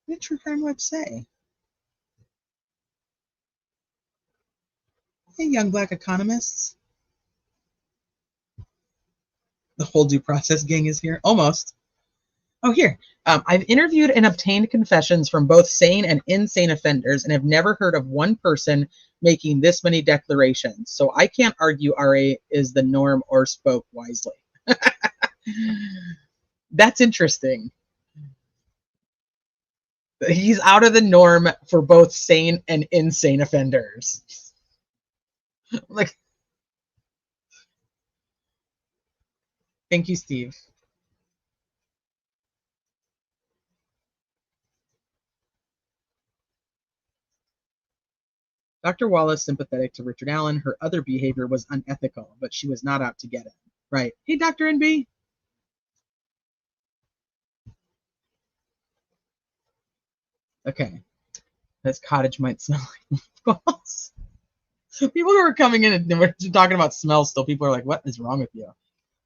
What did True Crime Web say? Hey, young black economists. The whole due process gang is here. Almost. Oh, here. I've interviewed and obtained confessions from both sane and insane offenders and have never heard of one person making this many declarations. So I can't argue RA is the norm or spoke wisely. That's interesting. He's out of the norm for both sane and insane offenders. Like, thank you, Steve. Dr. Wallace sympathetic to Richard Allen. Her other behavior was unethical, but she was not out to get him. Right. Hey, Dr. NB. Okay. This cottage might smell like balls. People who are coming in and we're talking about smells still, people are like, what is wrong with you?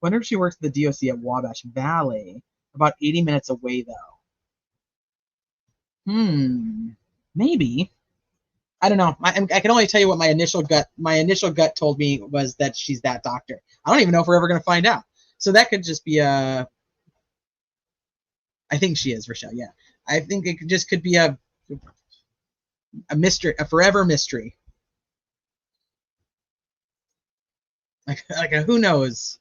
Wonder if she works at the DOC at Wabash Valley. About 80 minutes away, though. Maybe. I don't know. I can only tell you what my initial gut told me was that she's that doctor. I don't even know if we're ever going to find out. So that could just be a... I think she is, Rochelle, yeah. I think it could be a mystery, a forever mystery. Like a who knows.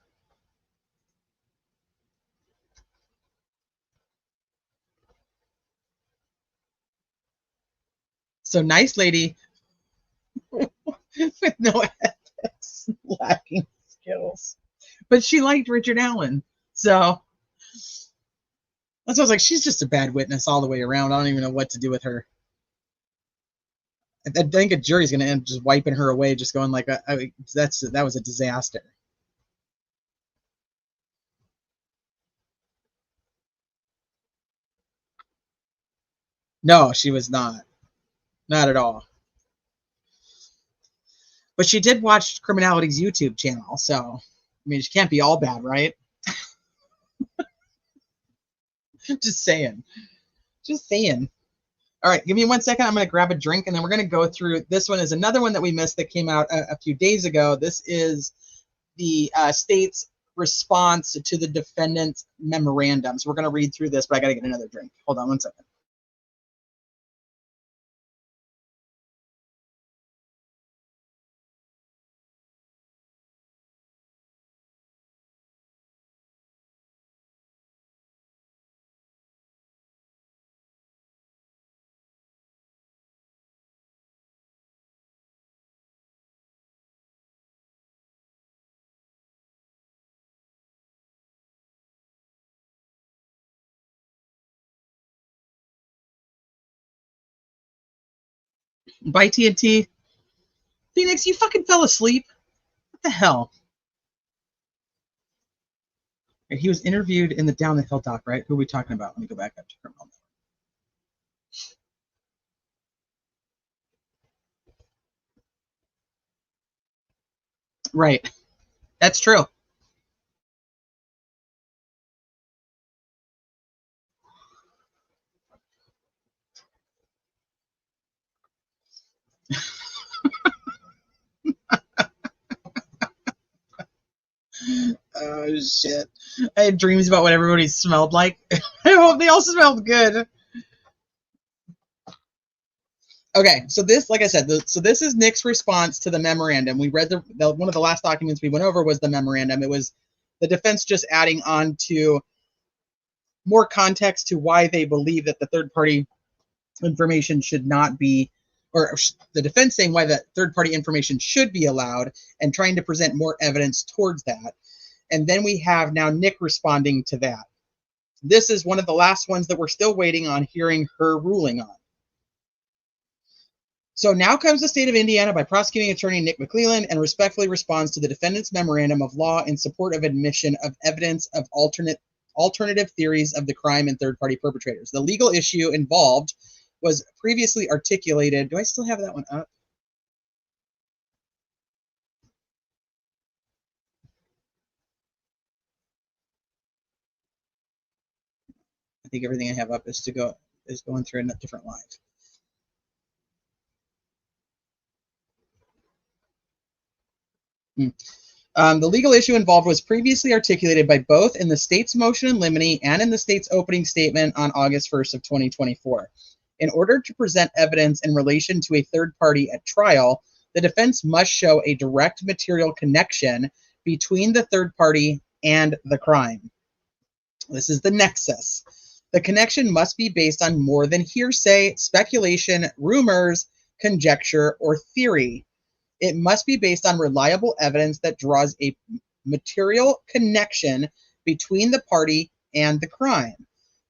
So nice lady with no ethics, lacking skills. But she liked Richard Allen. So that's why I was like, she's just a bad witness all the way around. I don't even know what to do with her. I think a jury's going to end up just wiping her away, just going like, that was a disaster. No, she was not. Not at all. But she did watch Criminality's YouTube channel, so, I mean, she can't be all bad, right? Just saying. All right, give me 1 second. I'm going to grab a drink, and then we're going to go through. This one is another one that we missed that came out a few days ago. This is the state's response to the defendant's memorandum. So we're going to read through this, but I got to get another drink. Hold on 1 second. Bye, TNT. Phoenix, you fucking fell asleep. What the hell? He was interviewed in the Down the Hill doc, right? Who are we talking about? Let me go back up to criminal. Right. That's true. shit. I had dreams about what everybody smelled like. I hope they all smelled good. Okay, so this, like I said, so this is Nick's response to the memorandum. We read one of the last documents we went over was the memorandum. It was the defense just adding on to more context to why they believe that the third-party information should not be, or the defense saying why that third-party information should be allowed and trying to present more evidence towards that. And then we have now Nick responding to that. This is one of the last ones that we're still waiting on hearing her ruling on. So now comes the state of Indiana by prosecuting attorney Nick McClelland and respectfully responds to the defendant's memorandum of law in support of admission of evidence of alternative theories of the crime and third-party perpetrators. The legal issue involved was previously articulated. Do I still have that one up? I think everything I have up is going through a different live. The legal issue involved was previously articulated by both in the state's motion in limine and in the state's opening statement on August 1st of 2024. In order to present evidence in relation to a third party at trial, the defense must show a direct material connection between the third party and the crime. This is the nexus. The connection must be based on more than hearsay, speculation, rumors, conjecture, or theory. It must be based on reliable evidence that draws a material connection between the party and the crime.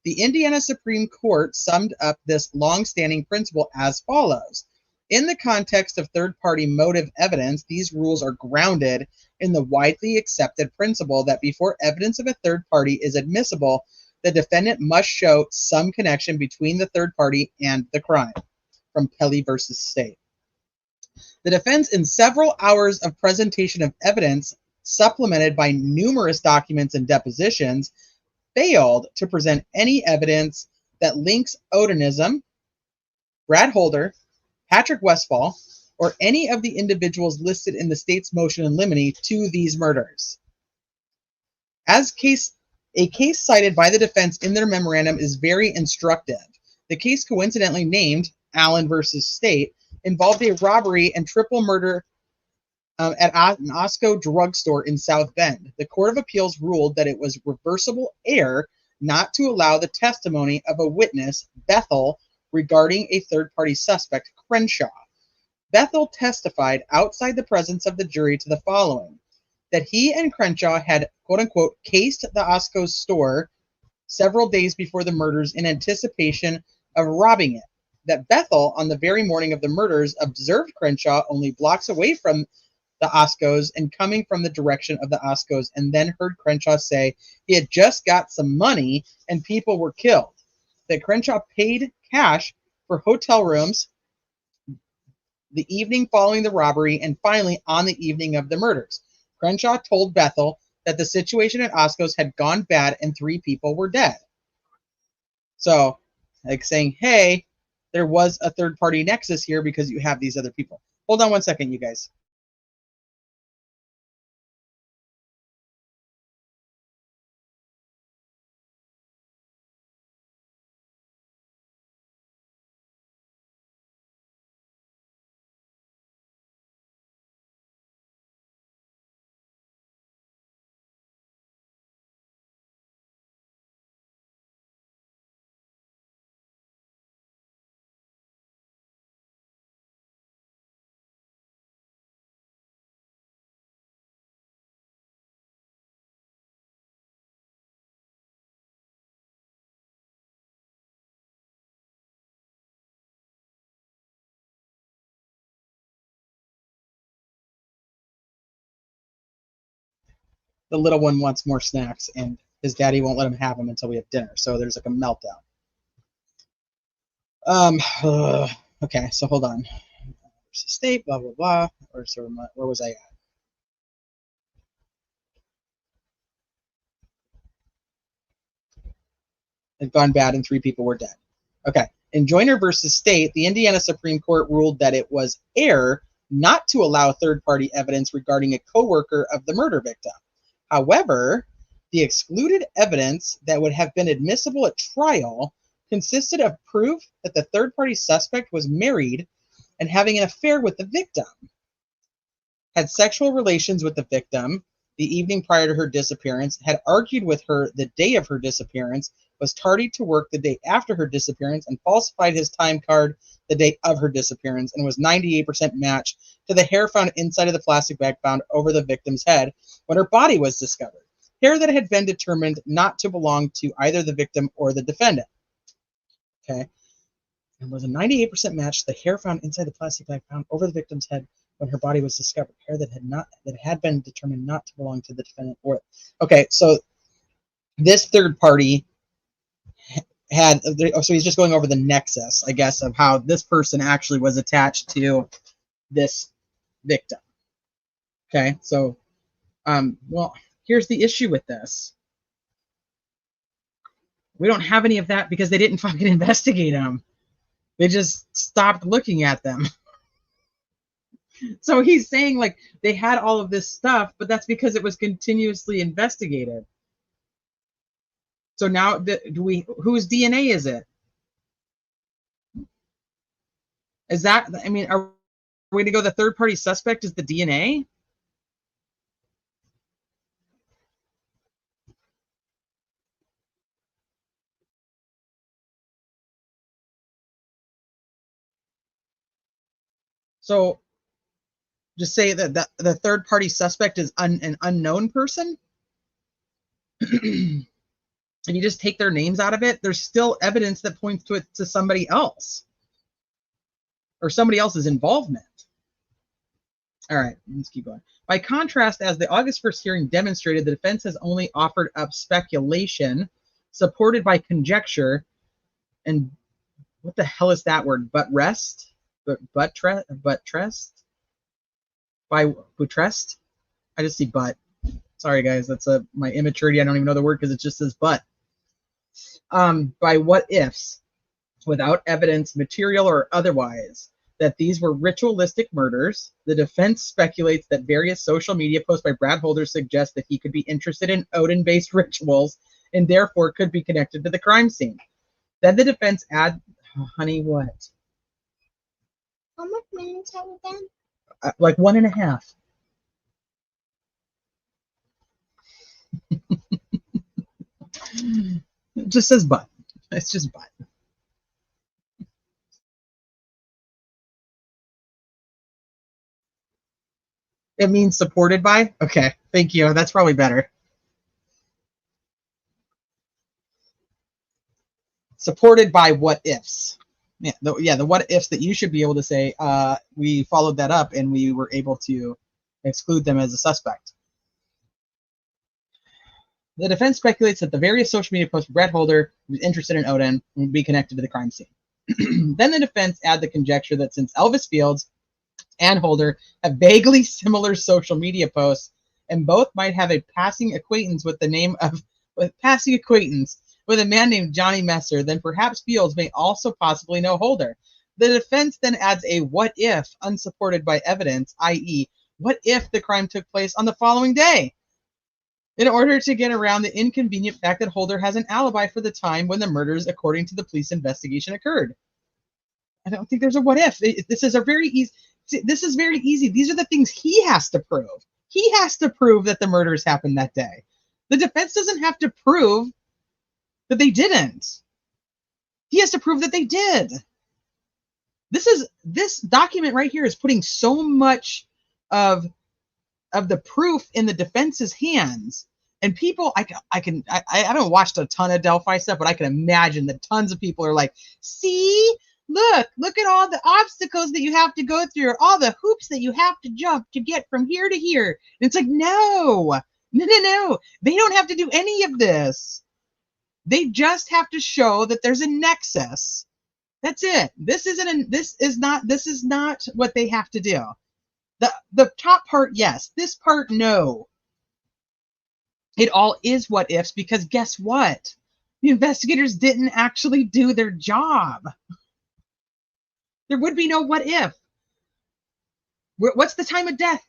The Indiana Supreme Court summed up this long-standing principle as follows. In the context of third-party motive evidence, these rules are grounded in the widely accepted principle that before evidence of a third party is admissible, the defendant must show some connection between the third party and the crime. From Pelly versus State. The defense, in several hours of presentation of evidence, supplemented by numerous documents and depositions, failed to present any evidence that links Odinism, Brad Holder, Patrick Westfall, or any of the individuals listed in the state's motion in limine to these murders. A case cited by the defense in their memorandum is very instructive. The case coincidentally named Allen versus State involved a robbery and triple murder at an Osco drugstore in South Bend. The Court of Appeals ruled that it was reversible error not to allow the testimony of a witness, Bethel, regarding a third-party suspect, Crenshaw. Bethel testified outside the presence of the jury to the following, that he and Crenshaw had, quote-unquote, cased the Osco store several days before the murders in anticipation of robbing it. That Bethel, on the very morning of the murders, observed Crenshaw only blocks away from the Oscos and coming from the direction of the Oscos, and then heard Crenshaw say he had just got some money and people were killed. That Crenshaw paid cash for hotel rooms the evening following the robbery and finally on the evening of the murders. Crenshaw told Bethel that the situation at Oscos had gone bad and 3 people were dead. So, like saying, hey, there was a third-party nexus here because you have these other people. Hold on one second, you guys. The little one wants more snacks, and his daddy won't let him have them until we have dinner. So there's like a meltdown. Okay, so hold on. State, blah, blah, blah. Where was I at? Had gone bad and 3 people were dead. Okay. In Joyner versus State, the Indiana Supreme Court ruled that it was error not to allow third-party evidence regarding a coworker of the murder victim. However, The excluded evidence that would have been admissible at trial consisted of proof that the third-party suspect was married and having an affair with the victim, had sexual relations with the victim the evening prior to her disappearance, had argued with her the day of her disappearance, was tardy to work the day after her disappearance, and falsified his time card the day of her disappearance, and was 98% matched to the hair found inside of the plastic bag found over the victim's head when her body was discovered. Hair that had been determined not to belong to either the victim or the defendant. Okay. And was a 98% match to the hair found inside the plastic bag found over the victim's head when her body was discovered. Hair that had been determined not to belong to the defendant or. Okay, so this third party had, so he's just going over the nexus, I guess, of how this person actually was attached to this victim. Okay, so well, here's the issue with this. We don't have any of that because they didn't fucking investigate them. They just stopped looking at them. So he's saying like they had all of this stuff, but that's because it was continuously investigated. So now whose DNA is it? Is that, I mean, are we going to go the third party suspect is the DNA? So just say that the third party suspect is an unknown person. And you just take their names out of it, there's still evidence that points to somebody else or somebody else's involvement. All right, let's keep going. By contrast, as the August 1st hearing demonstrated, the defense has only offered up speculation supported by conjecture and what the hell is that word? Buttressed? By buttressed? I just see butt. Sorry guys, that's my immaturity. I don't even know the word because it just says butt. By what ifs, without evidence, material or otherwise, that these were ritualistic murders. The defense speculates that various social media posts by Brad Holder suggest that he could be interested in Odin-based rituals and therefore could be connected to the crime scene. Then the defense adds, oh, honey, what? How much minutes have we done? Like 1.5. It just says but. It's just but. It means supported by? Okay, thank you. That's probably better. Supported by what ifs. Yeah, the what ifs that you should be able to say, we followed that up and we were able to exclude them as a suspect. The defense speculates that the various social media posts Brett Holder was interested in Odin would be connected to the crime scene. Then the defense add the conjecture that since Elvis Fields and Holder have vaguely similar social media posts, and both might have a passing acquaintance with a man named Johnny Messer, then perhaps Fields may also possibly know Holder. The defense then adds a what if unsupported by evidence, i.e., what if the crime took place on the following day? In order to get around the inconvenient fact that Holder has an alibi for the time when the murders, according to the police investigation, occurred. I don't think there's a what if. This is very easy. These are the things he has to prove. He has to prove that the murders happened that day. The defense doesn't have to prove that they didn't. He has to prove that they did. This document right here is putting so much of the proof in the defense's hands. And people, I haven't watched a ton of Delphi stuff, but I can imagine that tons of people are like, see, look at all the obstacles that you have to go through, all the hoops that you have to jump to get from here to here. And it's like, no. They don't have to do any of this. They just have to show that there's a nexus. That's it. This is not what they have to do. The top part, yes. This part, no. It all is what ifs because guess what? The investigators didn't actually do their job. There would be no what if. What's the time of death?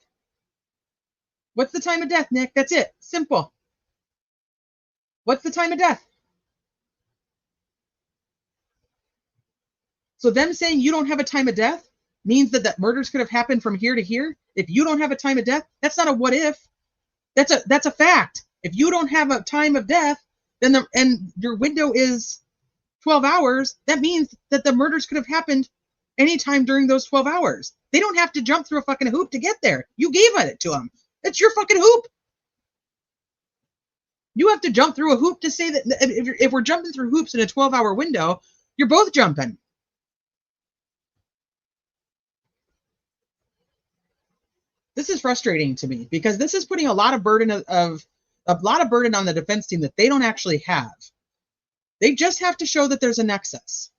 What's the time of death, Nick? That's it. Simple. What's the time of death? So them saying you don't have a time of death means that murders could have happened from here to here. If you don't have a time of death, that's not a what if. That's a fact. If you don't have a time of death, then and your window is 12 hours, that means that the murders could have happened anytime during those 12 hours. They don't have to jump through a fucking hoop to get there. You gave it to them. That's your fucking hoop. You have to jump through a hoop to say that if we're jumping through hoops in a 12-hour window, you're both jumping. This is frustrating to me because this is putting a lot of burden on the defense team that they don't actually have. They just have to show that there's a nexus.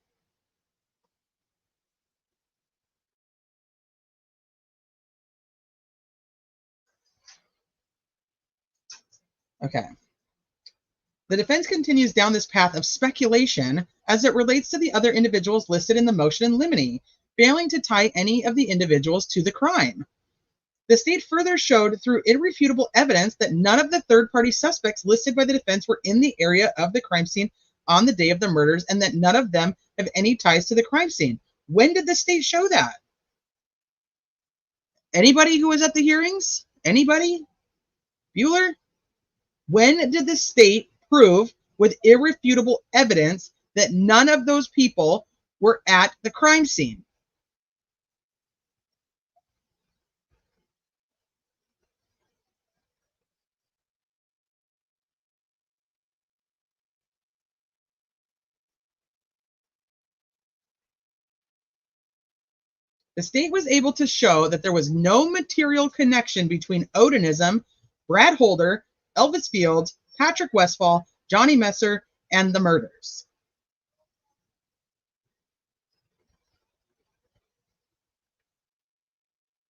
Okay. The defense continues down this path of speculation as it relates to the other individuals listed in the motion in limine, failing to tie any of the individuals to the crime. The state further showed through irrefutable evidence that none of the third-party suspects listed by the defense were in the area of the crime scene on the day of the murders and that none of them have any ties to the crime scene. When did the state show that? Anybody who was at the hearings? Anybody? Bueller? When did the state prove with irrefutable evidence that none of those people were at the crime scene? The state was able to show that there was no material connection between Odinism, Brad Holder, Elvis Fields, Patrick Westfall, Johnny Messer, and the murders.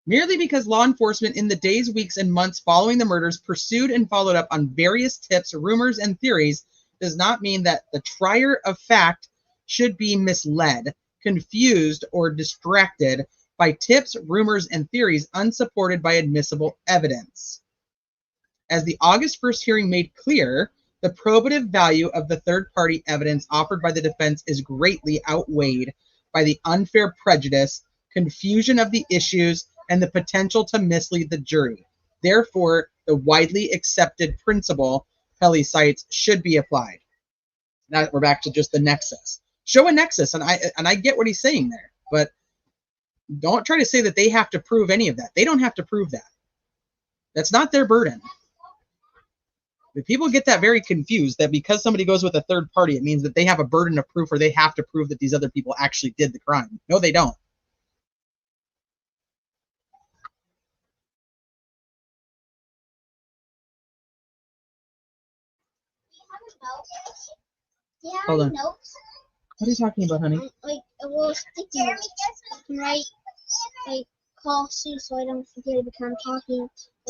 Merely because law enforcement in the days, weeks, and months following the murders pursued and followed up on various tips, rumors, and theories does not mean that the trier of fact should be misled, confused, or distracted by tips, rumors, and theories unsupported by admissible evidence. As the August 1st hearing made clear, the probative value of the third-party evidence offered by the defense is greatly outweighed by the unfair prejudice, confusion of the issues, and the potential to mislead the jury. Therefore, the widely accepted principle Pelley cites should be applied. Now we're back to just the nexus. Show a nexus, and I get what he's saying there, but don't try to say that they have to prove any of that. They don't have to prove that. That's not their burden. But people get that very confused, that because somebody goes with a third party, it means that they have a burden of proof or they have to prove that these other people actually did the crime. No, they don't. Do you have Hold any on. notes? What are you talking about, honey? Like a little sticky note. I can write, like, call Sue so I don't forget it because I'm talking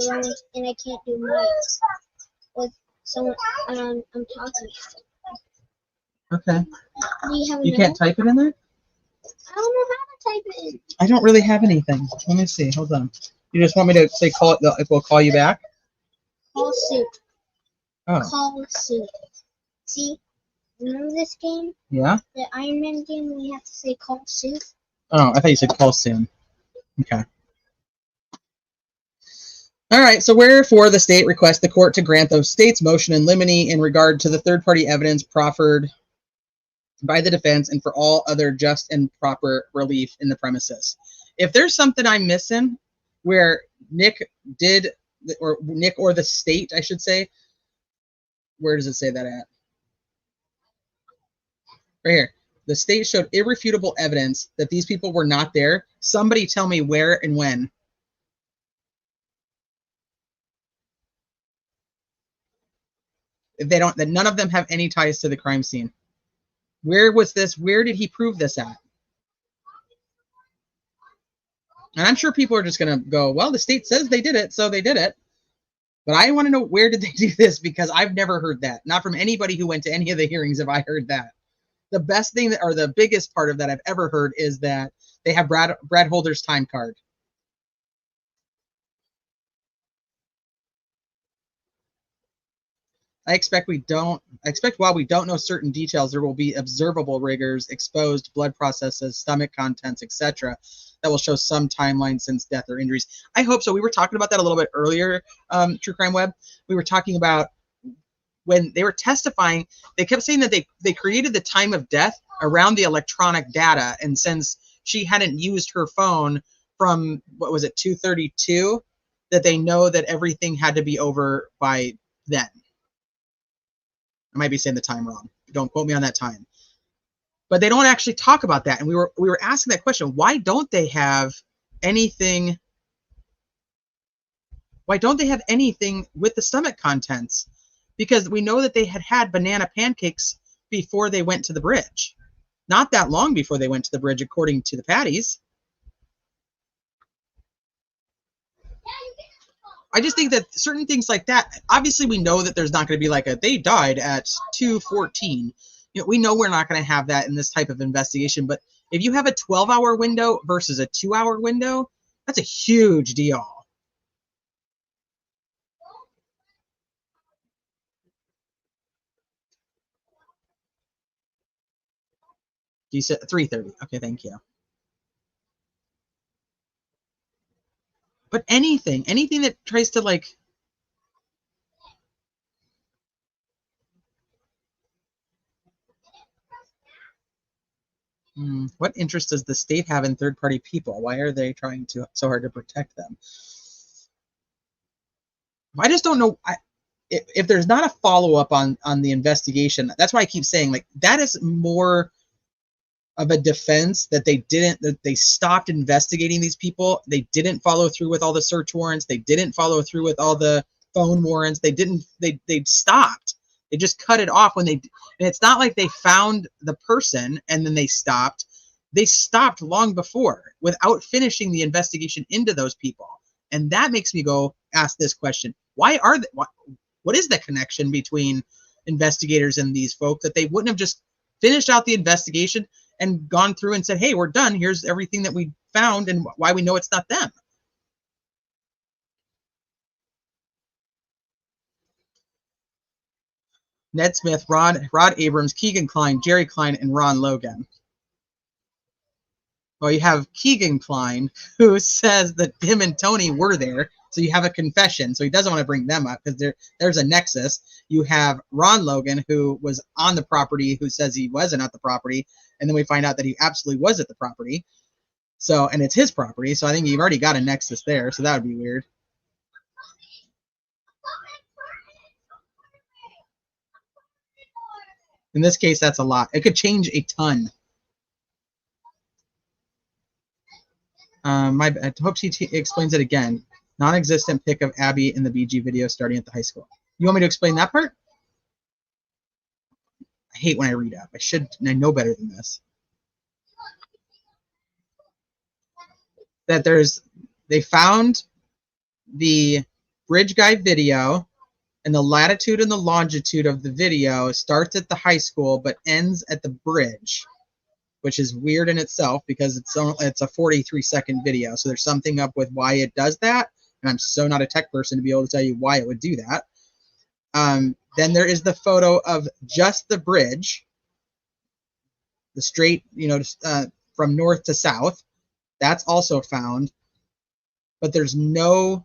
around and I can't do mics with someone I'm talking to. Okay. Do you have a You note? can't type it in there? I don't know how to type it in. I don't really have anything. Let me see. Hold on. You just want me to say call it? If we'll call you back? Call Sue. Oh. Call Sue. See? Remember this game? Yeah? The Iron Man game where you have to say call Sue? Oh, I thought you said call soon. Okay. All right. So wherefore the state requests the court to grant the state's motion in limine in regard to the third-party evidence proffered by the defense and for all other just and proper relief in the premises. If there's something I'm missing where Nick did, or Nick or the state, I should say, where does it say that at? Right here. The state showed irrefutable evidence that these people were not there. Somebody tell me where and when. If they don't, that none of them have any ties to the crime scene. Where was this? Where did he prove this at? And I'm sure people are just going to go, well, the state says they did it, so they did it. But I want to know, where did they do this? Because I've never heard that. Not from anybody who went to any of the hearings have I heard that. The best thing that, or the biggest part of that I've ever heard, is that they have Brad Holder's time card. I expect while we don't know certain details, there will be observable rigors, exposed blood processes, stomach contents, etc., that will show some timeline since death or injuries. I hope so. We were talking about that a little bit earlier, True Crime Web. We were talking about when they were testifying, they kept saying that they created the time of death around the electronic data, and since she hadn't used her phone from, what was it, 2:32, that they know that everything had to be over by then. I might be saying the time wrong. Don't quote me on that time. But they don't actually talk about that. And we were asking that question. Why don't they have anything? Why don't they have anything with the stomach contents? Because we know that they had banana pancakes before they went to the bridge. Not that long before they went to the bridge, according to the Patties. I just think that certain things like that, obviously we know that there's not going to be like they died at 2:14. We know we're not going to have that in this type of investigation, but if you have a 12-hour window versus a 2-hour window, that's a huge deal. You said 3:30. Okay, thank you. But anything that tries to like what interest does the state have in third-party people? Why are they trying so hard to protect them? I just don't know. If there's not a follow-up on the investigation, that's why I keep saying like that is more of a defense that they stopped investigating these people. They didn't follow through with all the search warrants. They didn't follow through with all the phone warrants. They stopped. They just cut it off and it's not like they found the person and then they stopped. They stopped long before without finishing the investigation into those people. And that makes me go ask this question. What is the connection between investigators and these folks that they wouldn't have just finished out the investigation and gone through and said, hey, we're done. Here's everything that we found and why we know it's not them. Ned Smith, Rod Abrams, Keegan Kline, Jerry Klein, and Ron Logan. Well, you have Keegan Kline, who says that him and Tony were there. So you have a confession. So he doesn't want to bring them up because there's a nexus. You have Ron Logan, who was on the property, who says he wasn't at the property. And then we find out that he absolutely was at the property. So, and it's his property. So I think you've already got a nexus there. So that would be weird. In this case, that's a lot. It could change a ton. I hope she explains it again. Non-existent pic of Abby in the BG video starting at the high school. You want me to explain that part? I hate when I read up. I know better than this. That they found the bridge guy video, and the latitude and the longitude of the video starts at the high school but ends at the bridge, which is weird in itself because it's a 43-second video. So there's something up with why it does that, and I'm so not a tech person to be able to tell you why it would do that. Then there is the photo of just the bridge, the straight, from north to south. That's also found, but there's no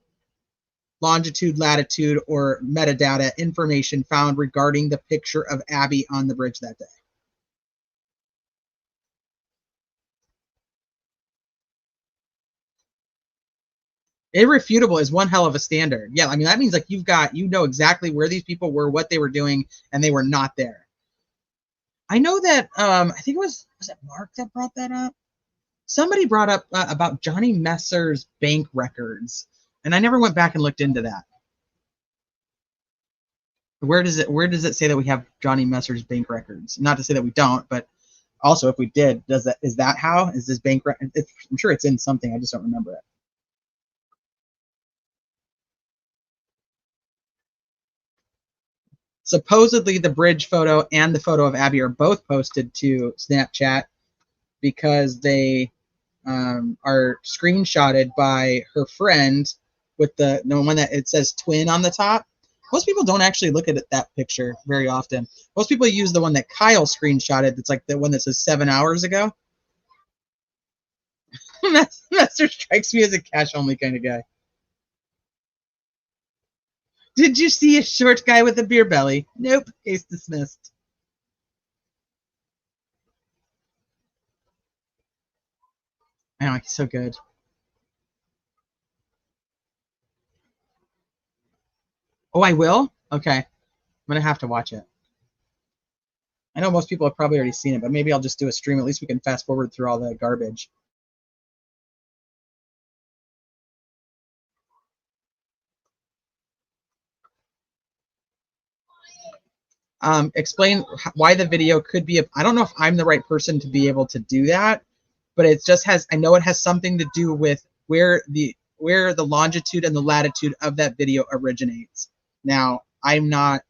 longitude, latitude, or metadata information found regarding the picture of Abby on the bridge that day. Irrefutable is one hell of a standard. Yeah, I mean, that means like you know exactly where these people were, what they were doing, and they were not there. I know that, I think was it Mark that brought that up? Somebody brought up about Johnny Messer's bank records, and I never went back and looked into that. Where does it say that we have Johnny Messer's bank records? Not to say that we don't, but also if we did, is that how? Is this bank record? I'm sure it's in something, I just don't remember it. Supposedly the bridge photo and the photo of Abby are both posted to Snapchat because they are screenshotted by her friend with the one that it says twin on the top. Most people don't actually look at that picture very often. Most people use the one that Kyle screenshotted. That's like the one that says 7 hours ago. Master strikes me as a cash-only kind of guy. Did you see a short guy with a beer belly? Nope. Case dismissed. I know, he's so good. Oh, I will? Okay. I'm going to have to watch it. I know most people have probably already seen it, but maybe I'll just do a stream. At least we can fast forward through all the garbage. Explain why the video could be. I don't know if I'm the right person to be able to do that, but it just has. I know it has something to do with where the longitude and the latitude of that video originates. Now, I'm not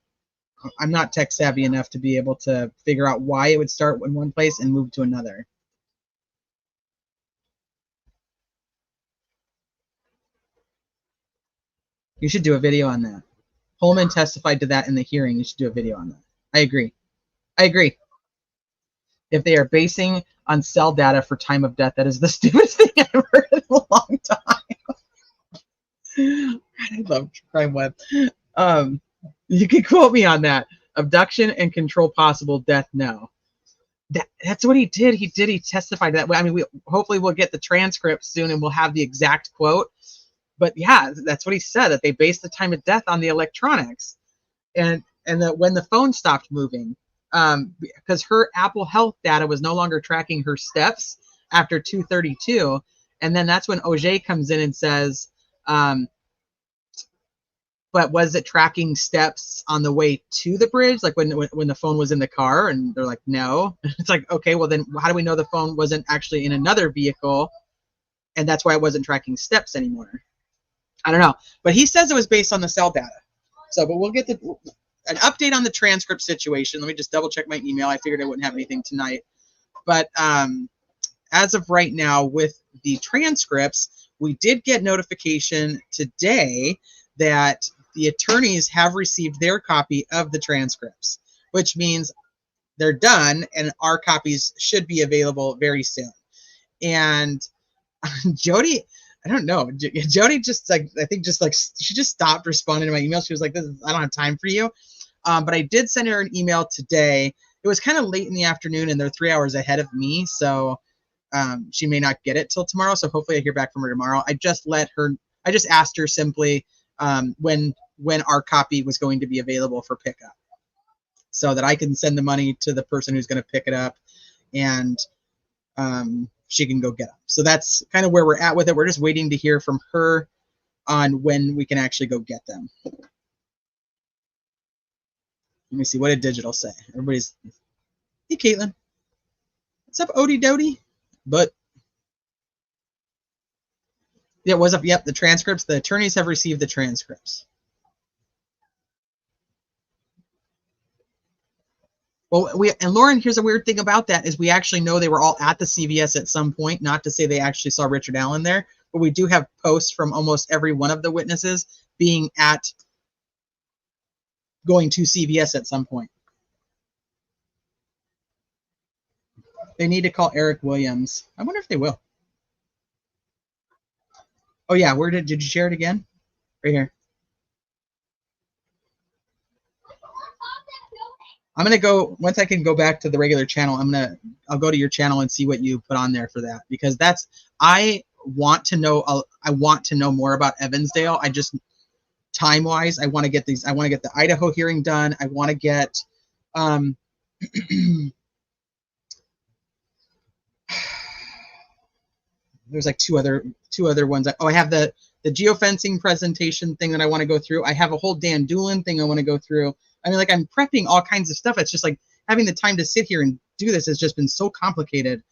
tech savvy enough to be able to figure out why it would start in one place and move to another. You should do a video on that. Holman testified to that in the hearing. You should do a video on that. I agree. I agree. If they are basing on cell data for time of death, that is the stupidest thing I've heard in a long time. I love Crime Web. You can quote me on that. Abduction and control possible, death no. That's what he did. He testified to that. I mean, hopefully we'll get the transcript soon and we'll have the exact quote. But yeah, that's what he said, that they based the time of death on the electronics. And that when the phone stopped moving, because her Apple Health data was no longer tracking her steps after 2:32. And then that's when Auger comes in and says, but was it tracking steps on the way to the bridge? Like when the phone was in the car? And they're like, no. It's like, okay, well then how do we know the phone wasn't actually in another vehicle? And that's why it wasn't tracking steps anymore. I don't know. But he says it was based on the cell data. So, but we'll get an update on the transcript situation. Let me just double check my email. I figured I wouldn't have anything tonight. But as of right now, with the transcripts, we did get notification today that the attorneys have received their copy of the transcripts, which means they're done and our copies should be available very soon. And Jody, I don't know. Jody just she just stopped responding to my email. She was like, I don't have time for you. But I did send her an email today. It was kind of late in the afternoon and they're 3 hours ahead of me. So she may not get it till tomorrow. So hopefully I hear back from her tomorrow. I just asked her simply when our copy was going to be available for pickup so that I can send the money to the person who's going to pick it up and she can go get them. So that's kind of where we're at with it. We're just waiting to hear from her on when we can actually go get them. Let me see. What did digital say? Everybody's, hey, Caitlin. What's up, Odie Doty? But yeah, it was up. Yep, the transcripts. The attorneys have received the transcripts. Well, and Lauren, here's a weird thing about that is we actually know they were all at the CVS at some point. Not to say they actually saw Richard Allen there, but we do have posts from almost every one of the witnesses being going to CVS at some point. They need to call Eric Williams. I wonder if they will. Oh yeah, where did you share it again? Right here. I'm gonna go once I can go back to the regular channel. I'll go to your channel and see what you put on there for that, because I want to know more about Evansdale. I just time wise, I want to get the Idaho hearing done. I want to get there's like two other ones. I have the geofencing presentation thing that I want to go through. I have a whole Dan Doolin thing I want to go through. I mean, like, I'm prepping all kinds of stuff. It's just like having the time to sit here and do this has just been so complicated.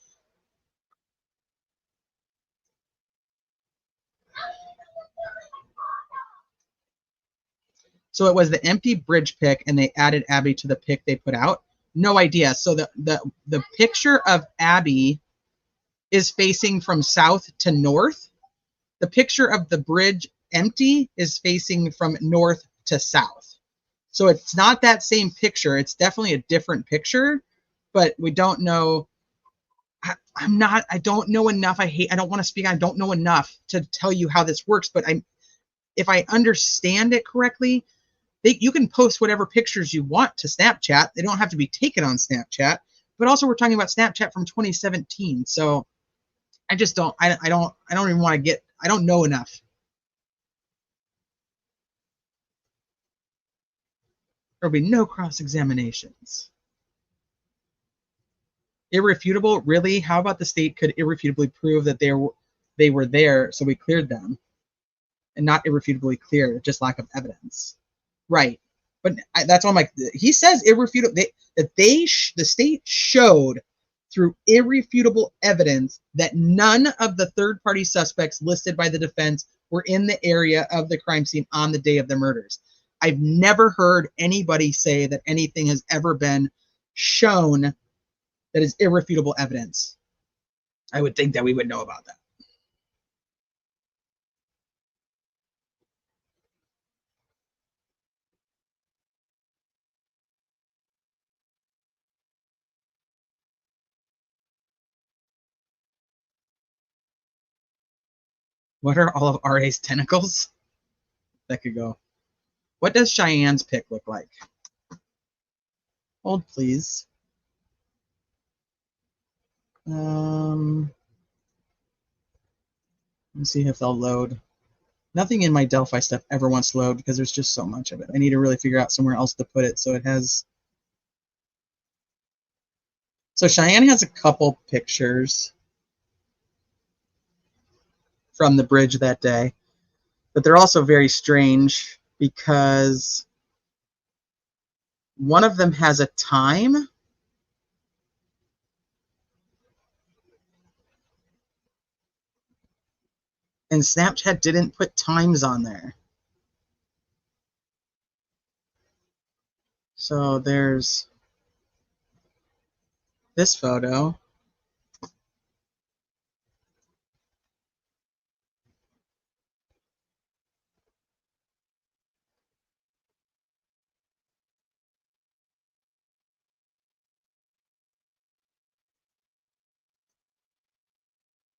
So it was the empty bridge pic, and they added Abby to the pic they put out. No idea. So the picture of Abby is facing from south to north. The picture of the bridge empty is facing from north to south. So it's not that same picture. It's definitely a different picture, but we don't know. I don't know enough. I don't want to speak. I don't know enough to tell you how this works, but if I understand it correctly, you can post whatever pictures you want to Snapchat. They don't have to be taken on Snapchat, but also we're talking about Snapchat from 2017. So I just don't, I don't even want to get, I don't know enough. There'll be no cross-examinations. Irrefutable? Really? How about the state could irrefutably prove that they were there, so we cleared them, and not irrefutably clear, just lack of evidence. Right. But that's why I'm like, he says irrefutable, the state showed through irrefutable evidence that none of the third-party suspects listed by the defense were in the area of the crime scene on the day of the murders. I've never heard anybody say that anything has ever been shown that is irrefutable evidence. I would think that we would know about that. What are all of RA's tentacles? That could go. What does Cheyenne's pick look like? Hold, please. Let's see if they'll load. Nothing in my Delphi stuff ever wants to load because there's just so much of it. I need to really figure out somewhere else to put it so it has. So Cheyenne has a couple pictures from the bridge that day, but they're also very strange because one of them has a time and Snapchat didn't put times on there. So there's this photo.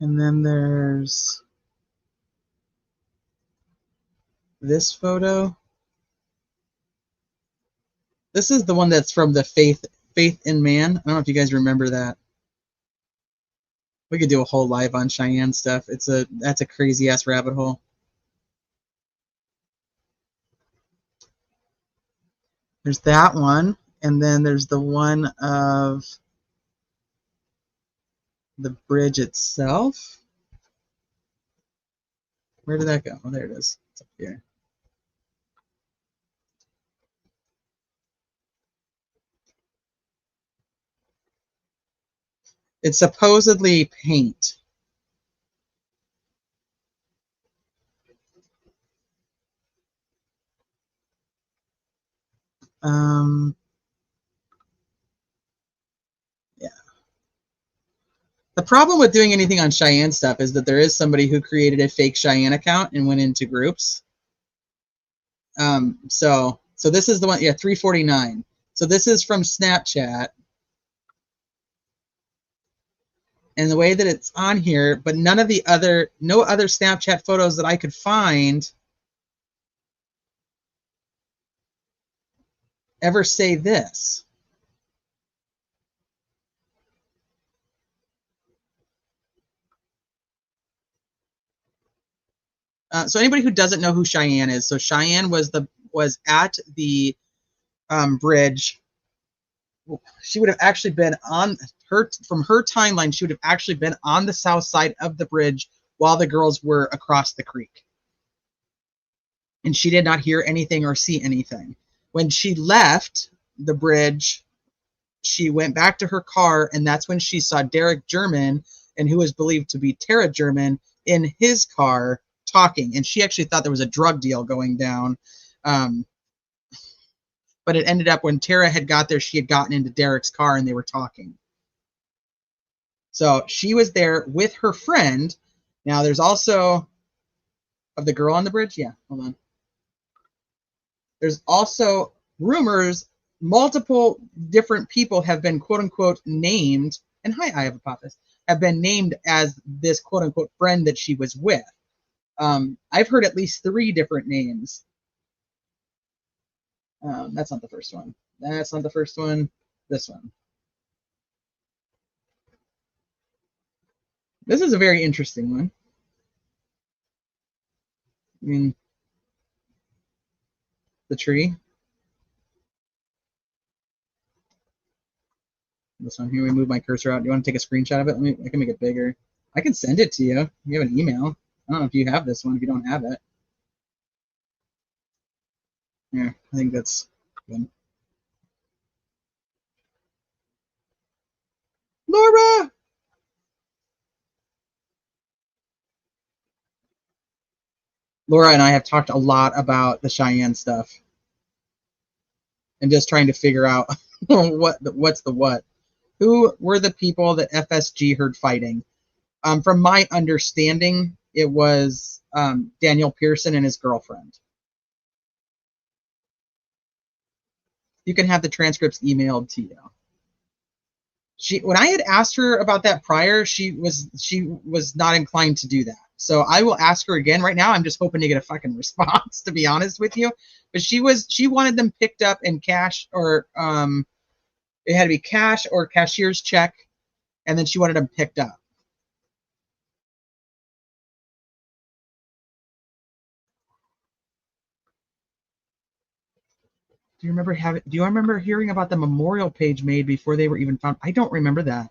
And then there's this photo. This is the one that's from the Faith in Man. I don't know if you guys remember that. We could do a whole live on Cheyenne stuff. That's a crazy ass rabbit hole. There's that one, and then there's the one of the bridge itself. Where did that go? Oh, there it is. It's up here. It's supposedly paint. Yeah. The problem with doing anything on Cheyenne stuff is that there is somebody who created a fake Cheyenne account and went into groups. So this is the one, yeah, 349. So this is from Snapchat. And the way that it's on here, but no other Snapchat photos that I could find ever say this. So anybody who doesn't know who Cheyenne is, so Cheyenne was at the bridge. She would have actually been from her timeline, she would have actually been on the south side of the bridge while the girls were across the creek. And she did not hear anything or see anything. When she left the bridge, she went back to her car, and that's when she saw Derek German, and who is believed to be Tara German, in his car talking. And she actually thought there was a drug deal going down. But it ended up when Tara had got there, she had gotten into Derek's car and they were talking. So she was there with her friend. Now there's also, of the girl on the bridge? Yeah, hold on. There's also rumors, multiple different people have been quote unquote named, and hi, I have a Apophis, have been named as this quote unquote friend that she was with. I've heard at least 3 different names. That's not the first one. That's not the first one. This one. This is a very interesting one. I mean, the tree. This one here, we move my cursor out. Do you want to take a screenshot of it? I can make it bigger. I can send it to you. You have an email. I don't know if you have this one, if you don't have it. Yeah, I think that's good. Laura! Laura and I have talked a lot about the Cheyenne stuff and just trying to figure out what's the what. Who were the people that FSG heard fighting? From my understanding, it was Daniel Pearson and his girlfriend. You can have the transcripts emailed to you. When I had asked her about that prior, she was not inclined to do that. So I will ask her again. Right now, I'm just hoping to get a fucking response, to be honest with you. But she wanted them picked up in cash, or it had to be cash or cashier's check, and then she wanted them picked up. Do you remember hearing about the memorial page made before they were even found? I don't remember that.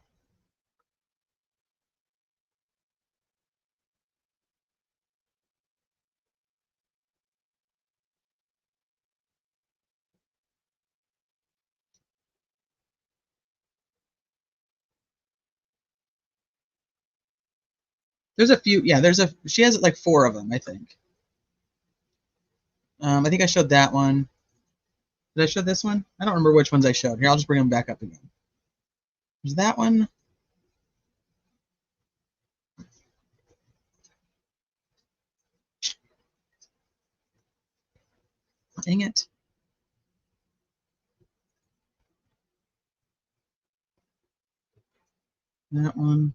There's a few, yeah, she has like 4 of them, I think. I think I showed that one. Did I show this one? I don't remember which ones I showed. Here, I'll just bring them back up again. There's that one. Dang it. That one.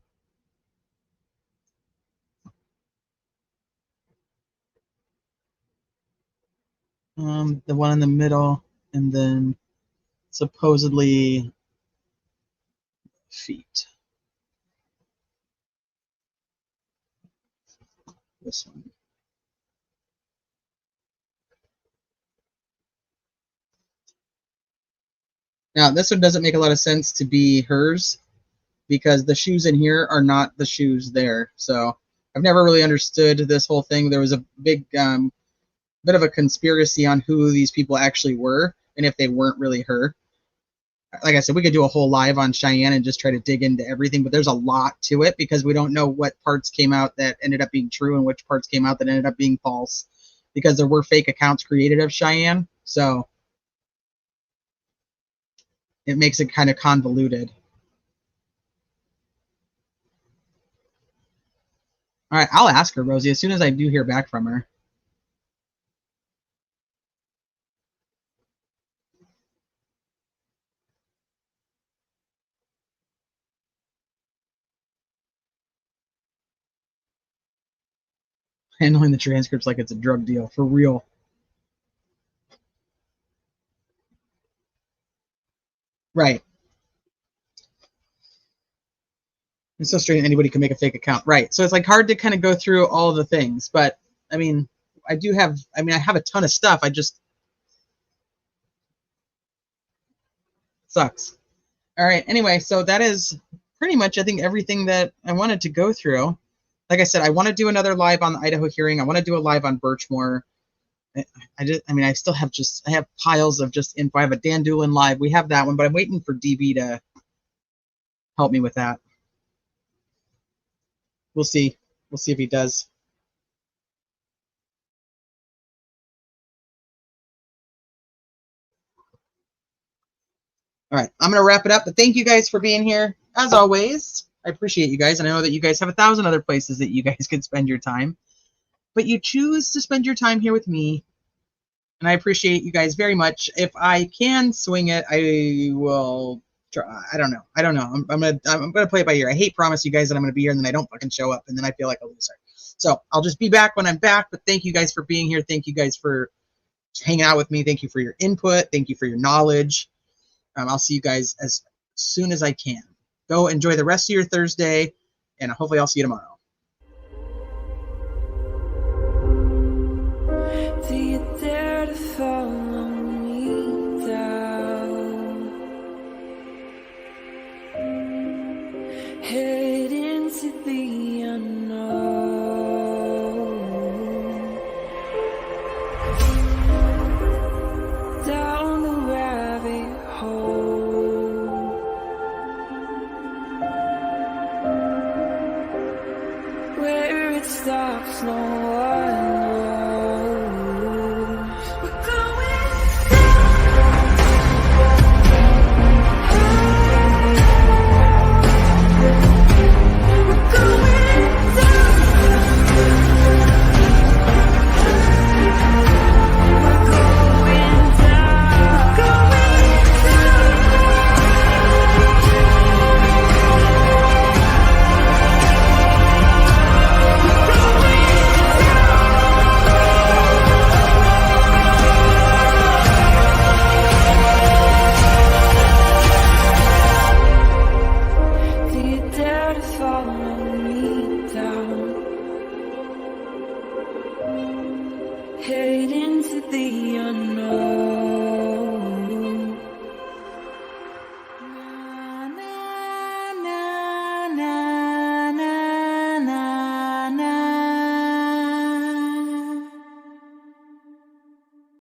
The one in the middle, and then supposedly feet. This one. Now, this one doesn't make a lot of sense to be hers because the shoes in here are not the shoes there. So I've never really understood this whole thing. There was a big bit of a conspiracy on who these people actually were and if they weren't really her. Like I said, we could do a whole live on Cheyenne and just try to dig into everything, but there's a lot to it because we don't know what parts came out that ended up being true and which parts came out that ended up being false because there were fake accounts created of Cheyenne. So it makes it kind of convoluted. All right, I'll ask her, Rosie, as soon as I do hear back from her. Handling the transcripts like it's a drug deal, for real. Right. It's so strange anybody can make a fake account. Right. So it's like hard to kind of go through all the things. But I mean, I have a ton of stuff. I just sucks. All right. Anyway, so that is pretty much, I think, everything that I wanted to go through. Like I said, I want to do another live on the Idaho hearing. I want to do a live on Birchmore. I still have I have piles of just info. I have a Dan Doolin live. We have that one, but I'm waiting for DB to help me with that. We'll see. We'll see if he does. All right, I'm going to wrap it up, but thank you guys for being here. As always, I appreciate you guys, and I know that you guys have 1,000 other places that you guys could spend your time, but you choose to spend your time here with me, And I appreciate you guys very much. If I can swing it, I will try. I don't know. I'm gonna play it by ear. I hate promise you guys that I'm gonna be here and then I don't fucking show up and then I feel like a loser. So I'll just be back when I'm back. But thank you guys for being here. Thank you guys for hanging out with me. Thank you for your input. Thank you for your knowledge. I'll see you guys as soon as I can. Go enjoy the rest of your Thursday, and hopefully I'll see you tomorrow. Do you dare to follow me down? Head into the unknown. Down the rabbit hole. Where it stops, no one knows. We're going head into the unknown.